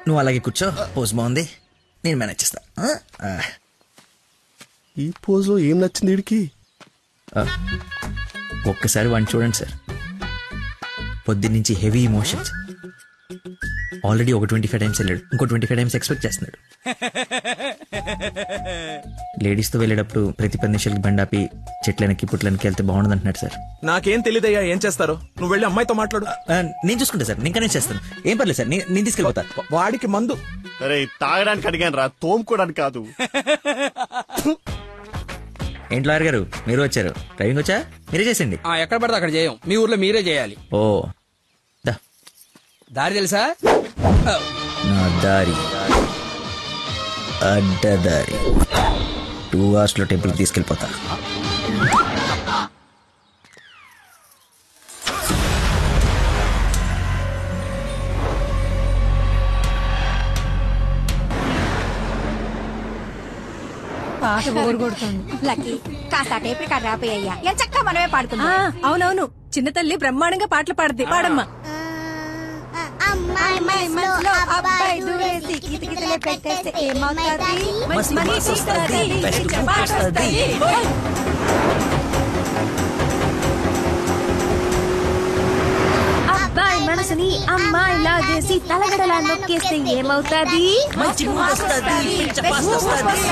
నువ్వు అలాగే కూర్చో, పోజ్ బాగుంది, నేను మేనేజ్ చేస్తా. ఈ పోజ్ లో ఏం నచ్చింది వీడికి? ఒక్కసారి వాడిని చూడండి సార్, పొద్దున్నుంచి హెవీ ఇమోషన్స్. ఆల్రెడీ ఒక 25 టైమ్స్ వెళ్ళాడు, ఇంకో 25 టైమ్స్ ఎక్స్పెక్ట్ చేస్తున్నాడు. లేడీస్తో వెళ్ళేటప్పుడు ప్రతి 10 నిమిషాలకి బండాపి చెట్లనికి పుట్లనికి వెళ్తే బాగుండదు అంటున్నాడు సార్. నాకేం తెలియదయ్యా ఏం చేస్తారో. నువ్వు వెళ్ళి అమ్మాయితో మాట్లాడు. నేను చూసుకుంటా సార్, నేను కనెక్ట్ చేస్తాను. ఏం పర్లేదు సార్, నేను తీసుకెళ్ళిపోతా. వాడికి మందు అరే తాగడానికి అడిగాను రా, తోముకోవడానికి కాదు. ఏంటి లాయర్ గారు మీరు వచ్చారు? డ్రైవింగ్ వచ్చా? మీరే చేసండి. ఎక్కడ పడితే అక్కడ చేయం, మీ ఊర్లో మీరే చేయాలి. ఓ దారి తెలుసా? నా దారి అడ్డదారి. 2 hours లో టెంపుల్ తీసుకెళ్ళిపోతా. పాట బోరు కొడుతుంది. లక్కీ కాస్త టేప్ రికార్డ్ రాపోయ్యా, ఎంచక్క మనమే పాడుకుందాం. అవునవును, చిన్న తల్లి బ్రహ్మాండంగా పాటలు పాడుద్ది. పాడమ్మా. అమ్మాయి మనసులో అబ్బాయి దూరేసి కితకితలే పెట్టేస్తే ఏమవుతాది? మంచి మనిషి వస్తది, మంచి పాట వస్తది. అబ్బాయి మనసుని అమ్మాయి లాగేసి తలగడలా నొక్కేస్తే ఏమవుతాది? మంచి మూడ్ వస్తది, మంచి పాట వస్తది.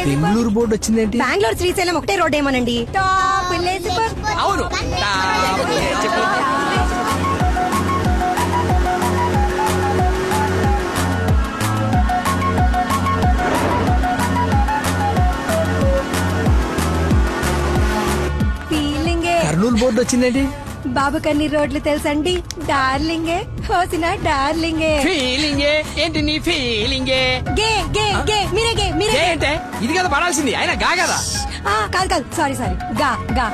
బెంగళూరు బోర్డు వచ్చిందేంటి? బెంగళూరు శ్రీశైలం ఒకటే రోడ్ ఏమోనండి. టాప్ విలేజ్ అవును. ఫీలింగే. కర్నూలు బోర్డు వచ్చిందేంటి? బాబు కన్ని రోడ్లు తెలుసండి. డార్లింగే హోసిన డార్లింగే. ఫీలింగే ఏంటి నీ ఫీలింగే? గే గే గే మీరే గే మీరే గే. అంటే ఇది కదా పడాల్సింది, ఆయన గా కదా. కాదు కాదు, సారీ సారీ, గా గా.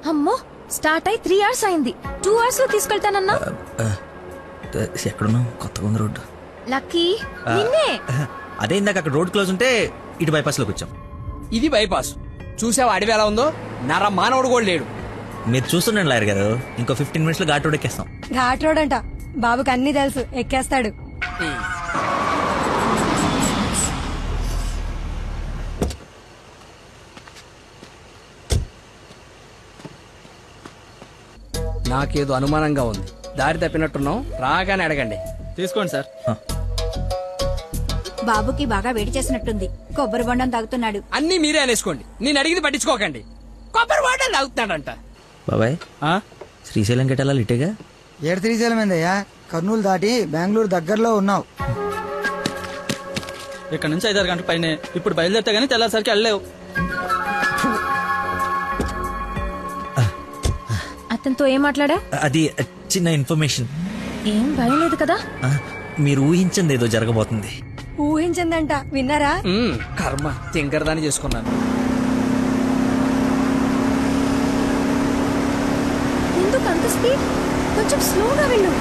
అమ్మో, స్టార్ట్ అయి 3 hours అయింది. 2 hours లో తీసుకెళ్తానన్నా. ఎక్కడున్నావు? కొత్తగా ఉంది రోడ్డు. లక్కీ నిన్నే. అదే ఇందాక అక్కడ రోడ్ క్లోజ్ ఉంటే ఇటు బైపాస్ లోకి వచ్చాం. ఇది బైపాస్. చూసావా అడవి ఎలా ఉందో? నర మానవుడు కూడా లేడు. మీరు చూస్తుండండి లాయర్ గారు, ఇంకో 15 minutes లో ఘాట్ రోడ్ ఎక్కేస్తాం. ఘాట్ రోడ్ అంట, బాబుకి అన్ని తెలుసు, ఎక్కేస్తాడు. నాకేదో అనుమానంగా ఉంది. దారి తప్పినట్టున్నాం, రాగానే అడగండి. తీసుకోండి సార్. బాబుకి బాగా వేడి చేసినట్టుంది, కొబ్బరి బొండం తాగుతున్నాడు. అన్ని మీరే అనేసుకోండి, నేను అడిగింది పట్టించుకోకండి. కొబ్బరి బొండం తాగుతున్నాడంట. బాబాయ్ శ్రీశైలం గెటాలా ఇటేగా? ఏడు శ్రీశైలం ఏందయ్యా? కర్నూలు దాటి బెంగళూరు దగ్గరలో ఉన్నావు. ఇక్కడ నుంచి 5-6 గంటల పైన. ఇప్పుడు బయలుదేరితే గానీ తెల్లాసరికి వెళ్ళలేవు. అతనితో ఏం మాట్లాడా? అది చిన్న ఇన్ఫర్మేషన్. ఏం భయం లేదు కదా? మీరు ఊహించింది ఏదో జరగబోతుంది. ఊహించిందంట, విన్నారా? కర్మ, తింకరదాన్ని చేసుకున్నాను. ఎందుకు అంత స్పీడ్? కొంచెం స్లోగా వెళ్ళు.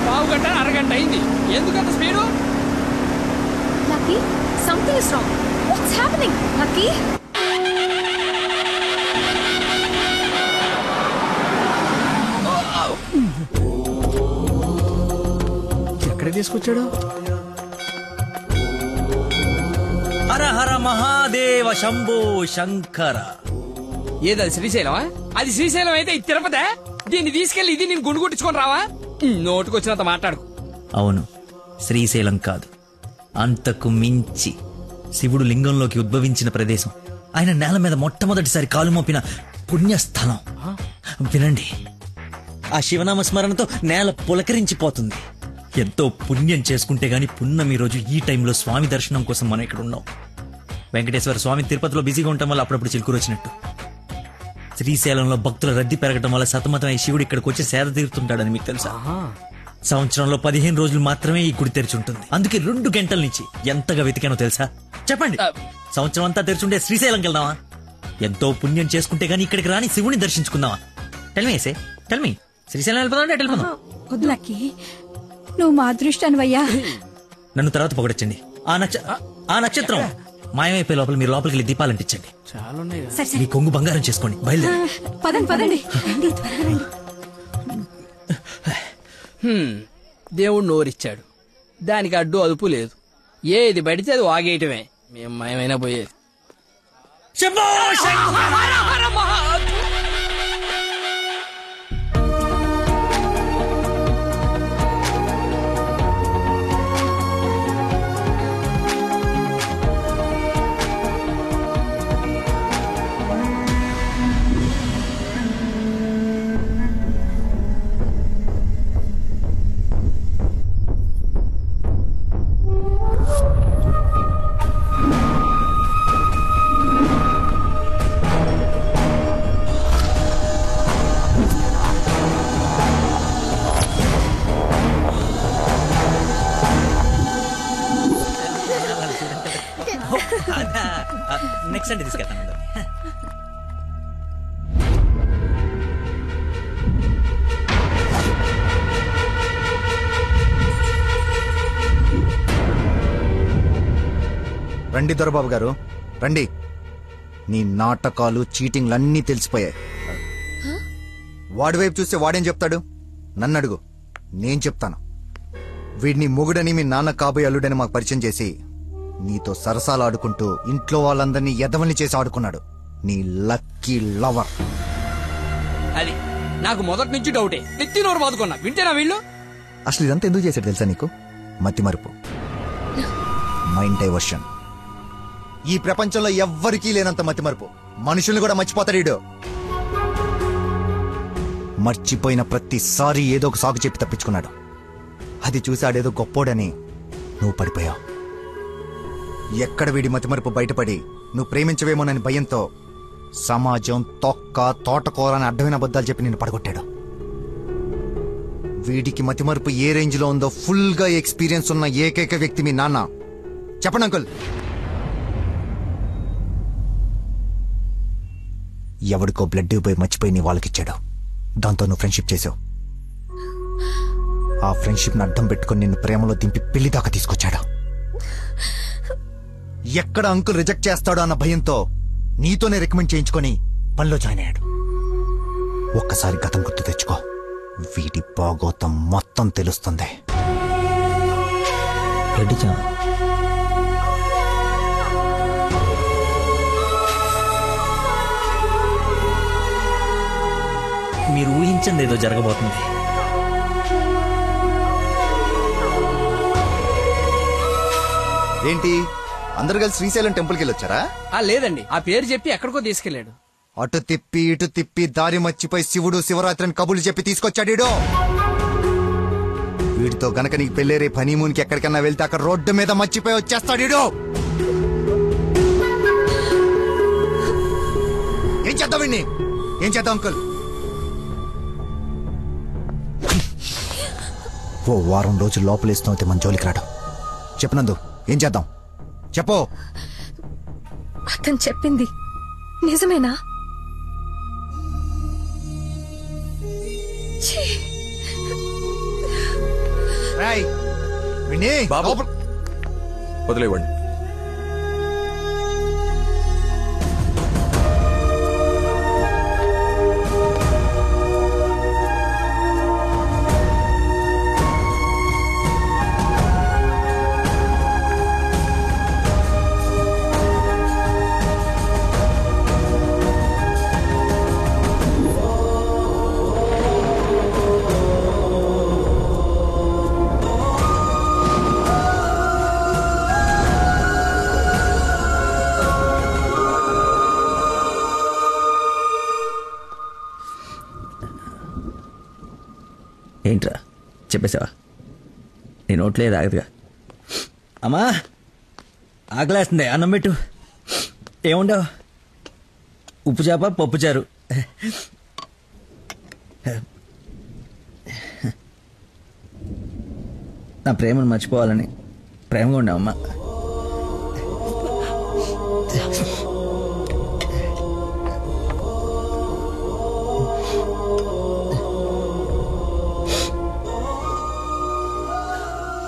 పావు గంట అరగంట అయింది, ఎందుకంత speed? Lucky, something is wrong. What's happening? Lucky, ఎక్కడ తీసుకొచ్చాడు? హర హర మహాదేవ శంభో శంకర. ఏదది శ్రీశైలమా? అది శ్రీశైలం అయితే ఇది తిరుపతే. దీన్ని తీసుకెళ్లి ఇది నేను గుండు కొట్టించుకొని రావా? నోటుకొచ్చినంత మాట్లాడుకు. అవును, శ్రీశైలం కాదు, అంతకు మించి శివుడు లింగంలోకి ఉద్భవించిన ప్రదేశం, ఆయన నేల మీద మొట్టమొదటిసారి కాలు మోపిన పుణ్యస్థలం. వినండి, ఆ శివనామ స్మరణతో నేల పులకరించిపోతుంది. ఎంతో పుణ్యం చేసుకుంటే గాని పున్నమి రోజు ఈ టైంలో స్వామి దర్శనం కోసం మనం ఇక్కడ ఉన్నాం. వెంకటేశ్వర స్వామి తిరుపతిలో బిజీగా ఉండటం వల్ల అప్పుడప్పుడు చిలుకూరు వచ్చినట్టు. శ్రీశైలంలో భక్తుల రద్దీ పెరగడం వల్ల సతమతం అయి శివుడు ఇక్కడికి వచ్చి సేద తీరుతుంటాడని మీకు తెలుసా? సంవత్సరంలో 15 రోజులు మాత్రమే ఈ గుడి తెరిచి ఉంటుంది. అందుకే 2 గంటల నుంచి ఎంతగా వెతికానో తెలుసా? చెప్పండి. సంవత్సరం అంతా తెరిచుండే శ్రీశైలంకి వెళ్దామా? ఎంతో పుణ్యం చేసుకుంటే గానీ ఇక్కడికి రాని శివుని దర్శించుకుందామా? టెల్మీ శ్రీశైలం వెళ్ళిపోదాం. వెళ్ళిపోదాం. వద్దులకి, నువ్వు మా అదృష్టానివయ్యా. నన్ను తర్వాత పొగడొచ్చండి. ఆ నక్షత్రం మాయమైపోయే లోపల మీరు లోపలికి వెళ్ళి దీపాలు అంటించండి. మీ కొంగు బంగారం చేసుకోండి. బయలుదేరి పదండి. దేవుడు నోరిచ్చాడు, దానికి అడ్డు అదుపు లేదు. ఏది పడితే అది వాగేయటమే. మేము మయమైనా పోయేది. నెక్స్ట్ అంటే తీసుకెళ్తాను. రండి దొరబాబు గారు, రండి. నీ నాటకాలు చీటింగ్లన్నీ తెలిసిపోయాయి. వాడి వైపు చూస్తే వాడేం చెప్తాడు? నన్ను అడుగు, నేను చెప్తాను. వీడిని మొగుడని మీ నాన్న కాబోయే అల్లుడని మాకు పరిచయం చేసి నీతో సరసాలు ఆడుకుంటూ ఇంట్లో వాళ్ళందరినీ ఎదవల్ని చేసి ఆడుకున్నాడు నీ లక్కీ లవర్. అది నాకు మొదటి నుంచి డౌటే. నెత్తి నోరు బాదుకున్నా వింటేనా వీళ్ళు? అసలు ఇదంతా ఎందుకు చేశాడు తెలుసా నీకు? మతి మరుపు, మైండ్ డైవర్షన్. ఈ ప్రపంచంలో ఎవ్వరికీ లేనంత మతి మరుపు. మనుషుల్ని కూడా మర్చిపోతాడు వీడు. మర్చిపోయిన ప్రతిసారి ఏదో ఒక సాకు చెప్పి తప్పించుకున్నాడు. అది చూసాడేదో గొప్పోడని నువ్వు పడిపోయావు. ఎక్కడ వీడి మతిమరుపు బయటపడి నువ్వు ప్రేమించవేమోనని భయంతో సమాజం తొక్క తోటకూర అని అడ్డమైన అబద్ధాలు చెప్పి నిన్ను పడగొట్టాడు. వీడికి మతిమరుపు ఏ రేంజ్ లో ఉందో ఫుల్ గా ఎక్స్పీరియన్స్ ఉన్న ఏకైక వ్యక్తి మీ నాన్న. చెప్పండి అంకుల్. ఎవడికో బ్లడ్ పోయి మర్చిపోయి నీ వాళ్ళకిచ్చాడు. దాంతో నువ్వు ఫ్రెండ్షిప్ చేసావు. ఆ ఫ్రెండ్షిప్ ని అడ్డం పెట్టుకుని నిన్ను ప్రేమలో దింపి పెళ్లి దాకా తీసుకొచ్చాడు. ఎక్కడ అంకుల్ రిజెక్ట్ చేస్తాడో అన్న భయంతో నీతోనే రికమెండ్ చేయించుకొని పనిలో జాయిన్ అయ్యాడు. ఒక్కసారి గతం గుర్తు తెచ్చుకో, వీడి భాగోతం మొత్తం తెలుస్తుంది. మీరు ఊహించండి ఏదో జరగబోతుంది. ఏంటి అందరు కలిసి శ్రీశైలం టెంపుల్కి వెళ్ళొచ్చారా? లేదండి, ఆ పేరు చెప్పి ఎక్కడికో తీసుకెళ్లాడు. అటు తిప్పి ఇటు తిప్పి దారి మర్చిపోయి శివుడు శివరాత్రిని కబులు చెప్పి తీసుకొచ్చాడు. వీడితో గనక నీకు పెళ్ళేరే హనీమూన్ కి ఎక్కడికన్నా వెళ్తే అక్కడ రోడ్డు మీద మర్చిపోయి వచ్చేస్తాడు. ఏం చేద్దాం వీడిని? ఏం చేద్దాం అంకుల్? ఓ వారం రోజులు లోపలేస్తాం అయితే మన జోలికి రాడు. చెప్పనందు ఏం చేద్దాం చెప్పు. అతను చెప్పింది నిజమేనా? వదిలేవండి. ఏంట్రా చెప్పేసావా? నీ నోట్లే ఆగదుగా. అమ్మా ఆకలేస్తుంది, అన్నం పెట్టు. ఏముండవు? ఉప్పు చేప పప్పు చారు. నా ప్రేమను మర్చిపోవాలని ప్రేమగా ఉండవమ్మా.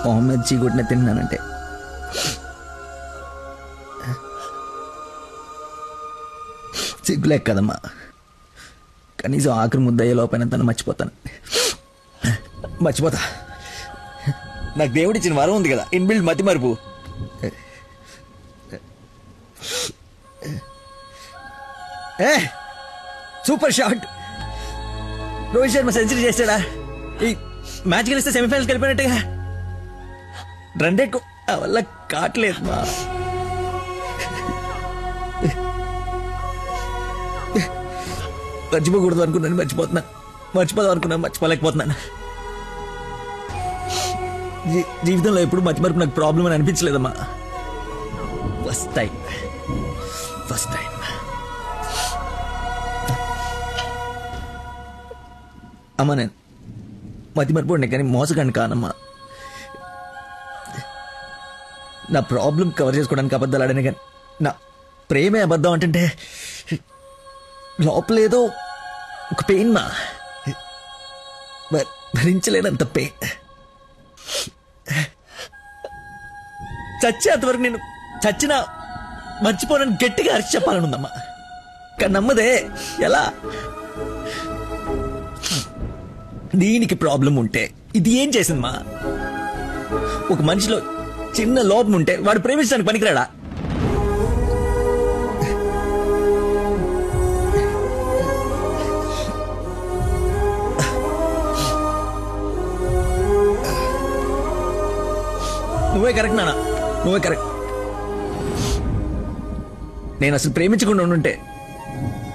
మొహమ్మద్ చీగుట్టిన తిన్నానంటే సిగ్గులేక కదమ్మా, కనీసం ఆఖరి ముద్దయ్యే లోపైన తను మర్చిపోతాను. మర్చిపోతా. నాకు దేవుడిచ్చిన వరం ఉంది కదా, ఇన్బిల్డ్ మతి మరుపు. Super shot. Rohit Sharma century చేశాడా? ఈ మ్యాచ్ గెలిస్తే సెమీఫైనల్కి వెళ్ళిపోయినట్టుగా. రన్ రేట్ వల్ల కావట్లేదు మా. మర్చిపోకూడదు అనుకున్నాను, మర్చిపోదాం అనుకున్నాను, మర్చిపోలేకపోతున్నాను. జీవితంలో ఎప్పుడు మర్చిమరుపు నాకు ప్రాబ్లం అని అనిపించలేదమ్మా. ఫస్ట్ టైం అమ్మా. నేను మతిమరుపు కానీ మోసగాన్ని కానమ్మా. నా ప్రాబ్లం కవర్ చేసుకోవడానికి అబద్ధాలు ఆడాను, కానీ నా ప్రేమే అబద్ధం అంటే లోపలేదో ఒక పెయిన్ మా, భరించలేనంత పెయిన్. చచ్చేంతవరకు నేను చచ్చినా మర్చిపోనని గట్టిగా అరిచి చెప్పాలనుందమ్మా, కానీ నమ్మదే. ఎలా? దీనికి ప్రాబ్లం ఉంటే ఇది ఏం చేసిందమ్మా? ఒక మనిషిలో చిన్న లోపం ఉంటే వాడు ప్రేమించడానికి పనికిరాడా? నువ్వే కరెక్ట్ నాన్న, నువ్వే కరెక్ట్. నేను అసలు ప్రేమించకుండా ఉండుంటే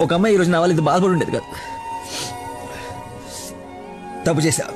ఒక అమ్మాయి ఈరోజు నా వాళ్ళు ఇది బాధపడి ఉండేది కాదు. తప్పు చేశా.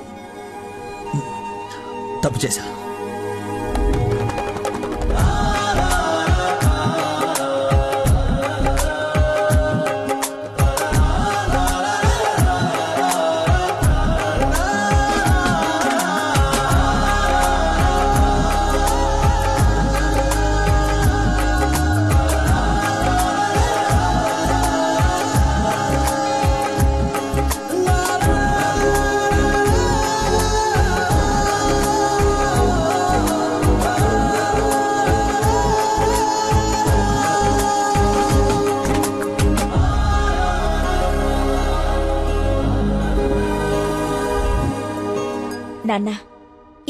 నాన్న,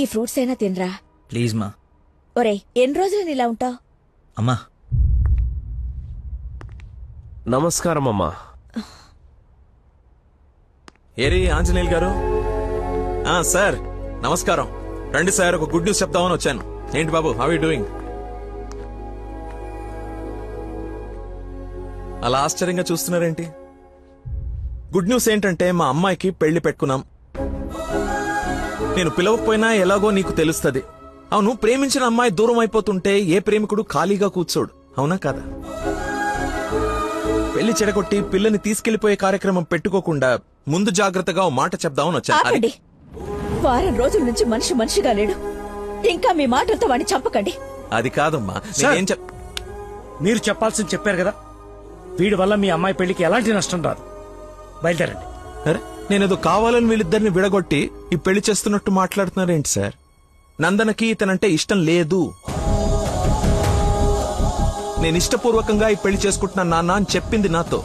ఈ ఫ్రూట్స్ అయినా తినరా ప్లీజ్ మా. ఒరే, ఎన్ని రోజులు ఇలా ఉంటావు? అమ్మా నమస్కారం అమ్మా. ఏరి ఆంజనేయులు గారు. సార్ నమస్కారం. రండి సార్, ఒక గుడ్ న్యూస్ చెప్తామని వచ్చాను. ఏంటి బాబు, హౌ యూ డూయింగ్? అలా ఆశ్చర్యంగా చూస్తున్నారేంటి? గుడ్ న్యూస్ ఏంటంటే మా అమ్మాయికి పెళ్లి పెట్టుకున్నాం. నేను పిలవకపోయినా ఎలాగో నీకు తెలుస్తుంది. అవును, ప్రేమించిన అమ్మాయి దూరం అయిపోతుంటే ఏ ప్రేమికుడు ఖాళీగా కూర్చోడు, అవునా కాదా? పెళ్లి చెడగొట్టి పిల్లని తీసుకెళ్లిపోయే కార్యక్రమం పెట్టుకోకుండా ముందు జాగ్రత్తగా ఓ మాట చెప్దామని వచ్చాను. వారం రోజుల నుంచి మనిషిగా లేడు, ఇంకా మీ మాటలతో వాడిని చంపకండి. అది కాదమ్మా, మీరు చెప్పాల్సింది చెప్పారు కదా. వీడి వల్ల మీ అమ్మాయి పెళ్లికి ఎలాంటి నష్టం రాదు. బయలుదేరండి. అరే, నేనేదో కావాలని వీళ్ళిద్దరిని విడగొట్టి ఈ పెళ్లి చేస్తున్నట్టు మాట్లాడుతున్నారేంటి సార్? నందనకి ఇతనంటే ఇష్టం లేదు. నేను ఇష్టపూర్వకంగా ఈ పెళ్లి చేసుకుంటున్నా నాన్న అని చెప్పింది నాతో.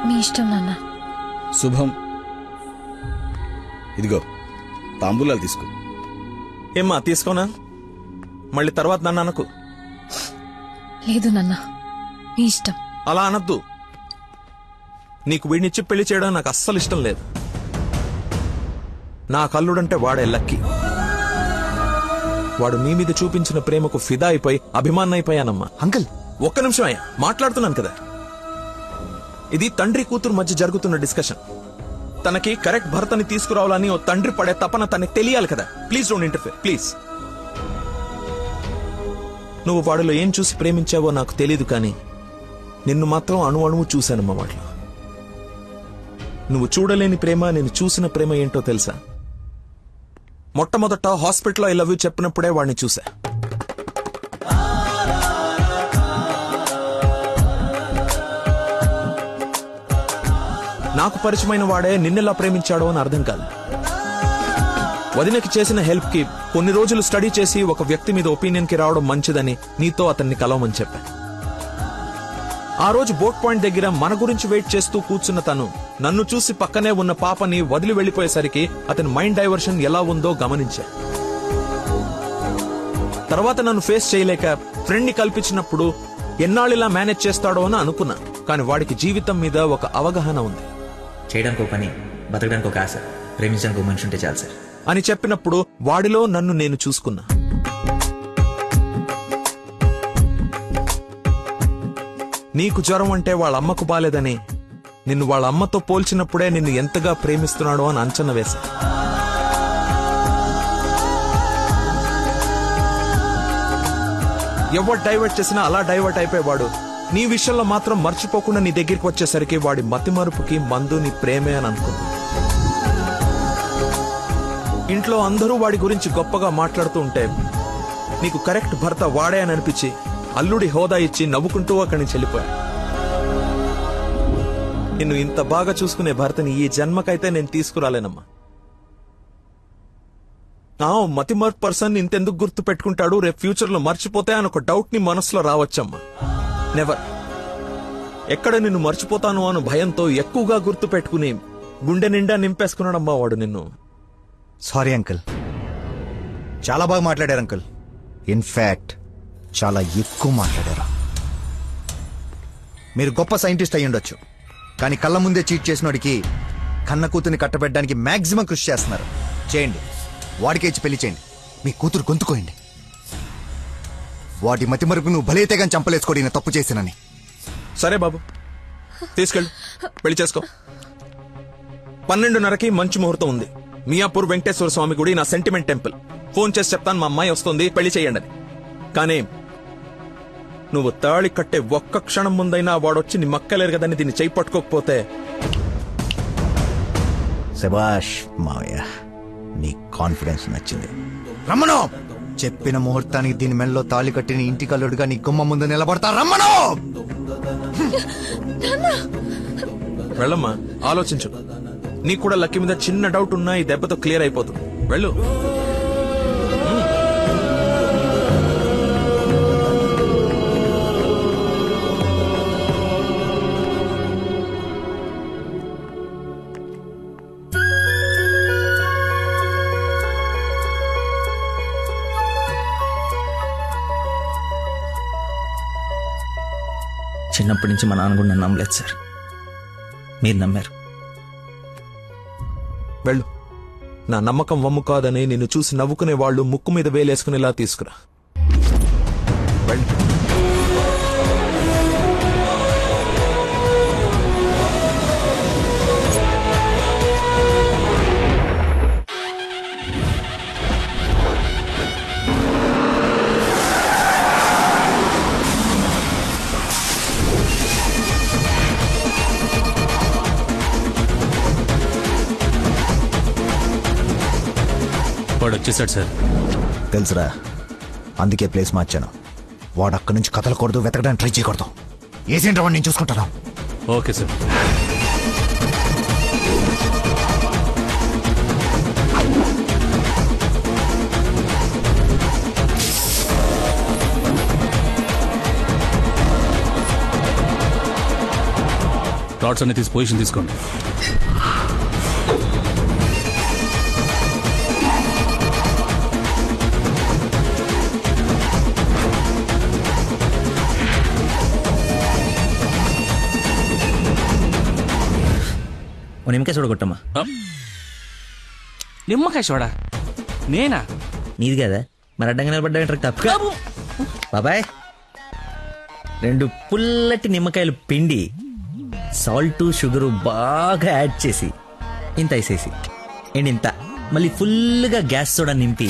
మీ ఇష్టం నాన్న. శుభం. ఇదిగో తాంబూలాలు తీసుకో. ఏమ్మా, తీసుకోనా? మళ్ళీ తర్వాత నన్ను అనకు. లేదు నాన్న, మీ ఇష్టం. అలా అనద్దు. నీకు వీడినిచ్చి పెళ్లి చేయడం నాకు అస్సలు ఇష్టం లేదు. నా కల్లుడంటే వాడే లక్కీ. వాడు నీ మీద చూపించిన ప్రేమకు ఫిదా అయిపోయి అభిమానం అయిపోయానమ్మా. అంకుల్, ఒక్క నిమిషం అయ్యా, మాట్లాడుతున్నాను కదా. ఇది తండ్రి కూతురు మధ్య జరుగుతున్న డిస్కషన్. తనకి కరెక్ట్ భర్తని తీసుకురావాలని ఓ తండ్రి పడే తపన తనకి తెలియాలి కదా. Please don't interfere, please. నువ్వు వాడిలో ఏం చూసి ప్రేమించావో నాకు తెలీదు, కానీ నిన్ను మాత్రం అణువు చూశానమ్మా వాటిలో. నువ్వు చూడలేని ప్రేమ, నేను చూసిన ప్రేమ ఏంటో తెలుసా? మొట్టమొదట హాస్పిటల్లో ఐ లవ్ యూ చెప్పినప్పుడే వాడిని చూసా. నాకు పరిచయమైన వాడే నిన్నెలా ప్రేమించాడో అని అర్థం కాదు. వదినకి చేసిన హెల్ప్ కి కొన్ని రోజులు స్టడీ చేసి ఒక వ్యక్తి మీద ఒపీనియన్ కి రావడం మంచిదని నీతో అతన్ని కలవమని చెప్పా. ఆ రోజు బోట్ పాయింట్ దగ్గర మన గురించి వెయిట్ చేస్తూ కూర్చున్న తను నన్ను చూసి పక్కనే ఉన్న పాపని వదిలి వెళ్లిపోయేసరికి అతని మైండ్ డైవర్షన్ ఎలా ఉందో గమనించా. తర్వాత నన్ను ఫేస్ చేయలేక ఫ్రెండ్ ని కల్పించినప్పుడు ఎన్నాళ్ళిలా మేనేజ్ చేస్తాడో అని అనుకున్నా. కానీ వాడికి జీవితం మీద ఒక అవగాహన ఉంది. చేయడానికి ఒక పని, బతకడానికి ఒక ఆశ, ప్రేమించడానికి ఒక మనిషి ఉంటే చాలు సార్ అని చెప్పినప్పుడు వాడిలో నన్ను నేను చూసుకున్నా. నీకు జ్వరం అంటే వాళ్ళ అమ్మకు బాలేదని నిన్ను వాళ్ళ అమ్మతో పోల్చినప్పుడే నిన్ను ఎంతగా ప్రేమిస్తున్నాడో అని అంచనా వేశా. ఎవరు డైవర్ట్ చేసినా అలా డైవర్ట్ అయిపోయేవాడు నీ విషయంలో మాత్రం మర్చిపోకుండా నీ దగ్గరికి వచ్చేసరికి వాడి మతిమరుపుకి మందు నీ ప్రేమే అని అనుకున్నా. ఇంట్లో అందరూ వాడి గురించి గొప్పగా మాట్లాడుతూ ఉంటే నీకు కరెక్ట్ భర్త వాడే అని అనిపించి అల్లుడి హోదా ఇచ్చి నవ్వుకుంటూ అక్కడి నుంచి వెళ్ళిపోయా. నిన్ను ఇంత బాగా చూసుకునే భర్తని ఈ జన్మకైతే నేను తీసుకురాలేనమ్మా. మతిమర్పు పర్సన్ ఇంతెందుకు గుర్తు పెట్టుకుంటాడు, రేపు ఫ్యూచర్ లో మర్చిపోతే అని ఒక డౌట్ ని మనసులో రావచ్చమ్మా. నెవర్. ఎక్కడ నిన్ను మర్చిపోతాను అను భయంతో ఎక్కువగా గుర్తు పెట్టుకుని గుండె నిండా నింపేసుకున్నాడమ్మా వాడు నిన్ను. సారీ అంకుల్, చాలా బాగా మాట్లాడారు అంకుల్. ఇన్ఫాక్ట్ చాలా ఎక్కువ మాట్లాడారు. మీరు గొప్ప సైంటిస్ట్ అయి ఉండొచ్చు, కానీ కళ్ళ ముందే చీట్ చేసినోడికి కన్న కూతుర్ని కట్టబెట్టడానికి మాక్సిమం కృషి చేస్తున్నారు. చేయండి, వాడికే ఇచ్చి పెళ్లి చేయండి, మీ కూతురు గొంతుకోయండి. వాటి మతి మరుపు నువ్వు భలేతే కానీ చంపలేసుకోడి నేను తప్పు చేశానని. సరే బాబు, తీసుకెళ్ళు, పెళ్లి చేసుకో. 12:30కి మంచి ముహూర్తం ఉంది. మియాపూర్ వెంకటేశ్వర స్వామి గుడి, నా సెంటిమెంట్ టెంపుల్. ఫోన్ చేసి చెప్తాను మా అమ్మాయి వస్తుంది, పెళ్లి చేయండి అని. కానీ నువ్వు తాళి కట్టే ఒక్క క్షణం ముందైనా వాడొచ్చి నీ మక్కలేరు కదని దీన్ని చేయి పట్టుకోకపోతే. శభాష్ మావయ్య, నీ కాన్ఫిడెన్స్ నచ్చింది. రమ్మను, చెప్పిన ముహూర్తానికి దీని మెల్లో తాళి కట్టిన ఇంటి కల్లుడుగా నీ గుమ్మ ముందు నిలబడతా. రమ్మను. వెళ్ళమ్మా, ఆలోచించు. నీకు కూడా లక్కీ మీద చిన్న డౌట్ ఉన్నా ఈ దెబ్బతో క్లియర్ అయిపోతుంది. వెళ్ళు. చిన్నప్పటి నుంచి మా నాన్న కూడా నన్ను నమ్మలేదు సార్, మీరు నమ్మారు. వెళ్ళు. నా నమ్మకం వమ్ము కాదని నిన్ను చూసి నవ్వుకునే వాళ్ళు ముక్కు మీద వేలేసుకునేలా తీసుకురా. వెళ్ళు. వాడు వచ్చేసాడు సార్. తెలుసురా, అందుకే ప్లేస్ మార్చాను. వాడు అక్కడి నుంచి కదలకూడదు, వెతకడానికి ట్రై చేయకూడదు. ఏజెంట్ వాడిని నేను చూసుకుంటాను. Okay sir. టార్చ్ అన్ని తీసి పొజిషన్ తీసుకోండి. నిమ్మకాయ చూడగొట్టమ్మా. నిమ్మకాయ చూడా? నేనా? నీది కదా, మరి అడ్డంగా నిలబడ్డా తప్ప. బాబాయ్, 2 పుల్లటి నిమ్మకాయలు పిండి సాల్ట్ షుగరు బాగా యాడ్ చేసి ఇంత వేసేసి ఇంత మళ్ళీ ఫుల్గా గ్యాస్ సోడా నింపి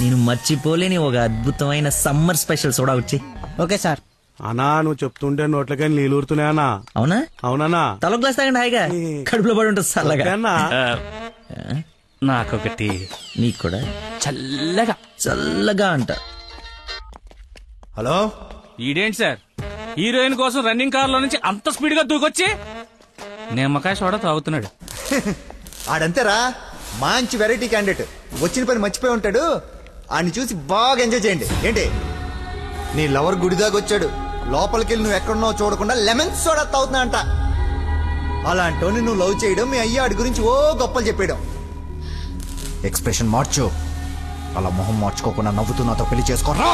నేను మర్చిపోలేని ఒక అద్భుతమైన సమ్మర్ స్పెషల్ సోడా వచ్చి. Okay sir. అన్నా నువ్వు చెప్తుంటే నోట్లకని నీళ్ళు ఊరుతున్నాయి అన్నా. అవునా? అవునన్నా. తల గ్లాస్ తాగండి హాయిగా, కడుపులో పడి ఉంటుంది చల్లగా. నాకొకటి. నీకు కూడా చల్లగా చల్లగా అంట. హలో, ఈడేంటి సార్ హీరోయిన్ కోసం రన్నింగ్ కార్ లో నుంచి అంత స్పీడ్ గా దూకొచ్చి నిమ్మకాయ సోడా తాగుతున్నాడు. ఆడంతేరా, మంచి వెరైటీ క్యాండిడేట్. వచ్చిన పని మర్చిపోయి ఉంటాడు. ఆడిని చూసి బాగా ఎంజాయ్ చేయండి. ఏంటి నీ లవర్ గుడిదాగొచ్చాడు, లోపలికెళ్ళి నువ్వు ఎక్కడున్నావు చూడకుండా లెమన్ సోడా తాగుతున్నా అంట. అలాంటోని నువ్వు లవ్ చేయడం, మీ అయ్య ఆడి గురించి ఓ గొప్పలు చెప్పేయడం. ఎక్స్ప్రెషన్ మార్చు, అలా మొహం మార్చుకోకుండా నవ్వుతూ నాతో పెళ్లి చేసుకోరా.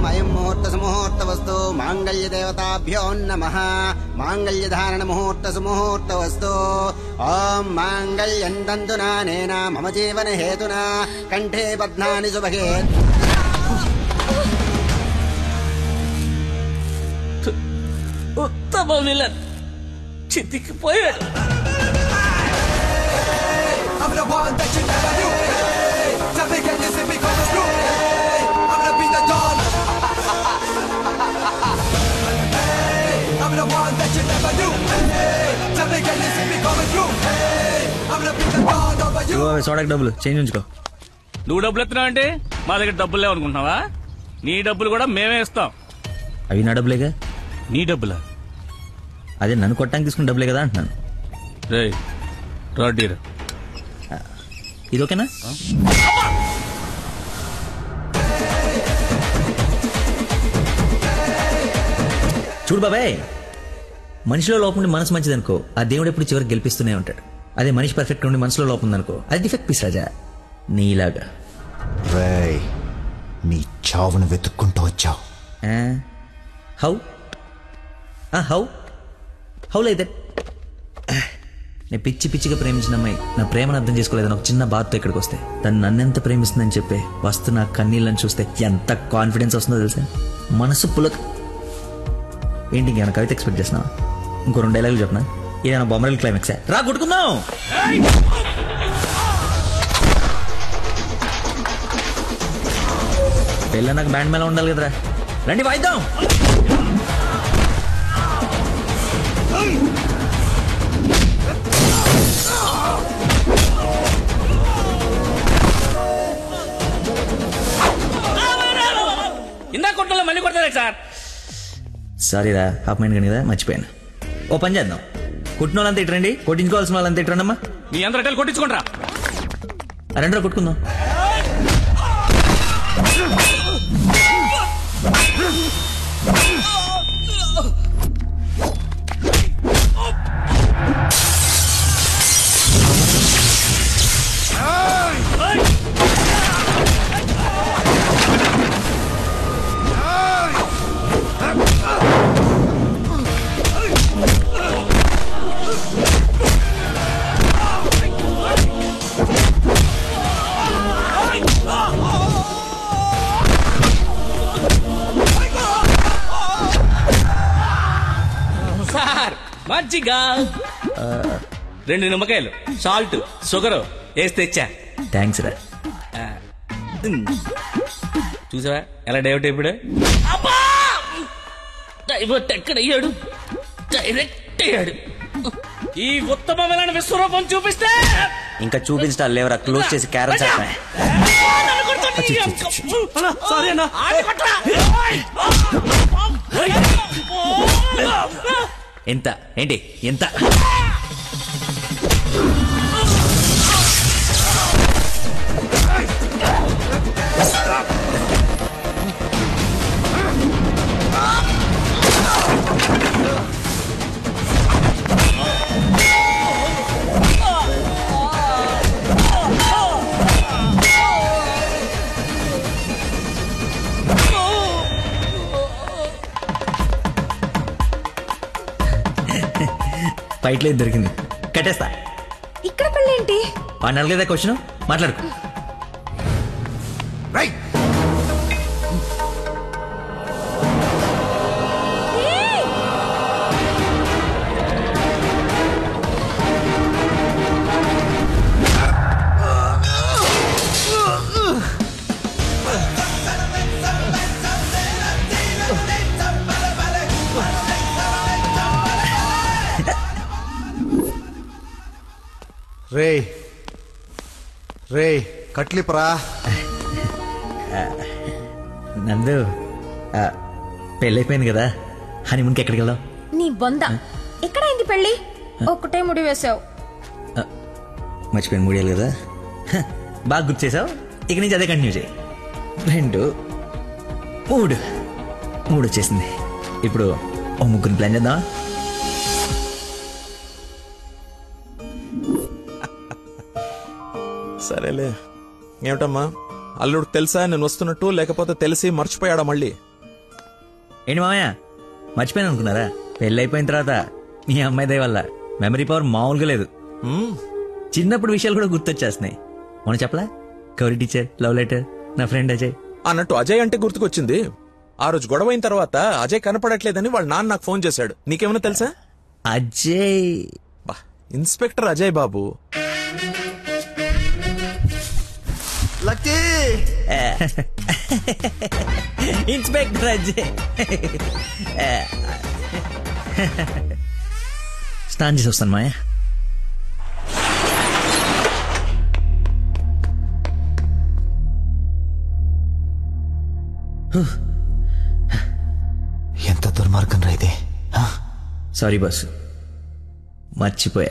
అయం ముహూర్త సుముహూర్త వస్తు మాంగళ్య దేవతాభ్యో నమః. మాంగళ్య ధారణ ముహూర్త సుముహూర్త వస్తు. ఓం మాంగళ్యం తంతునా నేన మమ జీవన హేతునా కంఠే బధ్నాని శుభగే. ఉత్తమ విలన్ చితికిపోయాడు. సోడాకి డబ్బులు చేంజ్ ఉంచుకో. నువ్వు డబ్బులు ఎత్తున్నావు అంటే మా దగ్గర డబ్బులు లేవనుకుంటున్నావా? నీ డబ్బులు కూడా మేమే ఇస్తాం. అవి నా డబ్బులేగా. నీ డబ్బులా? అదే నన్ను కొట్టడానికి తీసుకున్న డబ్బులే కదా అంటున్నాను. ఇది ఓకేనా? చూడు బాబాయ్, మనిషిలో లోపం ఉండి మనసు మంచిదనుకో, ఆ దేవుడు ఎప్పుడు చివరికి గెలిపిస్తూనే ఉంటాడు. అదే మనిషి పర్ఫెక్ట్ ఉండి మనసులో లోపం ఉందనుకో, అది డిఫెక్ట్ పీస్ రాజా, నీలాగా. నీ చావును వెతుక్కుంటూ వచ్చావు. How how how like that? నేను పిచ్చి పిచ్చిగా ప్రేమించిన అమ్మాయి నా ప్రేమను అర్థం చేసుకోలేదని ఒక చిన్న బాధతో ఇక్కడికి వస్తే, తను నన్నెంత ప్రేమిస్తుందని చెప్పే వస్తు నా కన్నీళ్ళని చూస్తే ఎంత కాన్ఫిడెన్స్ వస్తుందో తెలుసా? మనసు పులక. ఏంటి ఇంకేమైనా కవిత ఎక్స్పెక్ట్ చేస్తున్నావా? ఇంకో 2 డైలాగులు చెప్పనా? ఏదైనా బొమ్మరల్ క్లైమాక్స్ రా కొట్టుకుందాం. పెళ్ళ నాకు బ్యాండ్ మేళ ఉండాలి కదరా, రండి వాయిద్దాం. ఇందా కొట్టలో మళ్ళీ కొడతారా సార్? సారీరా, హాఫ్ మైండ్ కానీ కదా మర్చిపోయాను. ఓ పని చేద్దాం, కుట్టిన వాళ్ళంతా ఇట్రండి, కొట్టించుకోవాల్సిన వాళ్ళంతా ఇట్రండమ్మా. మీ అందరూ కొట్టించుకుంటారా? రండి కొట్టుకుందాం. మజ్జిగా 2 నిమ్మకాయలు, సాల్ట్, షుగర్ వేసి తెచ్చా. థ్యాంక్స్ రా. చూసావా ఎలా డైవర్ట్ అయిపోయాడు? డైవర్ట్ ఎక్కడయ్యాడు? డైరెక్ట్ అయ్యాడు. ఈ ఉత్తమమైన విశ్వరూపం చూపిస్తే ఇంకా చూపించడాలు లేవరా, క్లోజ్ చేసి క్యారమ్ చేస్తా. ఎంత ఏంటి ఎంత? ఫైట్లో దొరికింది, కట్టేస్తా. ఇక్కడ పెళ్ళేంటి? వాడిని అడగలేదా క్వశ్చన్? మాట్లాడుకో. రే రే కట్లిపరా. నందు పెళ్ళైపోయింది కదా, హనీమూన్కి ఎక్కడికి వెళ్దాం? నీ బొంద ఎక్కడైంది పెళ్లి? ఒక్కటే ముడి వేసావు. మర్చిపోయిన మూడేళ్ళు కదా, బాగా గుర్తు చేసావు. ఇక నుంచి అదే కంటిన్యూ చేయి. 2 3 వచ్చేసింది. ఇప్పుడు ఓ ముగ్గురిని ప్లాన్ చేద్దాం. సరేలే. ఏమిటమ్మా, అల్లుడు తెలుసా నేను వస్తున్నట్టు, లేకపోతే తెలిసి మర్చిపోయాడా మళ్ళీ? ఏంటి మామయ్య మర్చిపోయాను అనుకున్నారా? పెళ్ళి అయిపోయిన తర్వాత మీ అమ్మాయి దయ వల్ల మెమరీ పవర్ మామూలుగా లేదు. చిన్నప్పుడు విషయాలు కూడా గుర్తొచ్చేస్తున్నాయి. మనం చెప్పలా, గౌరీ టీచర్, లవ్ లెటర్, నా ఫ్రెండ్ అజయ్ అన్నట్టు అజయ్ అంటే గుర్తుకొచ్చింది. ఆ రోజు గొడవ అయిన తర్వాత అజయ్ కనపడట్లేదని వాళ్ళ నాన్న నాకు ఫోన్ చేశాడు. నీకేమైనా తెలుసా? అజయ్ ఇన్స్పెక్టర్ అజయ్ బాబు. Lucky inspector Ajay. స్నానం చేసి వస్తాను మాయా. ఎంత దుర్మార్గం రా ఇది. సారీ బాస్, మర్చిపోయా.